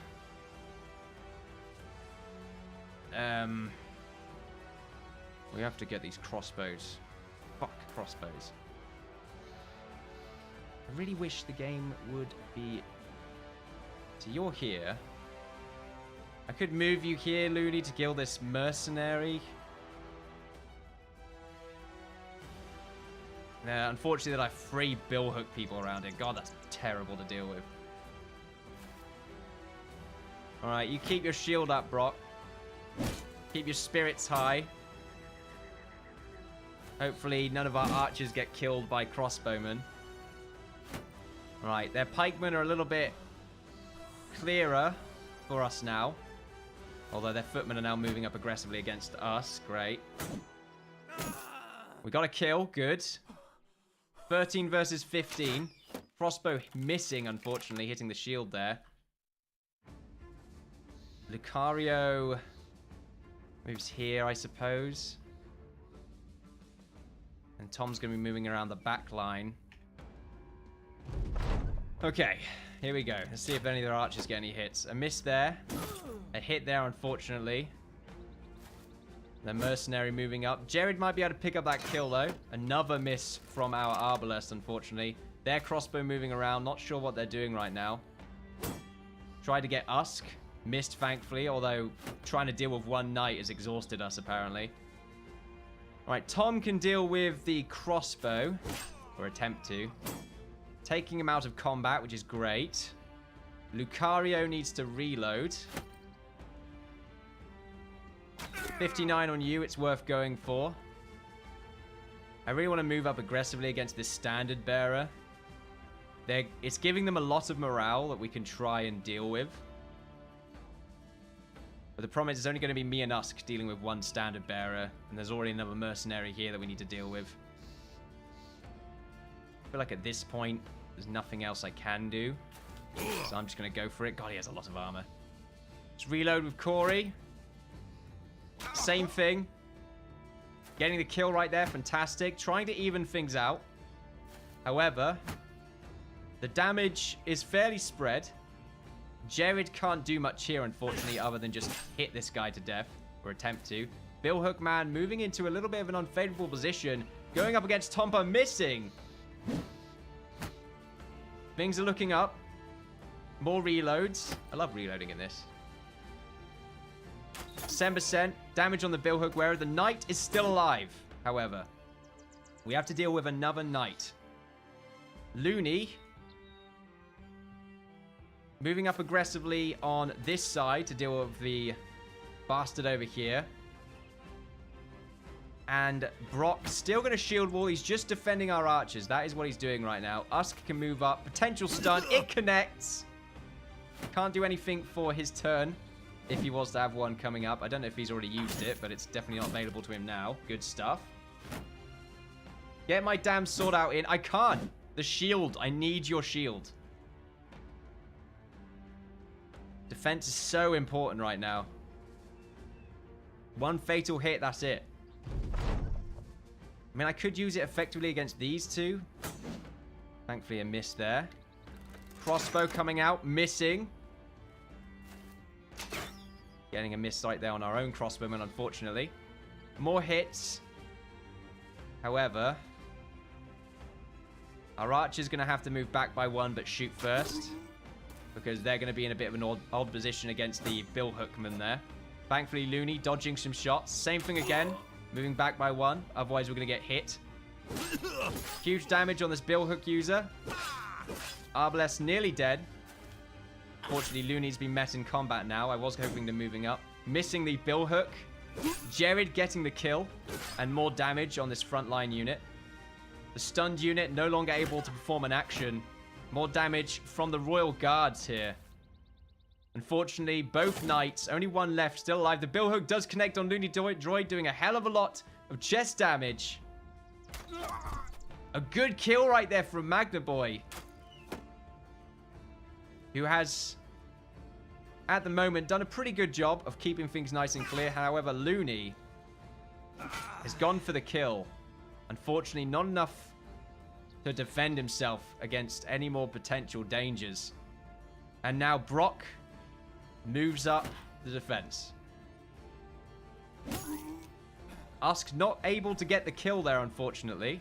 We have to get these crossbows. Fuck crossbows. I really wish the game would be... So you're here. I could move you here, Looney, to kill this mercenary. Unfortunately, that I have 3 Billhook people around here. God, that's terrible to deal with. Alright, you keep your shield up, Brock. Keep your spirits high. Hopefully, none of our archers get killed by crossbowmen. Right, their pikemen are a little bit clearer for us now. Although their footmen are now moving up aggressively against us. Great. We got a kill. Good. 13 versus 15. Crossbow missing, unfortunately, hitting the shield there. Lucario moves here, I suppose. And Tom's going to be moving around the back line. Okay, here we go. Let's see if any of their archers get any hits. A miss there. A hit there, unfortunately. The mercenary moving up. Jared might be able to pick up that kill, though. Another miss from our Arbalest, unfortunately. Their crossbow moving around. Not sure what they're doing right now. Tried to get Usk. Missed, thankfully, although trying to deal with one knight has exhausted us, apparently. Alright, Tom can deal with the crossbow. Or attempt to. Taking him out of combat, which is great. Lucario needs to reload. 59 on you, it's worth going for. I really want to move up aggressively against this standard bearer. It's giving them a lot of morale that we can try and deal with. But the problem is it's only going to be me and Usk dealing with one standard bearer. And there's already another mercenary here that we need to deal with. I feel like at this point, there's nothing else I can do. So I'm just going to go for it. God, he has a lot of armor. Let's reload with Corey. Same thing. Getting the kill right there. Fantastic. Trying to even things out. However, the damage is fairly spread. Jared can't do much here, unfortunately, other than just hit this guy to death. Or attempt to. Bill Hookman moving into a little bit of an unfavorable position. Going up against Tompa, missing. Things are looking up. More reloads. I love reloading in this. 7% damage on the billhook wearer. The knight is still alive, however. We have to deal with another knight. Looney. Moving up aggressively on this side to deal with the bastard over here. And Brock still going to shield wall. He's just defending our archers. That is what he's doing right now. Usk can move up. Potential stun. It connects. Can't do anything for his turn if he was to have one coming up. I don't know if he's already used it, but it's definitely not available to him now. Good stuff. Get my damn sword out in. I can't. The shield. I need your shield. Defense is so important right now. One fatal hit. That's it. I mean, I could use it effectively against these two. Thankfully, a miss there. Crossbow coming out. Missing. Getting a miss right there on our own crossbowman, unfortunately. More hits. However, our archer's going to have to move back by one, but shoot first. Because they're going to be in a bit of an odd position against the Bill Hookman there. Thankfully, Looney dodging some shots. Same thing again. Moving back by one. Otherwise, we're going to get hit. Huge damage on this Bill Hook user. Arbalest nearly dead. Fortunately, Looney's been met in combat now. I was hoping to moving up. Missing the Bill Hook. Jared getting the kill. And more damage on this frontline unit. The stunned unit no longer able to perform an action. More damage from the Royal Guards here. Unfortunately, both knights, only one left, still alive. The Bill Hook does connect on Looney Droid, doing a hell of a lot of chest damage. A good kill right there from Magna Boy, who has, at the moment, done a pretty good job of keeping things nice and clear. However, Looney has gone for the kill. Unfortunately, not enough to defend himself against any more potential dangers. And now Brock moves up the defense. Usk not able to get the kill there, unfortunately,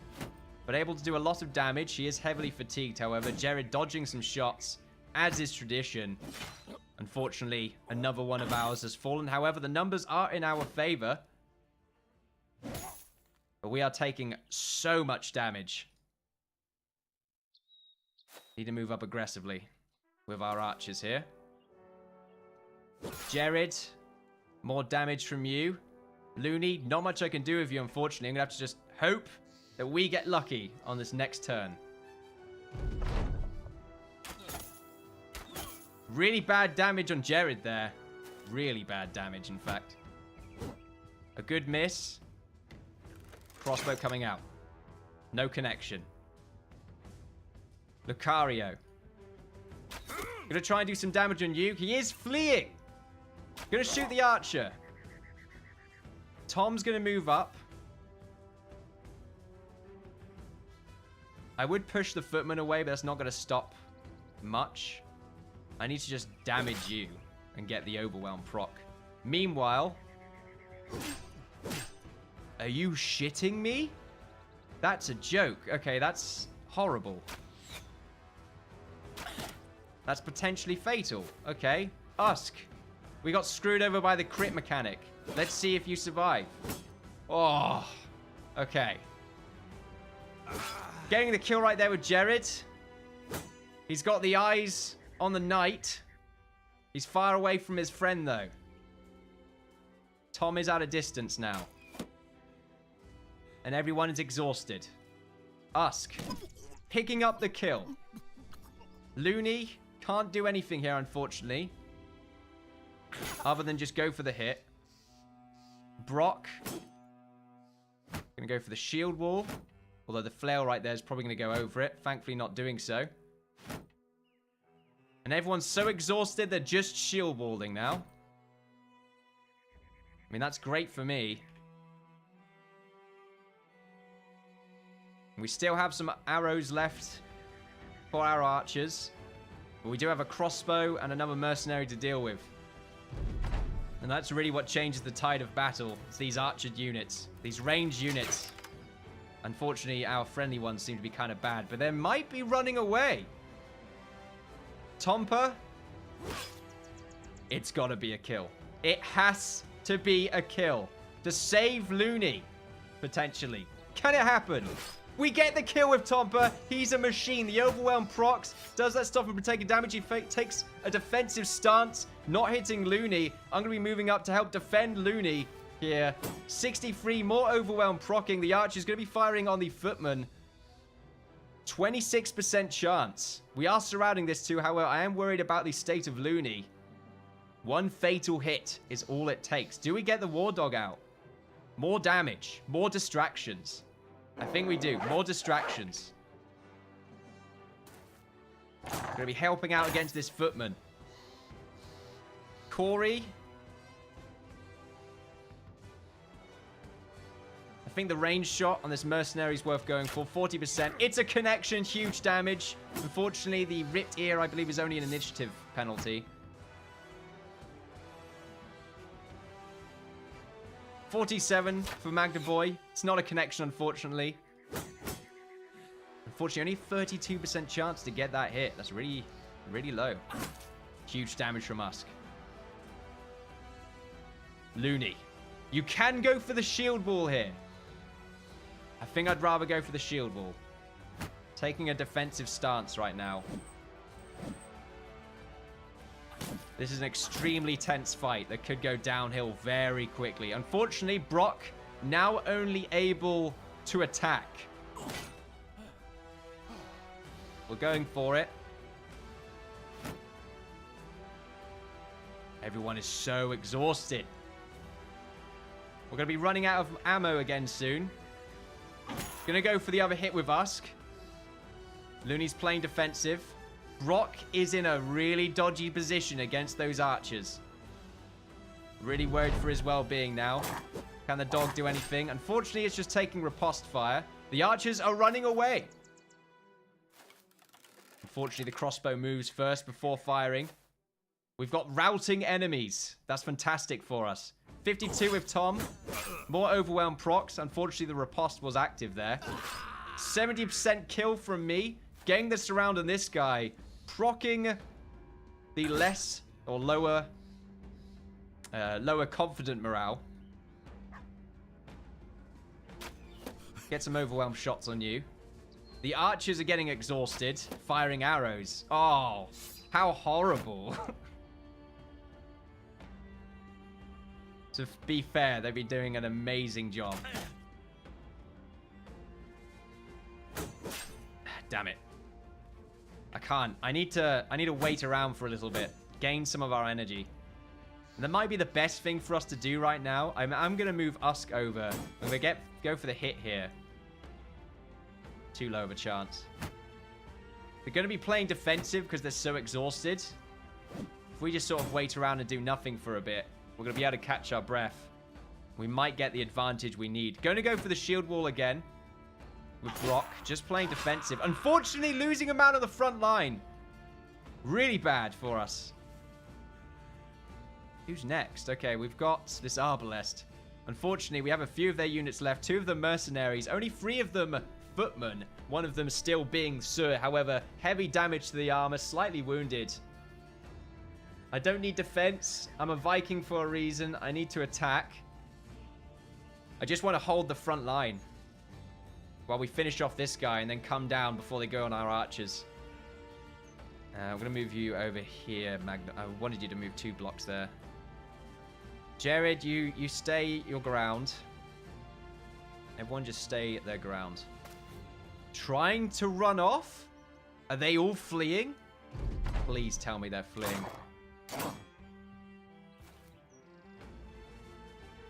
but able to do a lot of damage. He is heavily fatigued, however. Jared dodging some shots, as is tradition. Unfortunately, another one of ours has fallen. However, the numbers are in our favor. But we are taking so much damage. Need to move up aggressively with our archers here. Jared, more damage from you. Looney, not much I can do with you, unfortunately. I'm going to have to just hope that we get lucky on this next turn. Really bad damage on Jared there. Really bad damage, in fact. A good miss. Crossbow coming out. No connection. Lucario. Gonna try and do some damage on you. He is fleeing. Gonna shoot the archer. Tom's gonna move up. I would push the footman away, but that's not gonna stop much. I need to just damage you and get the overwhelm proc. Meanwhile... Are you shitting me? That's a joke. Okay, that's horrible. That's potentially fatal. Okay. Usk. We got screwed over by the crit mechanic. Let's see if you survive. Oh. Okay. Getting the kill right there with Jared. He's got the eyes on the knight. He's far away from his friend, though. Tom is at a distance now. And everyone is exhausted. Usk. Picking up the kill. Looney can't do anything here, unfortunately. Other than just go for the hit. Brock. Gonna go for the shield wall. Although the flail right there is probably going to go over it. Thankfully not doing so. And everyone's so exhausted they're just shield walling now. I mean, that's great for me. We still have some arrows left for our archers. But we do have a crossbow and another mercenary to deal with. And that's really what changes the tide of battle. It's these archered units. These ranged units. Unfortunately, our friendly ones seem to be kind of bad. But they might be running away. Tomper. It's got to be a kill. It has to be a kill. To save Looney. Potentially. Can it happen? We get the kill with Tomper. He's a machine. The overwhelm procs does that stuff and taking damage. He takes a defensive stance, not hitting Looney. I'm going to be moving up to help defend Looney here. 63 more overwhelm procking. The archer's going to be firing on the footman. 26% chance. We are surrounding this too. However, I am worried about the state of Looney. One fatal hit is all it takes. Do we get the war dog out? More damage. More distractions. I think we do. More distractions. Going to be helping out against this footman. Corey. I think the range shot on this mercenary is worth going for. 40%. It's a connection. Huge damage. Unfortunately, the ripped ear, I believe, is only an initiative penalty. 47 for Magdaboy. It's not a connection, unfortunately. Unfortunately, only 32% chance to get that hit. That's really, really low. Huge damage from Usk. Looney. You can go for the shield wall here. I think I'd rather go for the shield wall. Taking a defensive stance right now. This is an extremely tense fight that could go downhill very quickly. Unfortunately, Brock now only able to attack. We're going for it. Everyone is so exhausted. We're going to be running out of ammo again soon. Going to go for the other hit with Usk. Looney's playing defensive. Brock is in a really dodgy position against those archers. Really worried for his well-being now. Can the dog do anything? Unfortunately, it's just taking riposte fire. The archers are running away. Unfortunately, the crossbow moves first before firing. We've got routing enemies. That's fantastic for us. 52 with Tom. More overwhelmed procs. Unfortunately, the riposte was active there. 70% kill from me. Getting the surround on this guy. Procking the less or lower confident morale. Get some overwhelmed shots on you. The archers are getting exhausted, firing arrows. Oh, how horrible. To be fair, they've been doing an amazing job. Damn it. I can't. I need to wait around for a little bit. Gain some of our energy. And that might be the best thing for us to do right now. I'm going to move Usk over. I'm going to go for the hit here. Too low of a chance. They're going to be playing defensive because they're so exhausted. If we just sort of wait around and do nothing for a bit, we're going to be able to catch our breath. We might get the advantage we need. Going to go for the shield wall again. With Brock, just playing defensive. Unfortunately, losing a man on the front line. Really bad for us. Who's next? Okay, we've got this Arbalest. Unfortunately, we have a few of their units left. 2 of them mercenaries. Only 3 of them footmen. 1 of them still being Sir. However, heavy damage to the armor. Slightly wounded. I don't need defense. I'm a Viking for a reason. I need to attack. I just want to hold the front line. While we finish off this guy and then come down before they go on our archers. I'm going to move you over here, Magna. I wanted you to move 2 blocks there. Jared, you stay your ground. Everyone just stay their ground. Trying to run off? Are they all fleeing? Please tell me they're fleeing.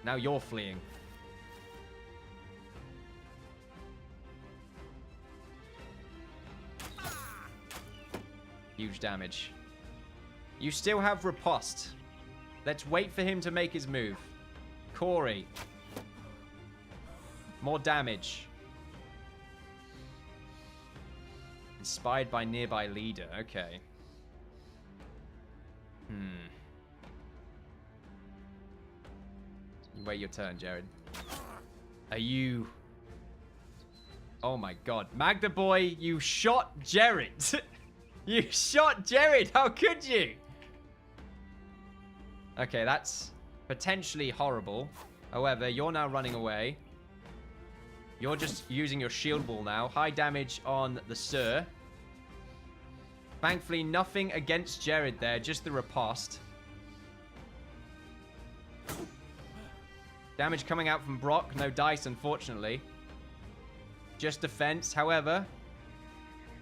Now you're fleeing. Huge damage. You still have riposte. Let's wait for him to make his move. Corey. More damage. Inspired by nearby leader. Okay. You wait your turn, Jared. Are you... Oh my god. Magda boy, you shot Jared. You shot Jared. How could you? Okay, that's potentially horrible. However, you're now running away. You're just using your shield wall now. High damage on the Sir. Thankfully, nothing against Jared there. Just the riposte. Damage coming out from Brock. No dice, unfortunately. Just defense. However,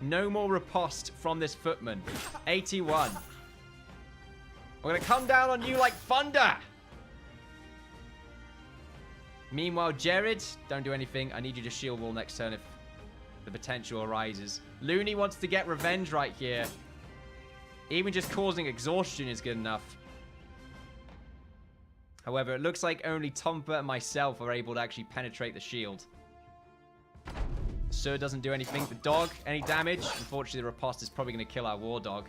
no more riposte from this footman. 81. We're going to come down on you like thunder. Meanwhile, Jared, don't do anything. I need you to shield wall next turn if the potential arises. Looney wants to get revenge right here. Even just causing exhaustion is good enough. However, it looks like only Tompa and myself are able to actually penetrate the shield. Sir doesn't do anything. The dog, any damage? Unfortunately, the riposte is probably going to kill our war dog.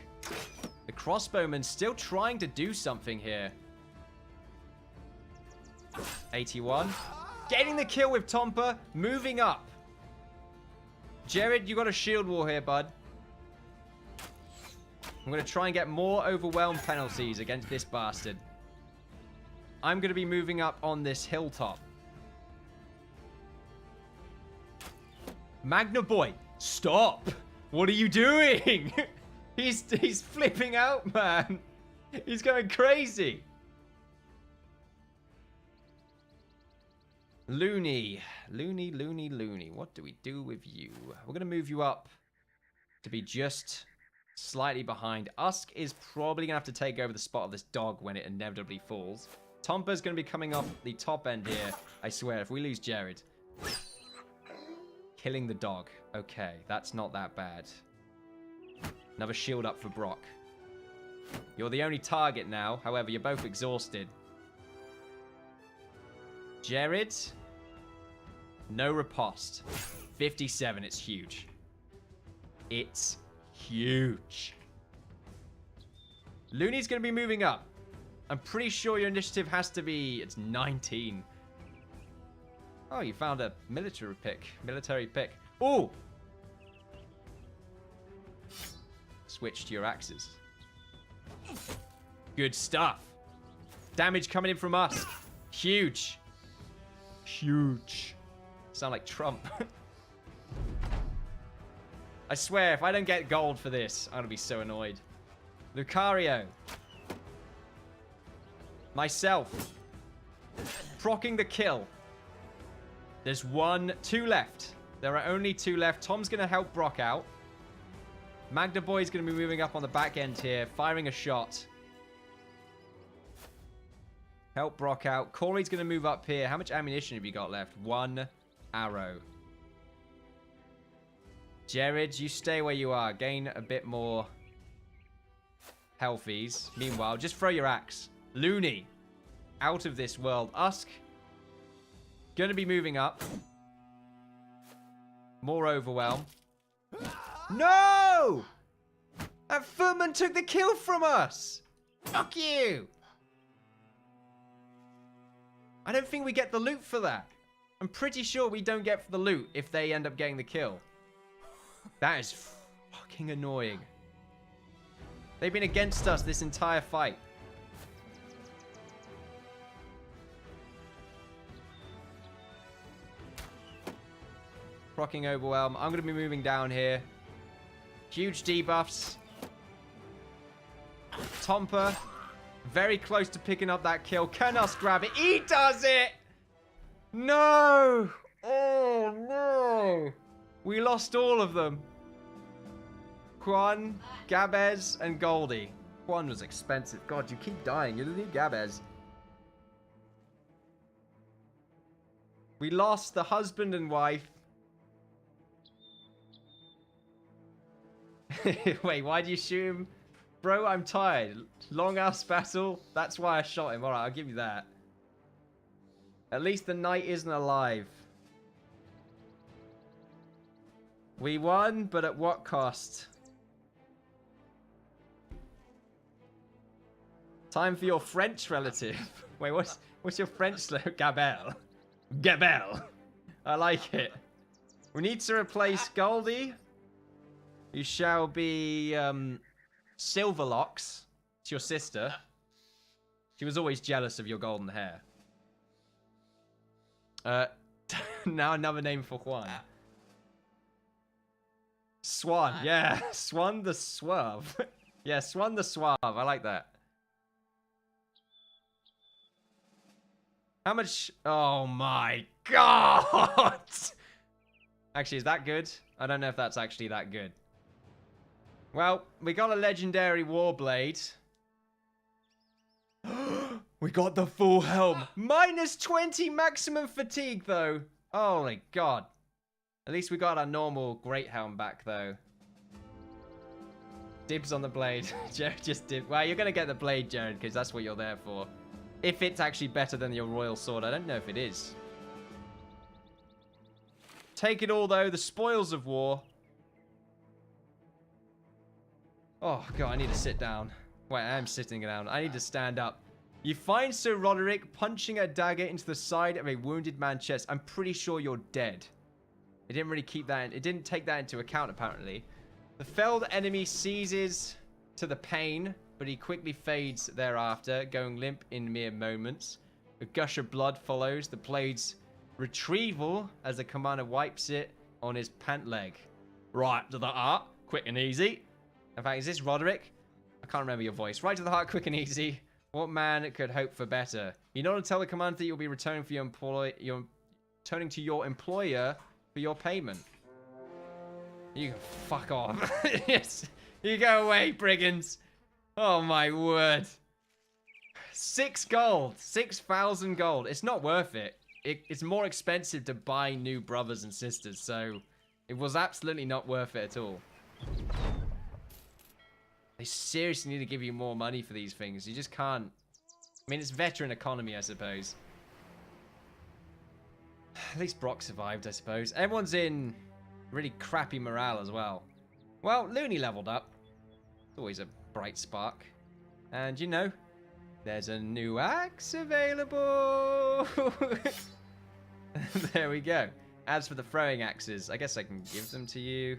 The crossbowman's still trying to do something here. 81. Getting the kill with Tompa. Moving up. Jared, you got a shield wall here, bud. I'm going to try and get more overwhelm penalties against this bastard. I'm going to be moving up on this hilltop. Magna boy, stop! What are you doing? He's flipping out, man. He's going crazy. Looney. Looney. What do we do with you? We're going to move you up to be just slightly behind. Usk is probably going to have to take over the spot of this dog when it inevitably falls. Tompa's going to be coming off the top end here. I swear, if we lose Jared. Killing the dog. Okay, that's not that bad. Another shield up for Brock. You're the only target now. However, you're both exhausted. Jared. No riposte. 57. It's huge. It's huge. Looney's going to be moving up. I'm pretty sure your initiative has to be... It's 19. Oh, you found a military pick. Ooh! Switch to your axes. Good stuff. Damage coming in from us. Huge. Huge. Sound like Trump. I swear, if I don't get gold for this, I'm going to be so annoyed. Lucario. Myself. Procking the kill. There's 2 left. There are only 2 left. Tom's going to help Brock out. Magda Boy's going to be moving up on the back end here, firing a shot. Help Brock out. Corey's going to move up here. How much ammunition have you got left? 1 arrow. Jared, you stay where you are. Gain a bit more healthies. Meanwhile, just throw your axe. Looney, out of this world. Usk, gonna be moving up. More overwhelm. No! That footman took the kill from us! Fuck you! I don't think we get the loot for that. I'm pretty sure we don't get the loot if they end up getting the kill. That is fucking annoying. They've been against us this entire fight. Procking overwhelm. I'm going to be moving down here. Huge debuffs. Tomper. Very close to picking up that kill. Can us grab it? He does it! No! Oh, no! We lost all of them. Juan, Gabez, and Goldie. Juan was expensive. God, you keep dying. You're the new Gabez. We lost the husband and wife. Wait, why do you shoot him? Bro, I'm tired. Long ass battle. That's why I shot him. Alright, I'll give you that. At least the knight isn't alive. We won, but at what cost? Time for your French relative. Wait, what's your French slogan? Gabelle. Gabelle. I like it. We need to replace Goldie. You shall be Silverlocks. It's your sister. She was always jealous of your golden hair. Now another name for Juan. Swan. Yeah, Swan the Suave. Yeah, Swan the Suave. I like that. How much? Oh my god! Actually, is that good? I don't know if that's actually that good. Well, we got a legendary Warblade. We got the full helm. Minus 20 maximum fatigue, though. Holy god. At least we got our normal great helm back, though. Dibs on the blade. Jared just did. Well, you're going to get the blade, Jared, because that's what you're there for. If it's actually better than your royal sword. I don't know if it is. Take it all, though. The spoils of war. Oh, God, I need to sit down. Wait, I am sitting down. I need to stand up. You find Sir Roderick punching a dagger into the side of a wounded man's chest. I'm pretty sure you're dead. It didn't really keep that in. It didn't take that into account, apparently. The felled enemy seizes to the pain, but he quickly fades thereafter, going limp in mere moments. A gush of blood follows the blade's retrieval as the commander wipes it on his pant leg. Right to the heart, quick and easy. In fact, is this Roderick? I can't remember your voice. Right to the heart, quick and easy. What man could hope for better? You know to tell the commander that you'll be returning for returning to your employer for your payment. You can fuck off. Yes, you go away, brigands. Oh my word. 6 gold, 6,000 gold. It's not worth it. It's more expensive to buy new brothers and sisters, so it was absolutely not worth it at all. They seriously need to give you more money for these things. You just can't. I mean, it's veteran economy, I suppose. At least Brock survived, I suppose. Everyone's in really crappy morale as well. Well, Looney leveled up. It's always a bright spark. And, you know, there's a new axe available. There we go. As for the throwing axes, I guess I can give them to you.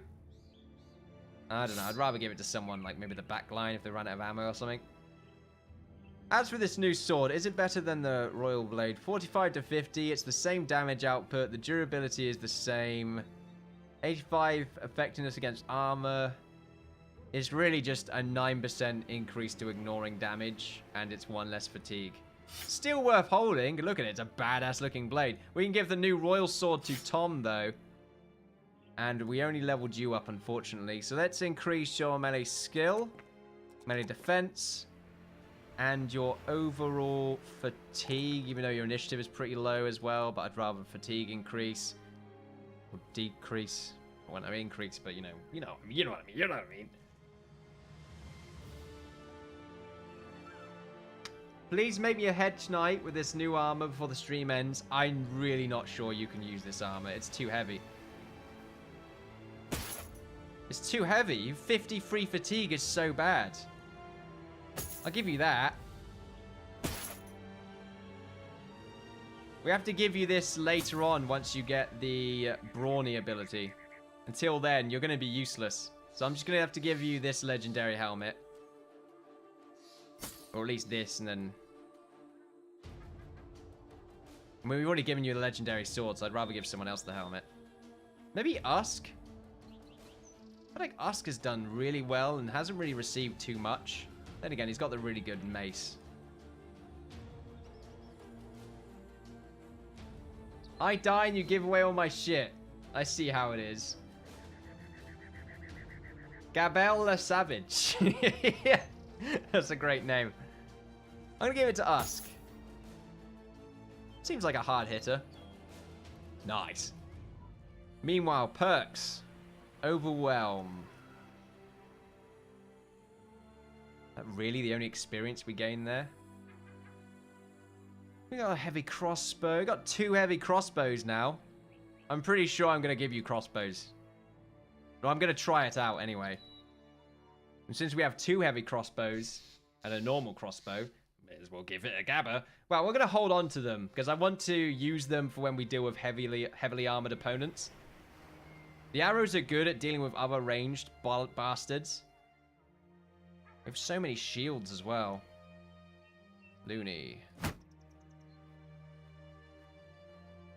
I don't know. I'd rather give it to someone like maybe the back line if they run out of ammo or something. As for this new sword, is it better than the Royal Blade? 45 to 50. It's the same damage output. The durability is the same. 85 effectiveness against armor. It's really just a 9% increase to ignoring damage, and it's 1 less fatigue. Still worth holding. Look at it. It's a badass looking blade. We can give the new Royal Sword to Tom, though. And we only leveled you up, unfortunately. So let's increase your melee skill, melee defense, and your overall fatigue, even though your initiative is pretty low as well. But I'd rather fatigue increase or decrease. Well, I mean increase, but you know what I mean. Please make me a head tonight with this new armor before the stream ends. I'm really not sure you can use this armor. It's too heavy. It's too heavy. 50 free fatigue is so bad. I'll give you that. We have to give you this later on once you get the brawny ability. Until then, you're going to be useless. So I'm just going to have to give you this legendary helmet. Or at least this, and then... I mean, we've already given you the legendary sword, so I'd rather give someone else the helmet. Maybe Usk? I think Usk has done really well and hasn't really received too much. Then again, he's got the really good mace. I die and you give away all my shit. I see how it is. Gabelle the Savage. Yeah, that's a great name. I'm gonna give it to Usk. Seems like a hard hitter. Nice. Meanwhile, perks. Overwhelm. Is that really the only experience we gain there? We got a heavy crossbow. We got 2 heavy crossbows now. I'm pretty sure I'm going to give you crossbows. But I'm going to try it out anyway. And since we have 2 heavy crossbows and a normal crossbow, may as well give it a gabber. Well, we're going to hold on to them because I want to use them for when we deal with heavily armored opponents. The arrows are good at dealing with other ranged bastards. We have so many shields as well. Looney.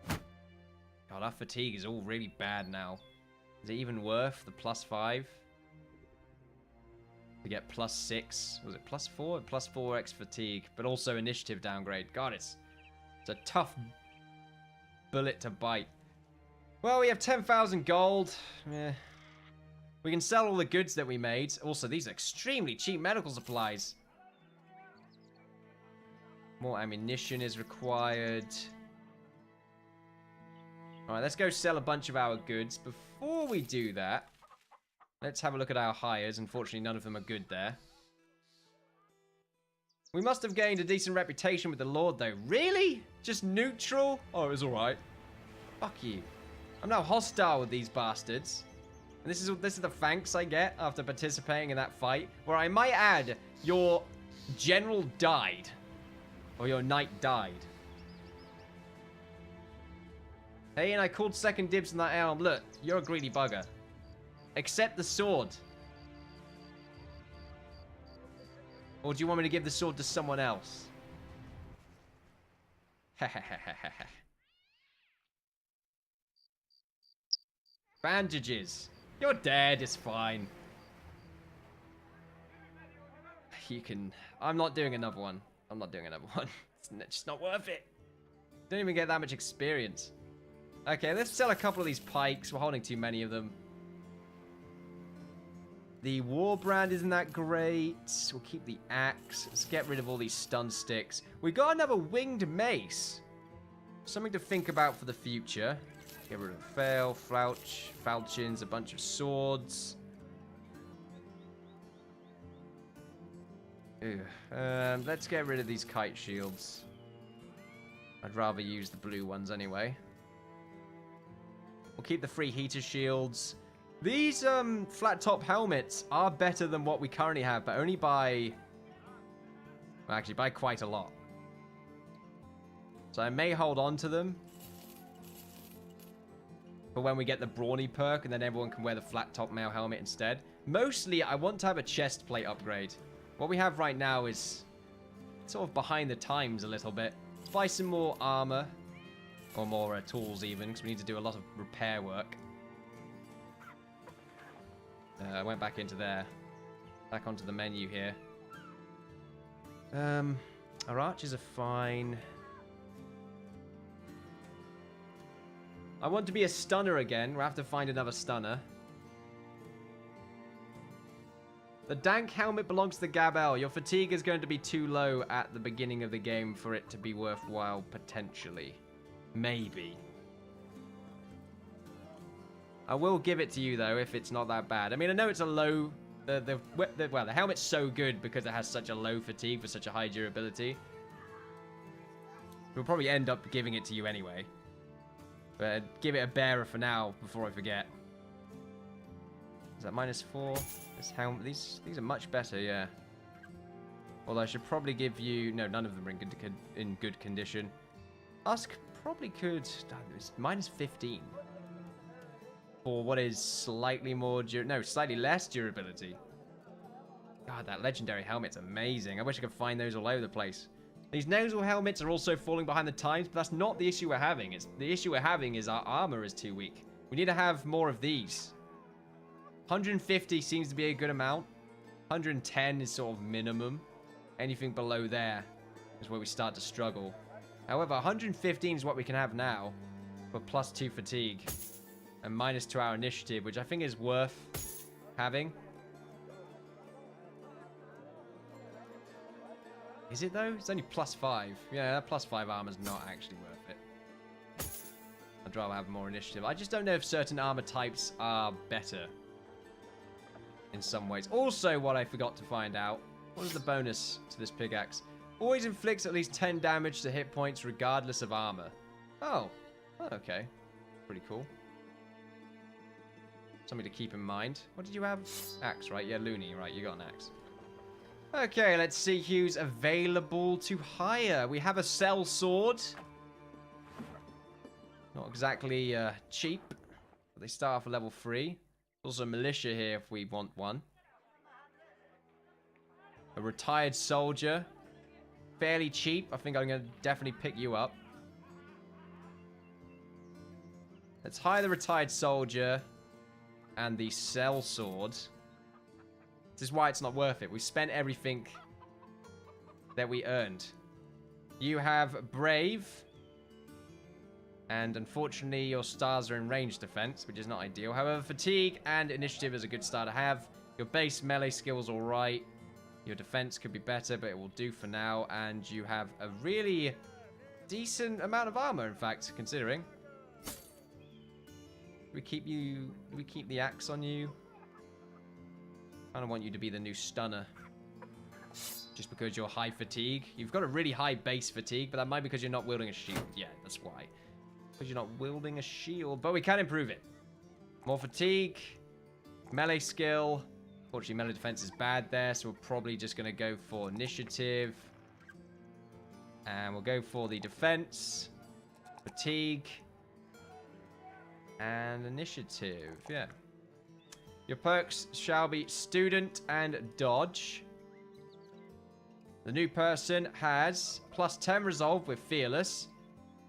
God, our fatigue is all really bad now. Is it even worth the +5? To get +6. Was it +4? +4x fatigue, but also initiative downgrade. God, it's a tough bullet to bite. Well, we have 10,000 gold. Yeah. We can sell all the goods that we made. Also, these are extremely cheap medical supplies. More ammunition is required. Alright, let's go sell a bunch of our goods. Before we do that, let's have a look at our hires. Unfortunately, none of them are good there. We must have gained a decent reputation with the Lord, though. Really? Just neutral? Oh, it was alright. Fuck you. I'm now hostile with these bastards. And this is the thanks I get after participating in that fight, where I might add, your general died. Or your knight died. Hey, and I called second dibs on that elm. Look, you're a greedy bugger. Accept the sword. Or do you want me to give the sword to someone else? Bandages. You're dead, it's fine. You can... I'm not doing another one. I'm not doing another one. It's just not worth it. Don't even get that much experience. Okay, let's sell a couple of these pikes. We're holding too many of them. The war brand isn't that great. We'll keep the axe. Let's get rid of all these stun sticks. We got another winged mace. Something to think about for the future. Get rid of falchions, a bunch of swords. Let's get rid of these kite shields. I'd rather use the blue ones anyway. We'll keep the free heater shields. These flat top helmets are better than what we currently have, but only by... well, actually, by quite a lot. So I may hold on to them for when we get the brawny perk, and then everyone can wear the flat top male helmet instead. Mostly, I want to have a chest plate upgrade. What we have right now is sort of behind the times a little bit. Let's buy some more armor, or more tools even, because we need to do a lot of repair work. I went back into there. Back onto the menu here. Our archers are fine. I want to be a stunner again. We'll have to find another stunner. The dank helmet belongs to the Gabelle. Your fatigue is going to be too low at the beginning of the game for it to be worthwhile, potentially. Maybe. I will give it to you, though, if it's not that bad. I mean, I know it's a low... well, the helmet's so good because it has such a low fatigue for such a high durability. We'll probably end up giving it to you anyway. But give it a bearer for now before I forget. Is that -4? This helmet. These are much better, yeah. Although I should probably give you... No, none of them are in good condition. Husk probably could... It's -15. For what is slightly more... No, slightly less durability. God, that legendary helmet's amazing. I wish I could find those all over the place. These nasal helmets are also falling behind the times, but that's not the issue we're having. The issue we're having is our armor is too weak. We need to have more of these. 150 seems to be a good amount. 110 is sort of minimum. Anything below there is where we start to struggle. However, 115 is what we can have now. For +2 fatigue. And -2 our initiative, which I think is worth having. Is it though? It's only +5. Yeah, that +5 armor's not actually worth it. I'd rather have more initiative. I just don't know if certain armor types are better. In some ways. Also, what I forgot to find out. What is the bonus to this pickaxe? Always inflicts at least 10 damage to hit points regardless of armor. Oh. Oh, okay. Pretty cool. Something to keep in mind. What did you have? Axe, right? Yeah, Looney, right? You got an axe. Okay, let's see who's available to hire. We have a cell sword. Not exactly cheap, but they start off at level 3. Also a militia here if we want one. A retired soldier. Fairly cheap. I think I'm going to definitely pick you up. Let's hire the retired soldier and the cell sword. This is why it's not worth it. We spent everything that we earned. You have Brave. And unfortunately, your stars are in range defense, which is not ideal. However, Fatigue and Initiative is a good star to have. Your base melee skill's alright. Your defense could be better, but it will do for now. And you have a really decent amount of armor, in fact, considering. Do we keep the axe on you? I don't want you to be the new stunner. Just because you're high fatigue. You've got a really high base fatigue, but that might be because you're not wielding a shield. Yeah, that's why. Because you're not wielding a shield. But we can improve it. More fatigue. Melee skill. Fortunately, melee defense is bad there, so we're probably just going to go for initiative. And we'll go for the defense. Fatigue. And initiative. Yeah. Your perks shall be student and dodge. The new person has +10 resolve with fearless.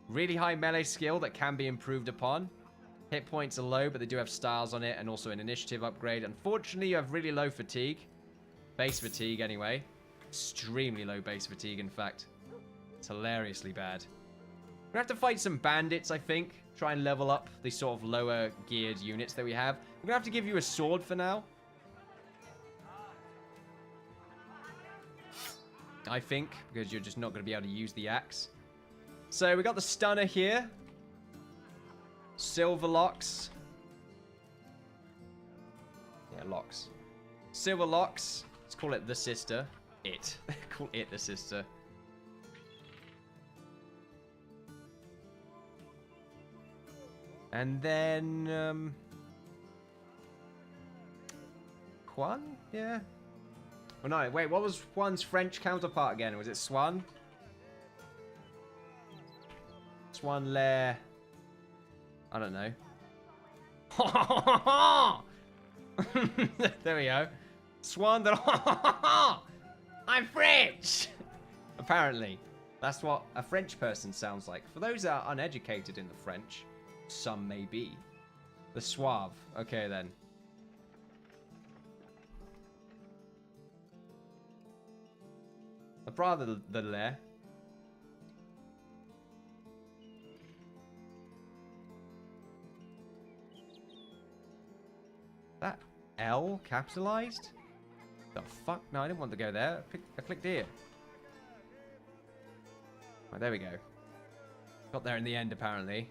Really high melee skill that can be improved upon. Hit points are low, but they do have stars on it, and also an initiative upgrade. Unfortunately, you have really low fatigue. Base fatigue, anyway. Extremely low base fatigue, in fact. It's hilariously bad. We're going to have to fight some bandits, I think. Try and level up the sort of lower geared units that we have. We're going to have to give you a sword for now. I think, because you're just not going to be able to use the axe. So we got the stunner here. Silver locks. Yeah, locks. Silver locks. Let's call it the sister. It. Call it the sister. And then, Quan? Yeah. Well, no, wait, what was Juan's French counterpart again? Was it Swan? Swan Lair. I don't know. There we go. Swan that. I'm French! Apparently. That's what a French person sounds like. For those that are uneducated in the French, some may be. The Suave. Okay, then. I'd rather the Lair. That L capitalized? The fuck? No, I didn't want to go there. I clicked here. Right, there we go. Got there in the end, apparently.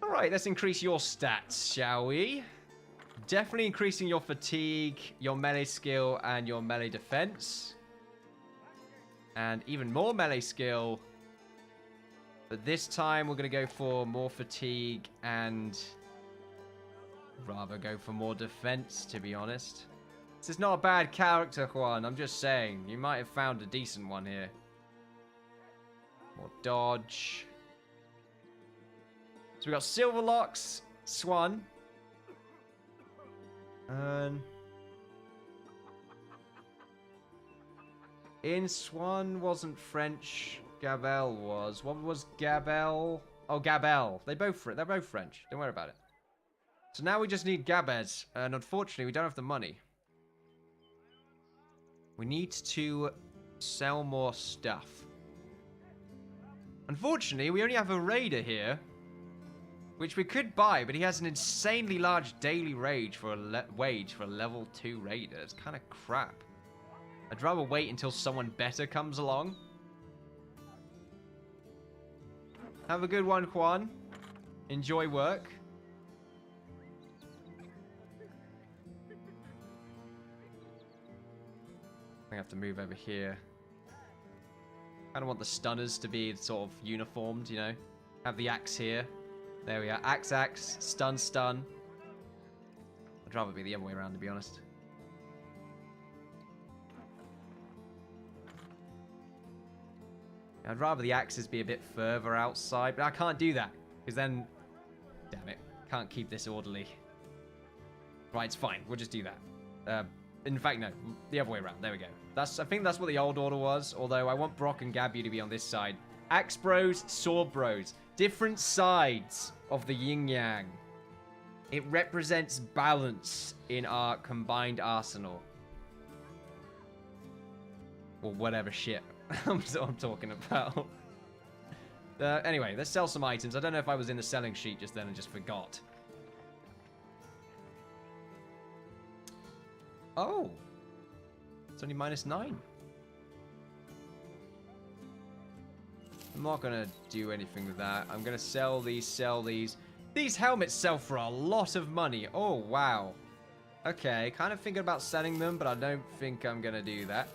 Alright, let's increase your stats, shall we? Definitely increasing your fatigue, your melee skill, and your melee defense. And even more melee skill. But this time we're going to go for more fatigue and rather go for more defense, to be honest. This is not a bad character, Juan. I'm just saying. You might have found a decent one here. More dodge. So we got Silverlocks, Swan. In Swan wasn't French. Gabelle was. What was Gabelle? Oh, Gabelle. They're both French. Don't worry about it. So now we just need Gabez. And unfortunately, we don't have the money. We need to sell more stuff. Unfortunately, we only have a raider here. Which we could buy, but he has an insanely large daily wage for a level 2 raider. It's kind of crap. I'd rather wait until someone better comes along. Have a good one, Juan. Enjoy work. I have to move over here. I don't want the stunners to be sort of uniformed, you know. Have the axe here. There we are. Axe, axe. Stun, stun. I'd rather be the other way around, to be honest. I'd rather the axes be a bit further outside, but I can't do that. Because then... Damn it. Can't keep this orderly. Right, it's fine. We'll just do that. In fact, no. The other way around. There we go. I think that's what the old order was. Although I want Brock and Gabu to be on this side. Axe bros, sword bros. Different sides of the yin-yang. It represents balance in our combined arsenal. Or whatever shit I'm talking about. Anyway, let's sell some items. I don't know if I was in the selling sheet just then and just forgot. Oh. It's only -9. I'm not going to do anything with that. I'm going to sell these. These helmets sell for a lot of money. Oh, wow. Okay, kind of thinking about selling them, but I don't think I'm going to do that.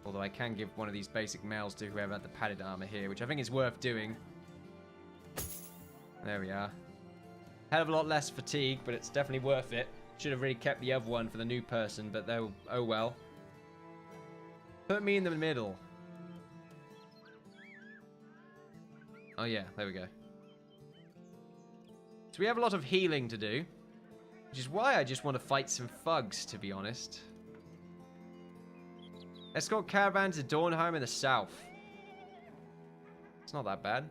Although I can give one of these basic mails to whoever had the padded armor here, which I think is worth doing. There we are. Hell of a lot less fatigue, but it's definitely worth it. Should have really kept the other one for the new person, but oh well. Put me in the middle. Oh yeah, there we go. So we have a lot of healing to do. Which is why I just want to fight some thugs, to be honest. Escort caravan to Dornheim in the south. It's not that bad.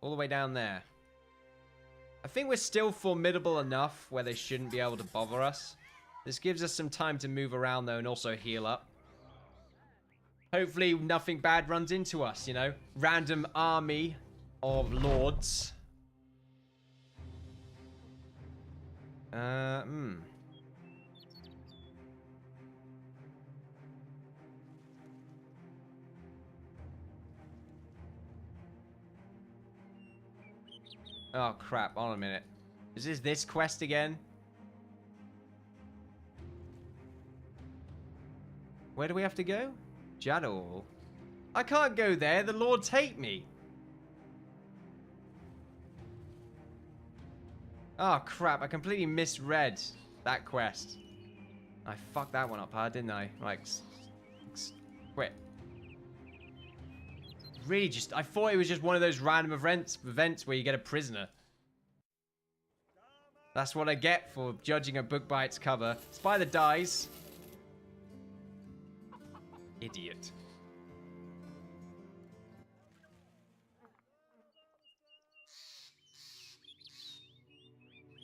All the way down there. I think we're still formidable enough where they shouldn't be able to bother us. This gives us some time to move around, though, and also heal up. Hopefully nothing bad runs into us, you know? Random army of lords. Oh, crap. Hold on a minute. Is this quest again? Where do we have to go? Jadal. I can't go there. The lords hate me. Oh, crap. I completely misread that quest. I fucked that one up hard, didn't I? Like, quit. Really just... I thought it was just one of those random events where you get a prisoner. That's what I get for judging a book by its cover. Spy the dies. Idiot.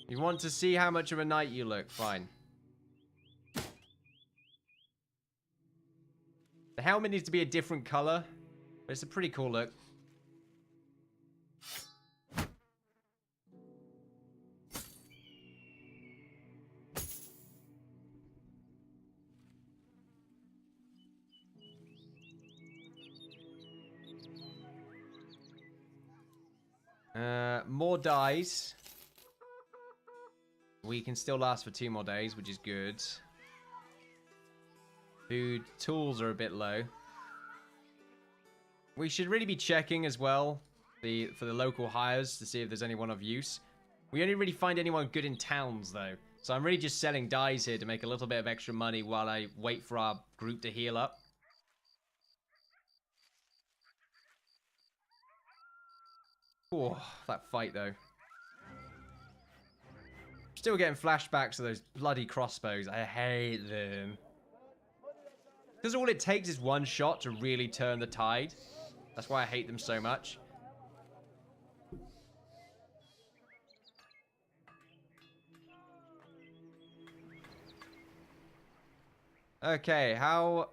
You want to see how much of a knight you look? Fine. The helmet needs to be a different color, but it's a pretty cool look. More dies. We can still last for 2 more days, which is good. Food, tools are a bit low. We should really be checking as well for the local hires to see if there's anyone of use. We only really find anyone good in towns, though. So I'm really just selling dyes here to make a little bit of extra money while I wait for our group to heal up. Oh, that fight, though. Still getting flashbacks of those bloody crossbows. I hate them. Because all it takes is one shot to really turn the tide. That's why I hate them so much. Okay, how...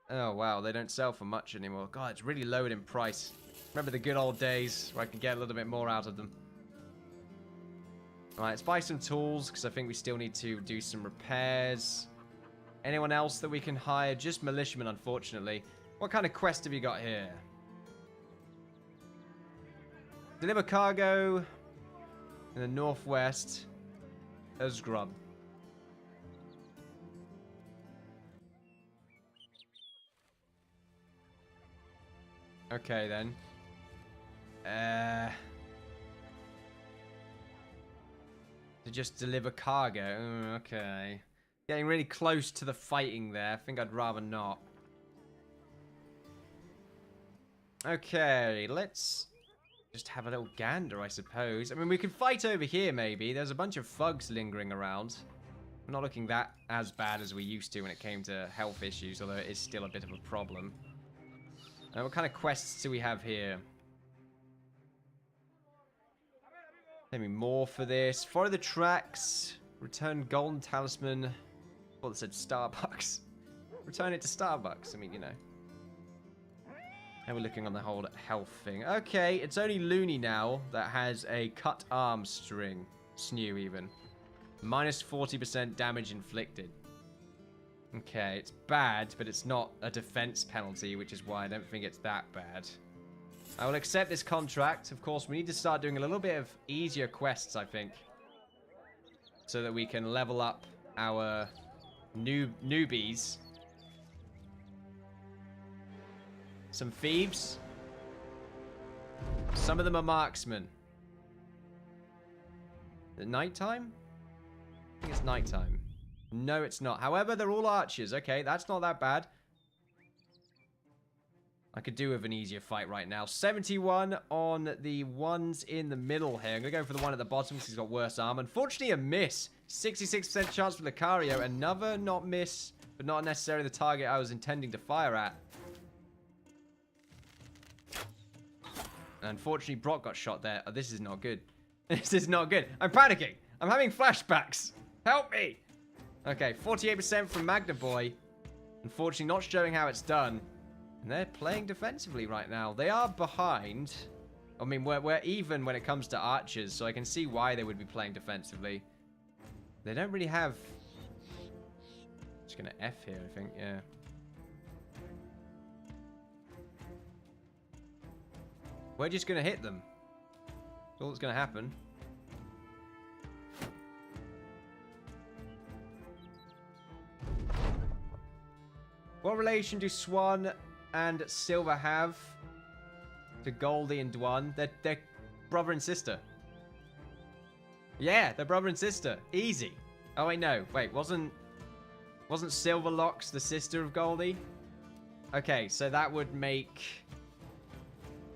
Oh, wow, they don't sell for much anymore. God, it's really lowered in price. Remember the good old days where I could get a little bit more out of them. Alright, let's buy some tools, because I think we still need to do some repairs. Anyone else that we can hire? Just militiamen, unfortunately. What kind of quest have you got here? Deliver cargo in the northwest as grub. Okay, then. To just deliver cargo. Okay. Getting really close to the fighting there. I think I'd rather not. Okay, let's just have a little gander, I suppose. I mean, we could fight over here, maybe. There's a bunch of thugs lingering around. We're not looking that as bad as we used to when it came to health issues, although it is still a bit of a problem. What kind of quests do we have here? Maybe more for this. Follow the tracks. Return golden talisman. Well, it said Starbucks. Return it to Starbucks. I mean, you know. And we're looking on the whole health thing. Okay, it's only Looney now that has a cut arm string. Snew, even. Minus 40% damage inflicted. Okay, it's bad, but it's not a defense penalty, which is why I don't think it's that bad. I will accept this contract. Of course, we need to start doing a little bit of easier quests, I think. So that we can level up our newbies. Some thieves. Some of them are marksmen. Is it nighttime? I think it's nighttime. No, it's not. However, they're all archers. Okay, that's not that bad. I could do with an easier fight right now. 71 on the ones in the middle here. I'm going to go for the one at the bottom because he's got worse armor. Unfortunately, a miss. 66% chance for Lucario. Another not miss, but not necessarily the target I was intending to fire at. And unfortunately, Brock got shot there. Oh, this is not good. This is not good. I'm panicking. I'm having flashbacks. Help me. Okay, 48% from Magna Boy. Unfortunately, not showing how it's done. And they're playing defensively right now. They are behind. I mean, we're even when it comes to archers, so I can see why they would be playing defensively. They don't really have... Just gonna F here, I think, yeah. We're just gonna hit them. That's all that's gonna happen. What relation do Swan and Silver have to Goldie and Dwan? They're brother and sister. Yeah, they're brother and sister. Easy. Oh wait, no. Wait, wasn't Silverlocks the sister of Goldie? Okay, so that would make...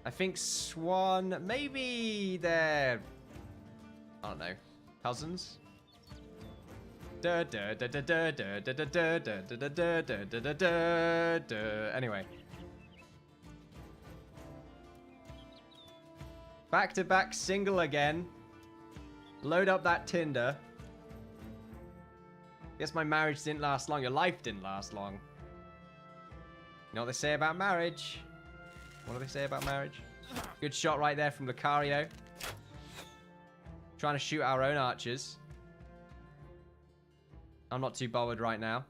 I think Swan... Maybe they're... I don't know. Cousins? Anyway. Back-to-back single again. Load up that Tinder. Guess my marriage didn't last long. Your life didn't last long. You know what they say about marriage? What do they say about marriage? Good shot right there from Lucario. Trying to shoot our own archers. I'm not too bothered right now.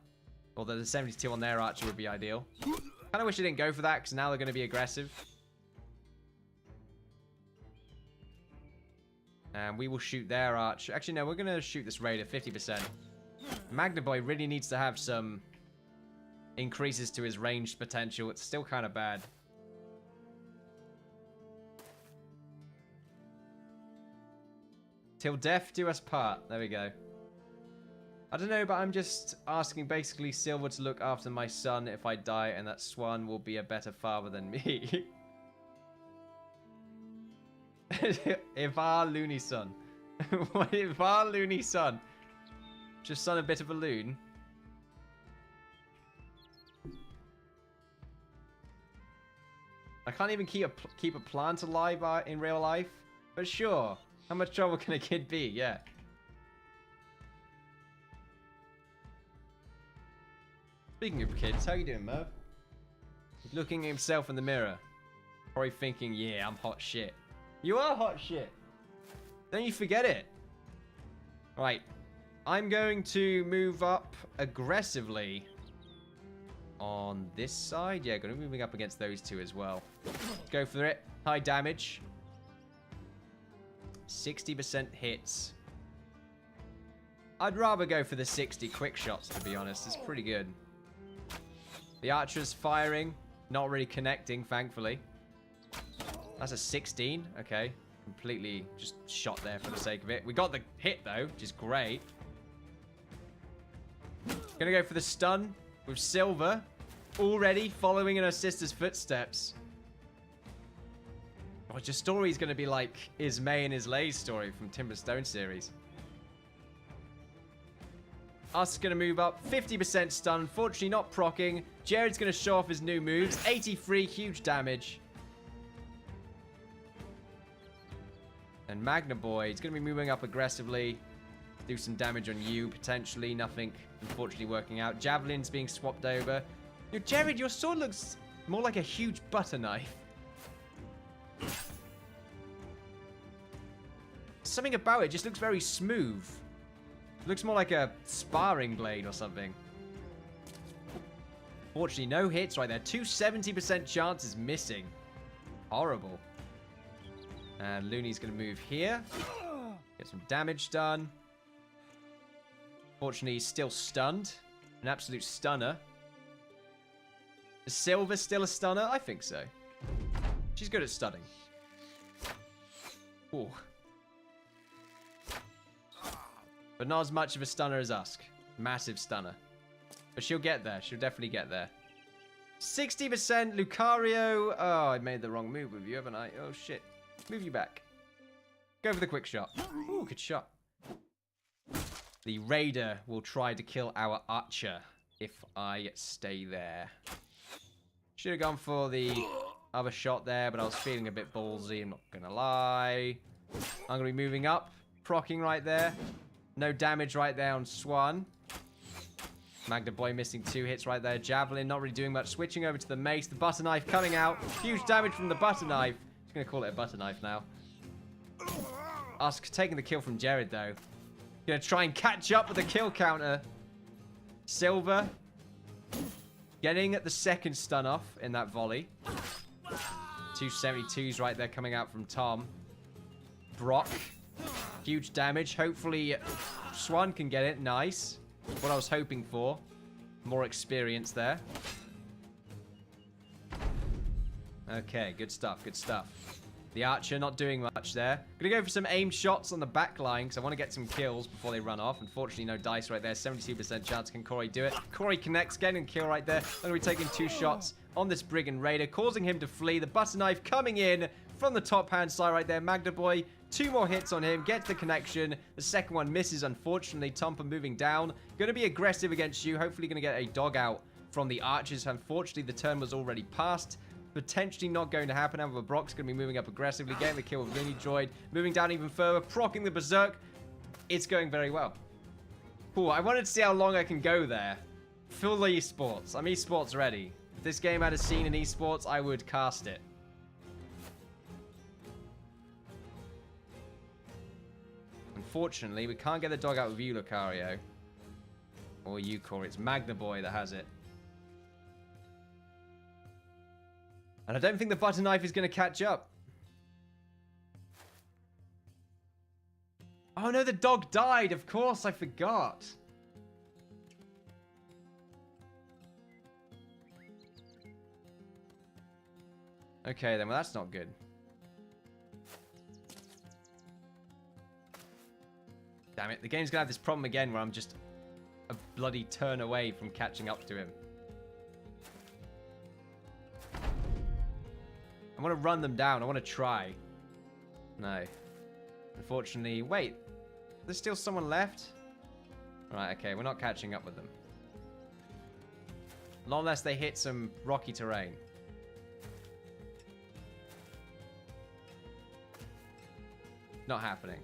Although the 72 on their archer would be ideal. Kind of wish I didn't go for that, because now they're going to be aggressive. And we will shoot their archer. Actually, no, we're going to shoot this raider 50%. Magna Boy really needs to have some increases to his ranged potential. It's still kind of bad. Till death do us part. There we go. I don't know, but I'm just asking basically Silver to look after my son if I die, and that Swan will be a better father than me. If our loony son. What if our loony son? Just son a bit of a loon. I can't even keep a plant alive in real life. But sure. How much trouble can a kid be? Yeah. Speaking of kids, how you doing, Merv? He's looking at himself in the mirror. Probably thinking, yeah, I'm hot shit. You are hot shit. Don't you forget it. Right. I'm going to move up aggressively on this side. Yeah, going to be moving up against those two as well. Let's go for it. High damage. 60% hits. I'd rather go for the 60 quick shots, to be honest. It's pretty good. The archer's firing. Not really connecting, thankfully. That's a 16. Okay. Completely just shot there for the sake of it. We got the hit, though, which is great. Gonna go for the stun with Silver. Already following in her sister's footsteps. Oh, your story's gonna be like Ismay and Islay's story from Timberstone series. Us gonna move up. 50% stun. Unfortunately, not proccing. Jared's gonna show off his new moves. 83, huge damage. And Magna Boy, he's gonna be moving up aggressively. Do some damage on you, potentially. Nothing, unfortunately, working out. Javelin's being swapped over. Yo, Jared, your sword looks more like a huge butter knife. Something about it just looks very smooth. Looks more like a sparring blade or something. Fortunately, no hits right there. 270% chances missing. Horrible. And Looney's going to move here. Get some damage done. Fortunately, he's still stunned. An absolute stunner. Is Silver still a stunner? I think so. She's good at stunning. Ooh. But not as much of a stunner as Usk. Massive stunner. But she'll get there. She'll definitely get there. 60% Lucario. Oh, I made the wrong move with you, haven't I? Oh, shit. Move you back. Go for the quick shot. Ooh, good shot. The Raider will try to kill our Archer if I stay there. Should have gone for the other shot there, but I was feeling a bit ballsy, I'm not going to lie. I'm going to be moving up. Proccing right there. No damage right there on Swan. Magna Boy missing 2 hits right there. Javelin not really doing much. Switching over to the mace. The butter knife coming out. Huge damage from the butter knife. Just going to call it a butter knife now. Usk taking the kill from Jared, though. Going to try and catch up with the kill counter. Silver getting the second stun off in that volley. 272s right there coming out from Tom. Brock. Huge damage. Hopefully Swan can get it. Nice. What I was hoping for. More experience there. Okay, good stuff, good stuff. The Archer not doing much there. Gonna go for some aim shots on the back line because I want to get some kills before they run off. Unfortunately, no dice right there. 72% chance. Can Corey do it? Corey connects, getting a kill right there. I'm gonna be taking 2 shots on this Brigand Raider, causing him to flee. The butter knife coming in from the top hand side right there. Magna Boy, 2 more hits on him. Gets the connection. The second one misses, unfortunately. Tompa moving down. Gonna be aggressive against you. Hopefully gonna get a dog out from the Archers. Unfortunately, the turn was already passed. Potentially not going to happen. However, Brock's going to be moving up aggressively, getting the kill with Looney Droid, moving down even further, proccing the Berserk. It's going very well. Cool. I wanted to see how long I can go there. Full esports. I'm esports ready. If this game had a scene in esports, I would cast it. Unfortunately, we can't get the dog out with you, Lucario. Or you, Corey. It's Magna Boy that has it. And I don't think the butter knife is going to catch up. Oh no, the dog died. Of course, I forgot. Okay, then, well, that's not good. Damn it, the game's gonna have this problem again where I'm just a bloody turn away from catching up to him. I want to run them down. I want to try. No. Unfortunately, wait. There's still someone left? Right, okay, we're not catching up with them. Not unless they hit some rocky terrain. Not happening.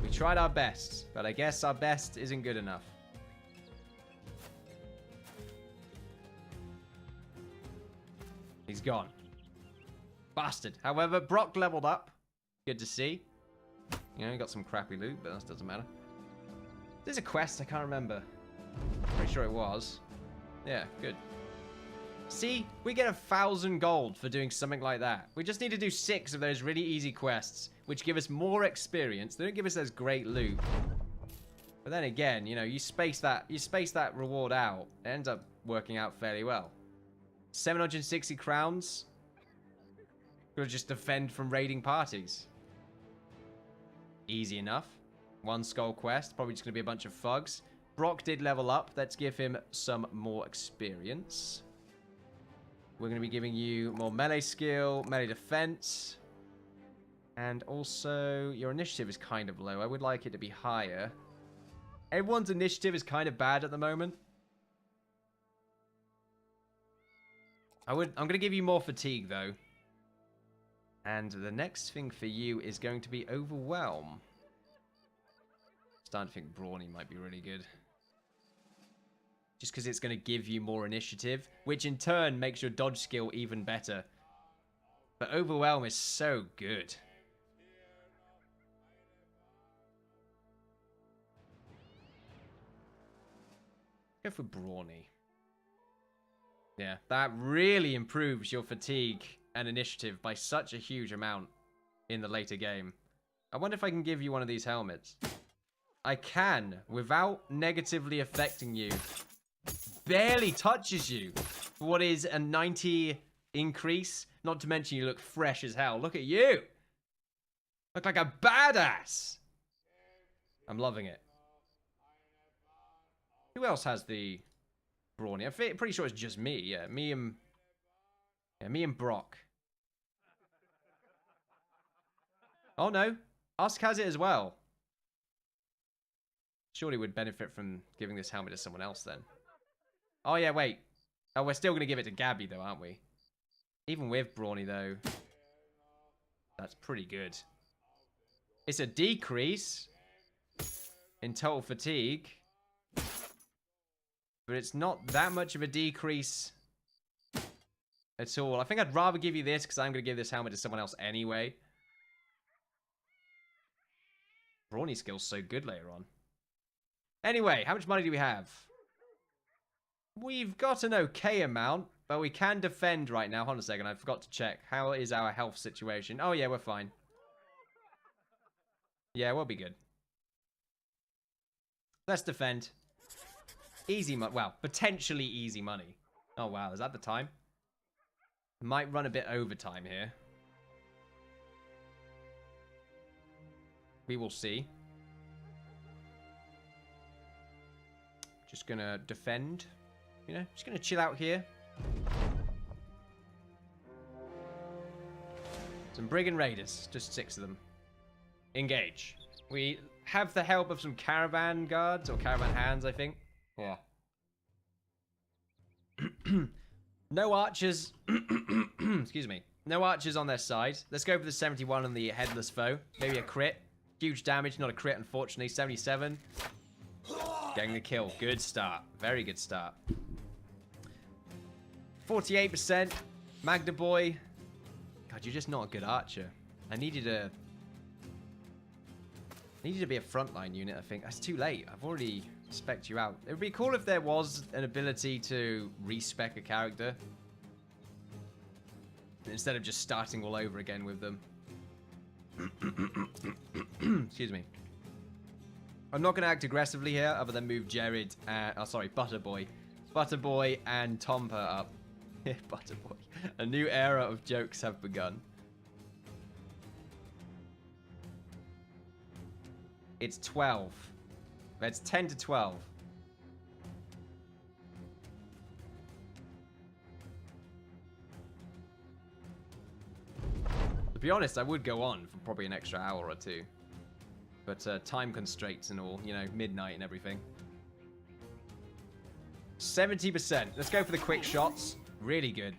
We tried our best, but I guess our best isn't good enough. He's gone. Bastard. However, Brock leveled up. Good to see. You know, he got some crappy loot, but that doesn't matter. There's a quest, I can't remember. Pretty sure it was. Yeah, good. See, we get 1,000 gold for doing something like that. We just need to do 6 of those really easy quests, which give us more experience. They don't give us those great loot. But then again, you know, you space that reward out. It ends up working out fairly well. 760 crowns. We'll just defend from raiding parties. Easy enough. 1 skull quest. Probably just going to be a bunch of thugs. Brock did level up. Let's give him some more experience. We're going to be giving you more melee skill, melee defense. And also, your initiative is kind of low. I would like it to be higher. Everyone's initiative is kind of bad at the moment. I'm going to give you more fatigue, though. And the next thing for you is going to be overwhelm. Starting to think Brawny might be really good. Just because it's going to give you more initiative, which in turn makes your dodge skill even better. But overwhelm is so good. Go for Brawny. Yeah, that really improves your fatigue and initiative by such a huge amount in the later game. I wonder if I can give you one of these helmets. I can, without negatively affecting you. Barely touches you. What is a 90 increase? Not to mention you look fresh as hell. Look at you. Look like a badass. I'm loving it. Who else has the Brawny? I'm pretty sure it's just me. Yeah, me and Brock. Oh no, Usk has it as well. Surely would benefit from giving this helmet to someone else then. Oh yeah, wait. Oh, we're still going to give it to Gabby though, aren't we? Even with Brawny though. That's pretty good. It's a decrease in total fatigue. But it's not that much of a decrease at all. I think I'd rather give you this because I'm going to give this helmet to someone else anyway. Brawny skill's so good later on. Anyway, how much money do we have? We've got an okay amount, but we can defend right now. Hold on a second, I forgot to check. How is our health situation? Oh yeah, we're fine. Yeah, we'll be good. Let's defend. Easy money. Well, potentially easy money. Oh wow, is that the time? Might run a bit overtime here. We will see. Just gonna defend. You know, just gonna chill out here. Some Brigand Raiders. Just 6 of them. Engage. We have the help of some caravan guards, or caravan hands, I think. Yeah. No archers. Excuse me. No archers on their side. Let's go for the 71 on the headless foe. Maybe a crit. Huge damage, not a crit, unfortunately. 77. Getting the kill. Good start. Very good start. 48%. Magda Boy. God, you're just not a good archer. I needed to be a frontline unit, I think. That's too late. I've already spec'd you out. It would be cool if there was an ability to respec a character. Instead of just starting all over again with them. Excuse me. I'm not going to act aggressively here other than move Jared and... Oh, sorry, Butterboy. Butterboy and Tomper up. Butterboy. A new era of jokes have begun. It's 12. It's 10 to 12. To be honest, I would go on for probably an extra hour or two. But time constraints and all, you know, midnight and everything. 70%. Let's go for the quick shots. Really good.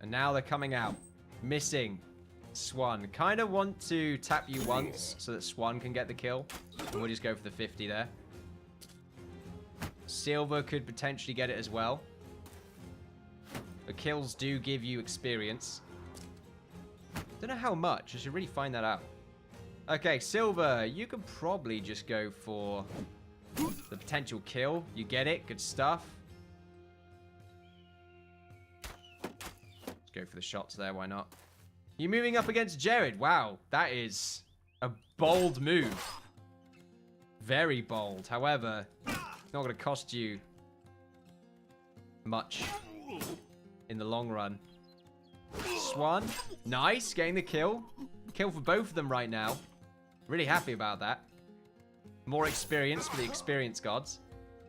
And now they're coming out. Missing. Swan. Kind of want to tap you once so that Swan can get the kill. And we'll just go for the 50 there. Silver could potentially get it as well. The kills do give you experience. Don't know how much. I should really find that out. Okay, Silver, you could probably just go for the potential kill. You get it. Good stuff. Let's go for the shots there. Why not? You're moving up against Jared. Wow, that is a bold move. Very bold. However, it's not going to cost you much in the long run. Swan. Nice. Getting the kill. Kill for both of them right now. Really happy about that. More experience for the experience gods.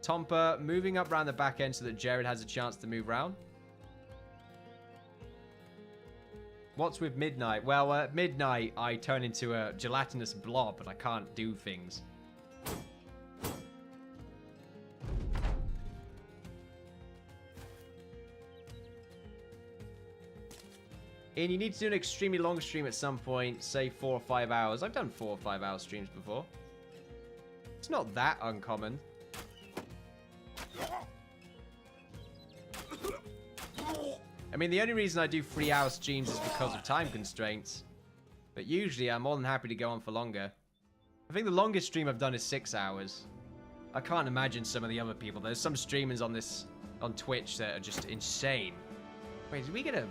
Tomper moving up around the back end so that Jared has a chance to move around. What's with Midnight? Well, at Midnight, I turn into a gelatinous blob, and I can't do things. And you need to do an extremely long stream at some point, say 4 or 5 hours. I've done 4 or 5 hour streams before. It's not that uncommon. I mean, the only reason I do 3 hour streams is because of time constraints. But usually I'm more than happy to go on for longer. I think the longest stream I've done is 6 hours. I can't imagine some of the other people. There's some streamers on Twitch that are just insane. Wait, did we get a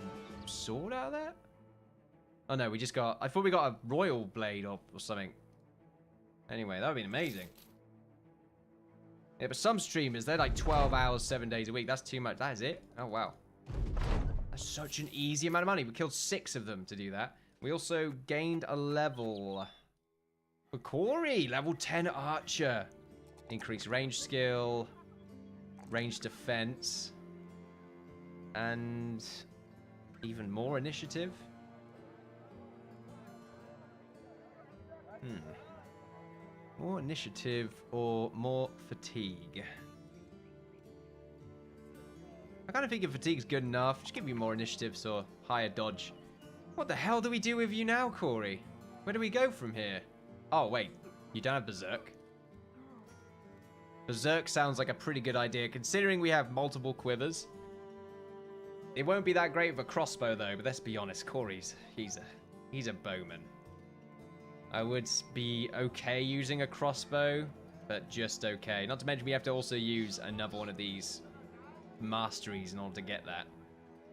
sword out of that? Oh no, we just got... I thought we got a royal blade or something. Anyway, that would be amazing. Yeah, but some streamers, they're like 12 hours, 7 days a week. That's too much. That is it? Oh, wow. That's such an easy amount of money. We killed 6 of them to do that. We also gained a level. For Corey, level 10 archer. Increased range skill. Range defense. And... even more initiative. More initiative or more fatigue? I kind of think if fatigue's good enough, just give you more initiatives or higher dodge. What the hell do we do with you now, Corey? Where do we go from here? Oh, wait. You don't have Berserk? Berserk sounds like a pretty good idea, considering we have multiple quivers. It won't be that great of a crossbow, though, but let's be honest. Corey's, he's a bowman. I would be okay using a crossbow, but just okay. Not to mention we have to also use another one of these masteries in order to get that.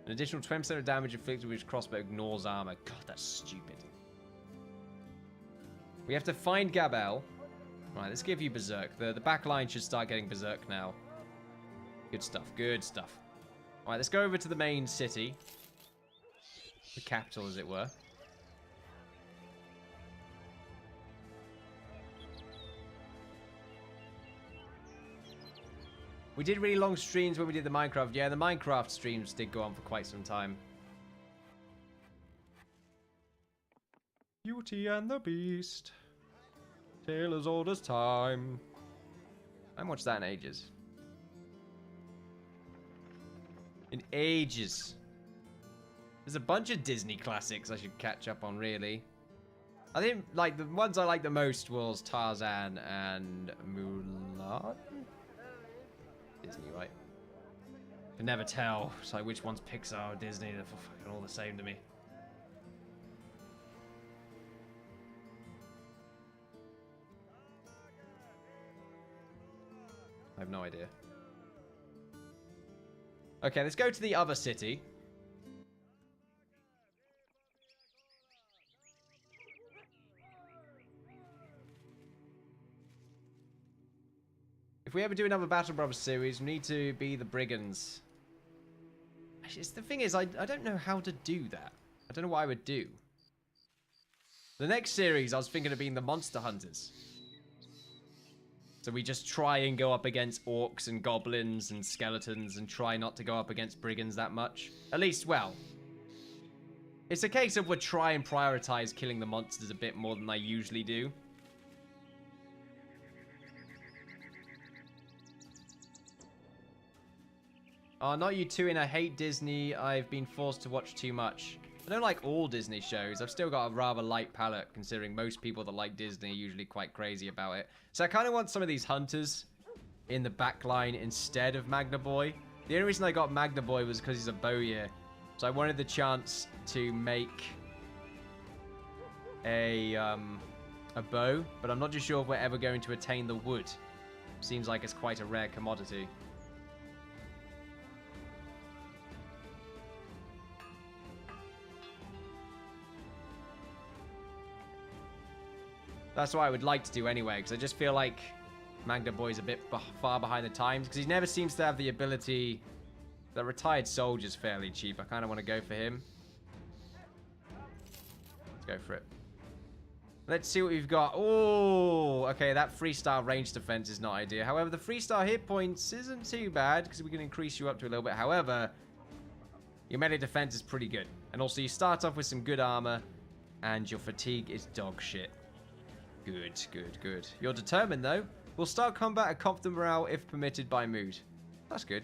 An additional 20% of damage inflicted with crossbow ignores armor. God, that's stupid. We have to find Gabel. Right, let's give you Berserk. The back line should start getting Berserk now. Good stuff, good stuff. Alright, let's go over to the main city. The capital, as it were. We did really long streams when we did the Minecraft. Yeah, the Minecraft streams did go on for quite some time. Beauty and the Beast. Tale as old as time. I haven't watched that in ages. In ages. There's a bunch of Disney classics I should catch up on, really. I think, like, the ones I like the most was Tarzan and Mulan? Disney, right? Can never tell. It's like, which one's Pixar or Disney? They're fucking all the same to me. I have no idea. Okay, let's go to the other city. If we ever do another Battle Brothers series, we need to be the Brigands. Actually, the thing is, I don't know how to do that. I don't know what I would do. The next series, I was thinking of being the Monster Hunters. So we just try and go up against orcs and goblins and skeletons and try not to go up against brigands that much. At least, well, it's a case of we'll try and prioritize killing the monsters a bit more than I usually do. Oh, not you two, and I hate Disney. I've been forced to watch too much. I don't like all Disney shows. I've still got a rather light palate, considering most people that like Disney are usually quite crazy about it. So I kind of want some of these hunters in the back line instead of Magna Boy. The only reason I got Magna Boy was because he's a bowyer. So I wanted the chance to make a bow, but I'm not too sure if we're ever going to attain the wood. Seems like it's quite a rare commodity. That's what I would like to do anyway, because I just feel like Magna Boy's a bit far behind the times, because he never seems to have the ability. The retired soldier's fairly cheap. I kind of want to go for him. Let's go for it. Let's see what we've got. Oh, okay, that 3-star range defense is not ideal. However, the 3-star hit points isn't too bad, because we can increase you up to a little bit. However, your melee defense is pretty good. And also, you start off with some good armor, and your fatigue is dog shit. Good, good, good. You're determined, though. We'll start combat at confident morale if permitted by mood. That's good.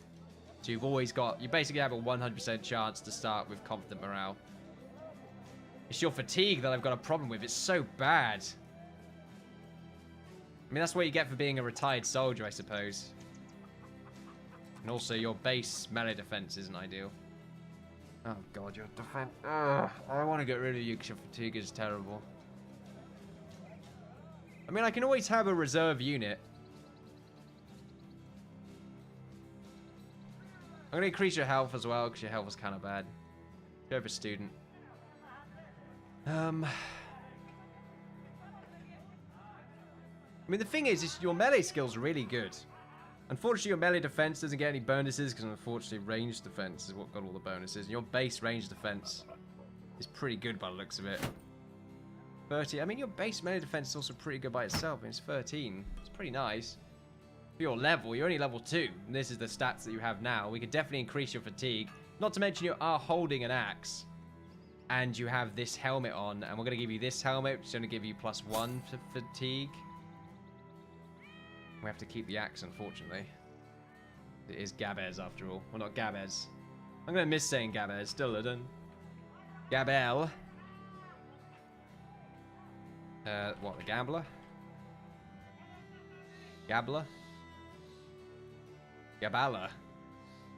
So you've always got... You basically have a 100% chance to start with confident morale. It's your fatigue that I've got a problem with. It's so bad. I mean, that's what you get for being a retired soldier, I suppose. And also, your base melee defense isn't ideal. Oh, God, your defense... Ugh, I want to get rid of you because your fatigue is terrible. I mean, I can always have a reserve unit. I'm going to increase your health as well, because your health is kind of bad. Go for student. I mean, the thing is your melee skills are really good. Unfortunately, your melee defense doesn't get any bonuses, because unfortunately, range defense is what got all the bonuses. And your base range defense is pretty good by the looks of it. 30. I mean, your base melee defense is also pretty good by itself. I mean, it's 13. It's pretty nice. For your level, you're only level 2. And this is the stats that you have now. We could definitely increase your fatigue. Not to mention you are holding an axe. And you have this helmet on. And we're going to give you this helmet, which is going to give you +1 for fatigue. We have to keep the axe, unfortunately. It is Gabez, after all. Well, not Gabez. I'm going to miss saying Gabez. Still done. Gabel. What, the gambler? Gabler? Gabala.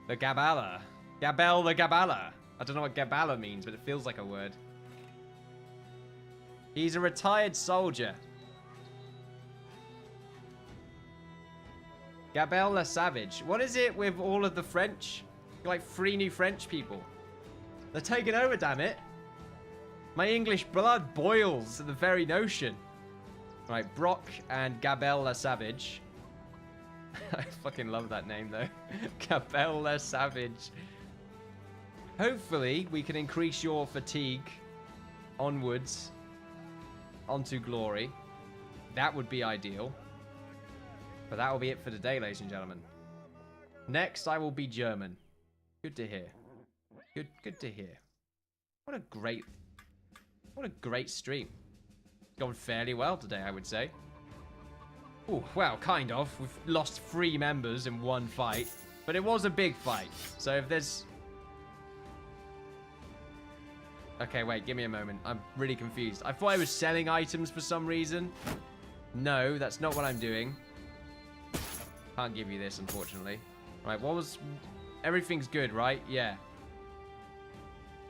The Gabala. Gabel the Gabala. I don't know what Gabala means, but it feels like a word. He's a retired soldier. Gabel the Savage. What is it with all of the French? Like 3 new French people. They're taking over, damn it. My English blood boils at the very notion. Right, Brock and Gabel the Savage. I fucking love that name, though. Gabel the Savage. Hopefully, we can increase your fatigue onwards onto glory. That would be ideal. But that will be it for today, ladies and gentlemen. Next, I will be German. Good to hear. Good to hear. What a great stream. Gone fairly well today, I would say. Ooh, well, kind of. We've lost 3 members in one fight. But it was a big fight. So if there's... Okay, wait, give me a moment. I'm really confused. I thought I was selling items for some reason. No, that's not what I'm doing. Can't give you this, unfortunately. Right, what was... Everything's good, right? Yeah.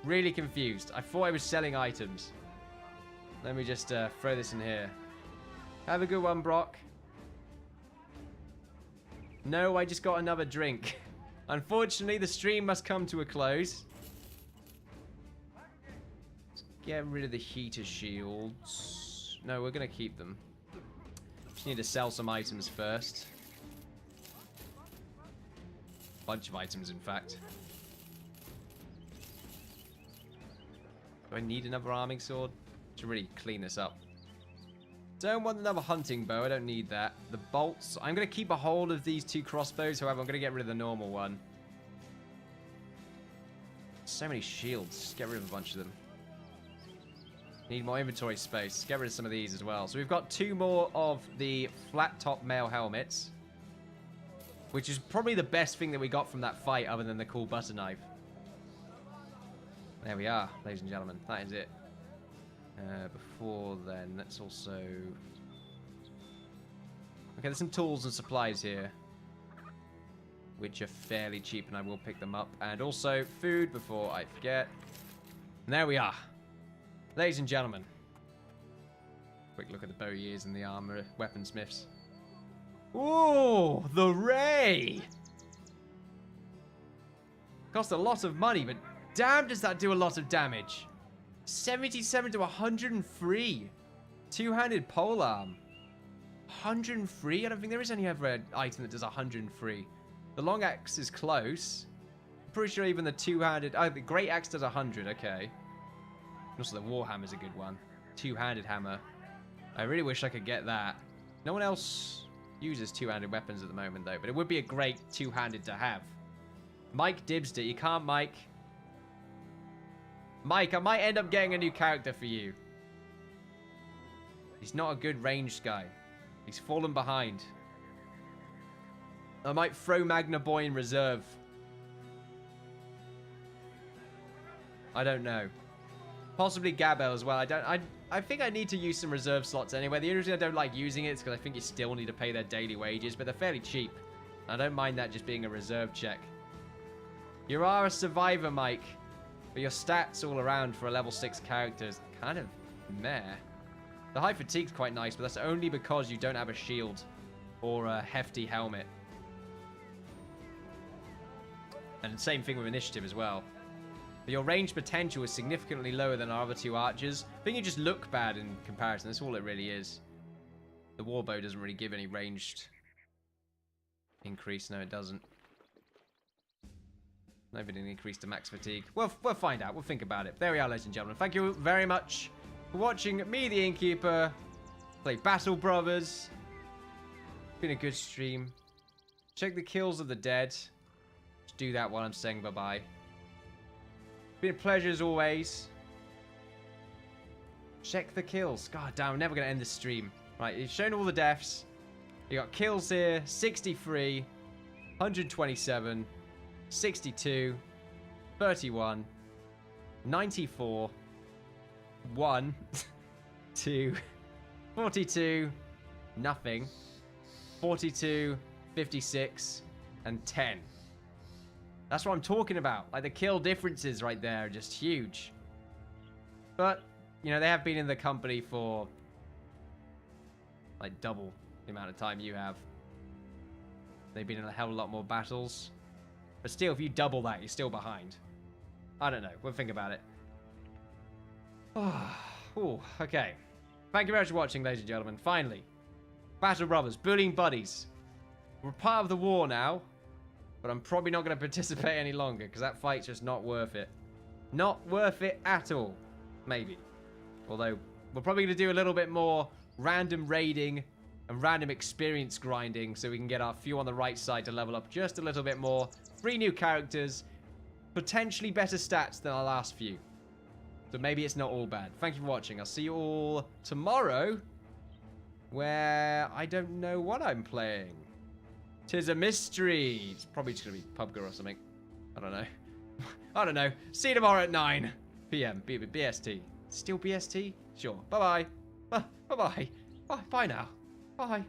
Really confused. I thought I was selling items. Let me just throw this in here. Have a good one, Brock. No, I just got another drink. Unfortunately, the stream must come to a close. Let's get rid of the heater shields. No, we're going to keep them. Just need to sell some items first. Bunch of items, in fact. Do I need another arming sword? To really clean this up. Don't want another hunting bow. I don't need that. The bolts. I'm going to keep a hold of these 2 crossbows. However, I'm going to get rid of the normal one. So many shields. Just get rid of a bunch of them. Need more inventory space. Get rid of some of these as well. So we've got 2 more of the flat top mail helmets. Which is probably the best thing that we got from that fight other than the cool butter knife. There we are, ladies and gentlemen. That is it. Before then, let's also... Okay, there's some tools and supplies here. Which are fairly cheap, and I will pick them up. And also, food before I forget. And there we are. Ladies and gentlemen. Quick look at the bow years and the armor weaponsmiths. Ooh, the ray! Cost a lot of money, but damn does that do a lot of damage. 77 to 103. Two-handed polearm. 103? I don't think there is any other item that does 103. The long axe is close. I'm pretty sure even the two-handed... Oh, the great axe does 100, okay. Also, the warhammer's a good one. Two-handed hammer. I really wish I could get that. No one else uses two-handed weapons at the moment, though. But it would be a great two-handed to have. Mike dibsed it. You can't, Mike. Mike, I might end up getting a new character for you. He's not a good ranged guy. He's fallen behind. I might throw Magna Boy in reserve. I don't know. Possibly Gabel as well. I think I need to use some reserve slots anyway. The only reason I don't like using it is because I think you still need to pay their daily wages, but they're fairly cheap. I don't mind that just being a reserve check. You are a survivor, Mike. But your stats all around for a level 6 character is kind of meh. The high fatigue's quite nice, but that's only because you don't have a shield or a hefty helmet. And same thing with initiative as well. But your range potential is significantly lower than our other two archers. I think you just look bad in comparison. That's all it really is. The warbow doesn't really give any ranged increase. No, it doesn't. No, but it increased to max fatigue. We'll find out. We'll think about it. There we are, ladies and gentlemen. Thank you very much for watching me, the Innkeeper, play Battle Brothers. Been a good stream. Check the kills of the dead. Just do that while I'm saying bye-bye. Been a pleasure as always. Check the kills. God damn, I'm never going to end this stream. Right, you've shown all the deaths. You got kills here. 63. 127. 62. 31. 94. 1. 2. 42. Nothing. 42. 56. And 10. That's what I'm talking about. Like, the kill differences right there are just huge. But, you know, they have been in the company for, like, double the amount of time you have. They've been in a hell of a lot more battles. But still, if you double that, you're still behind. I don't know. We'll think about it. Oh, okay. Thank you very much for watching, ladies and gentlemen. Finally. Battle Brothers. Bullying Buddies. We're part of the war now. But I'm probably not going to participate any longer, because that fight's just not worth it. Not worth it at all. Maybe. Although, we're probably going to do a little bit more random raiding and random experience grinding, so we can get our few on the right side to level up just a little bit more. 3 new characters. Potentially better stats than our last few. So maybe it's not all bad. Thank you for watching. I'll see you all tomorrow, where I don't know what I'm playing. 'Tis a mystery. It's probably just going to be PUBG or something. I don't know. I don't know. See you tomorrow at 9 PM. BST. Still BST? Sure. Bye-bye. Bye-bye. Bye now. Bye.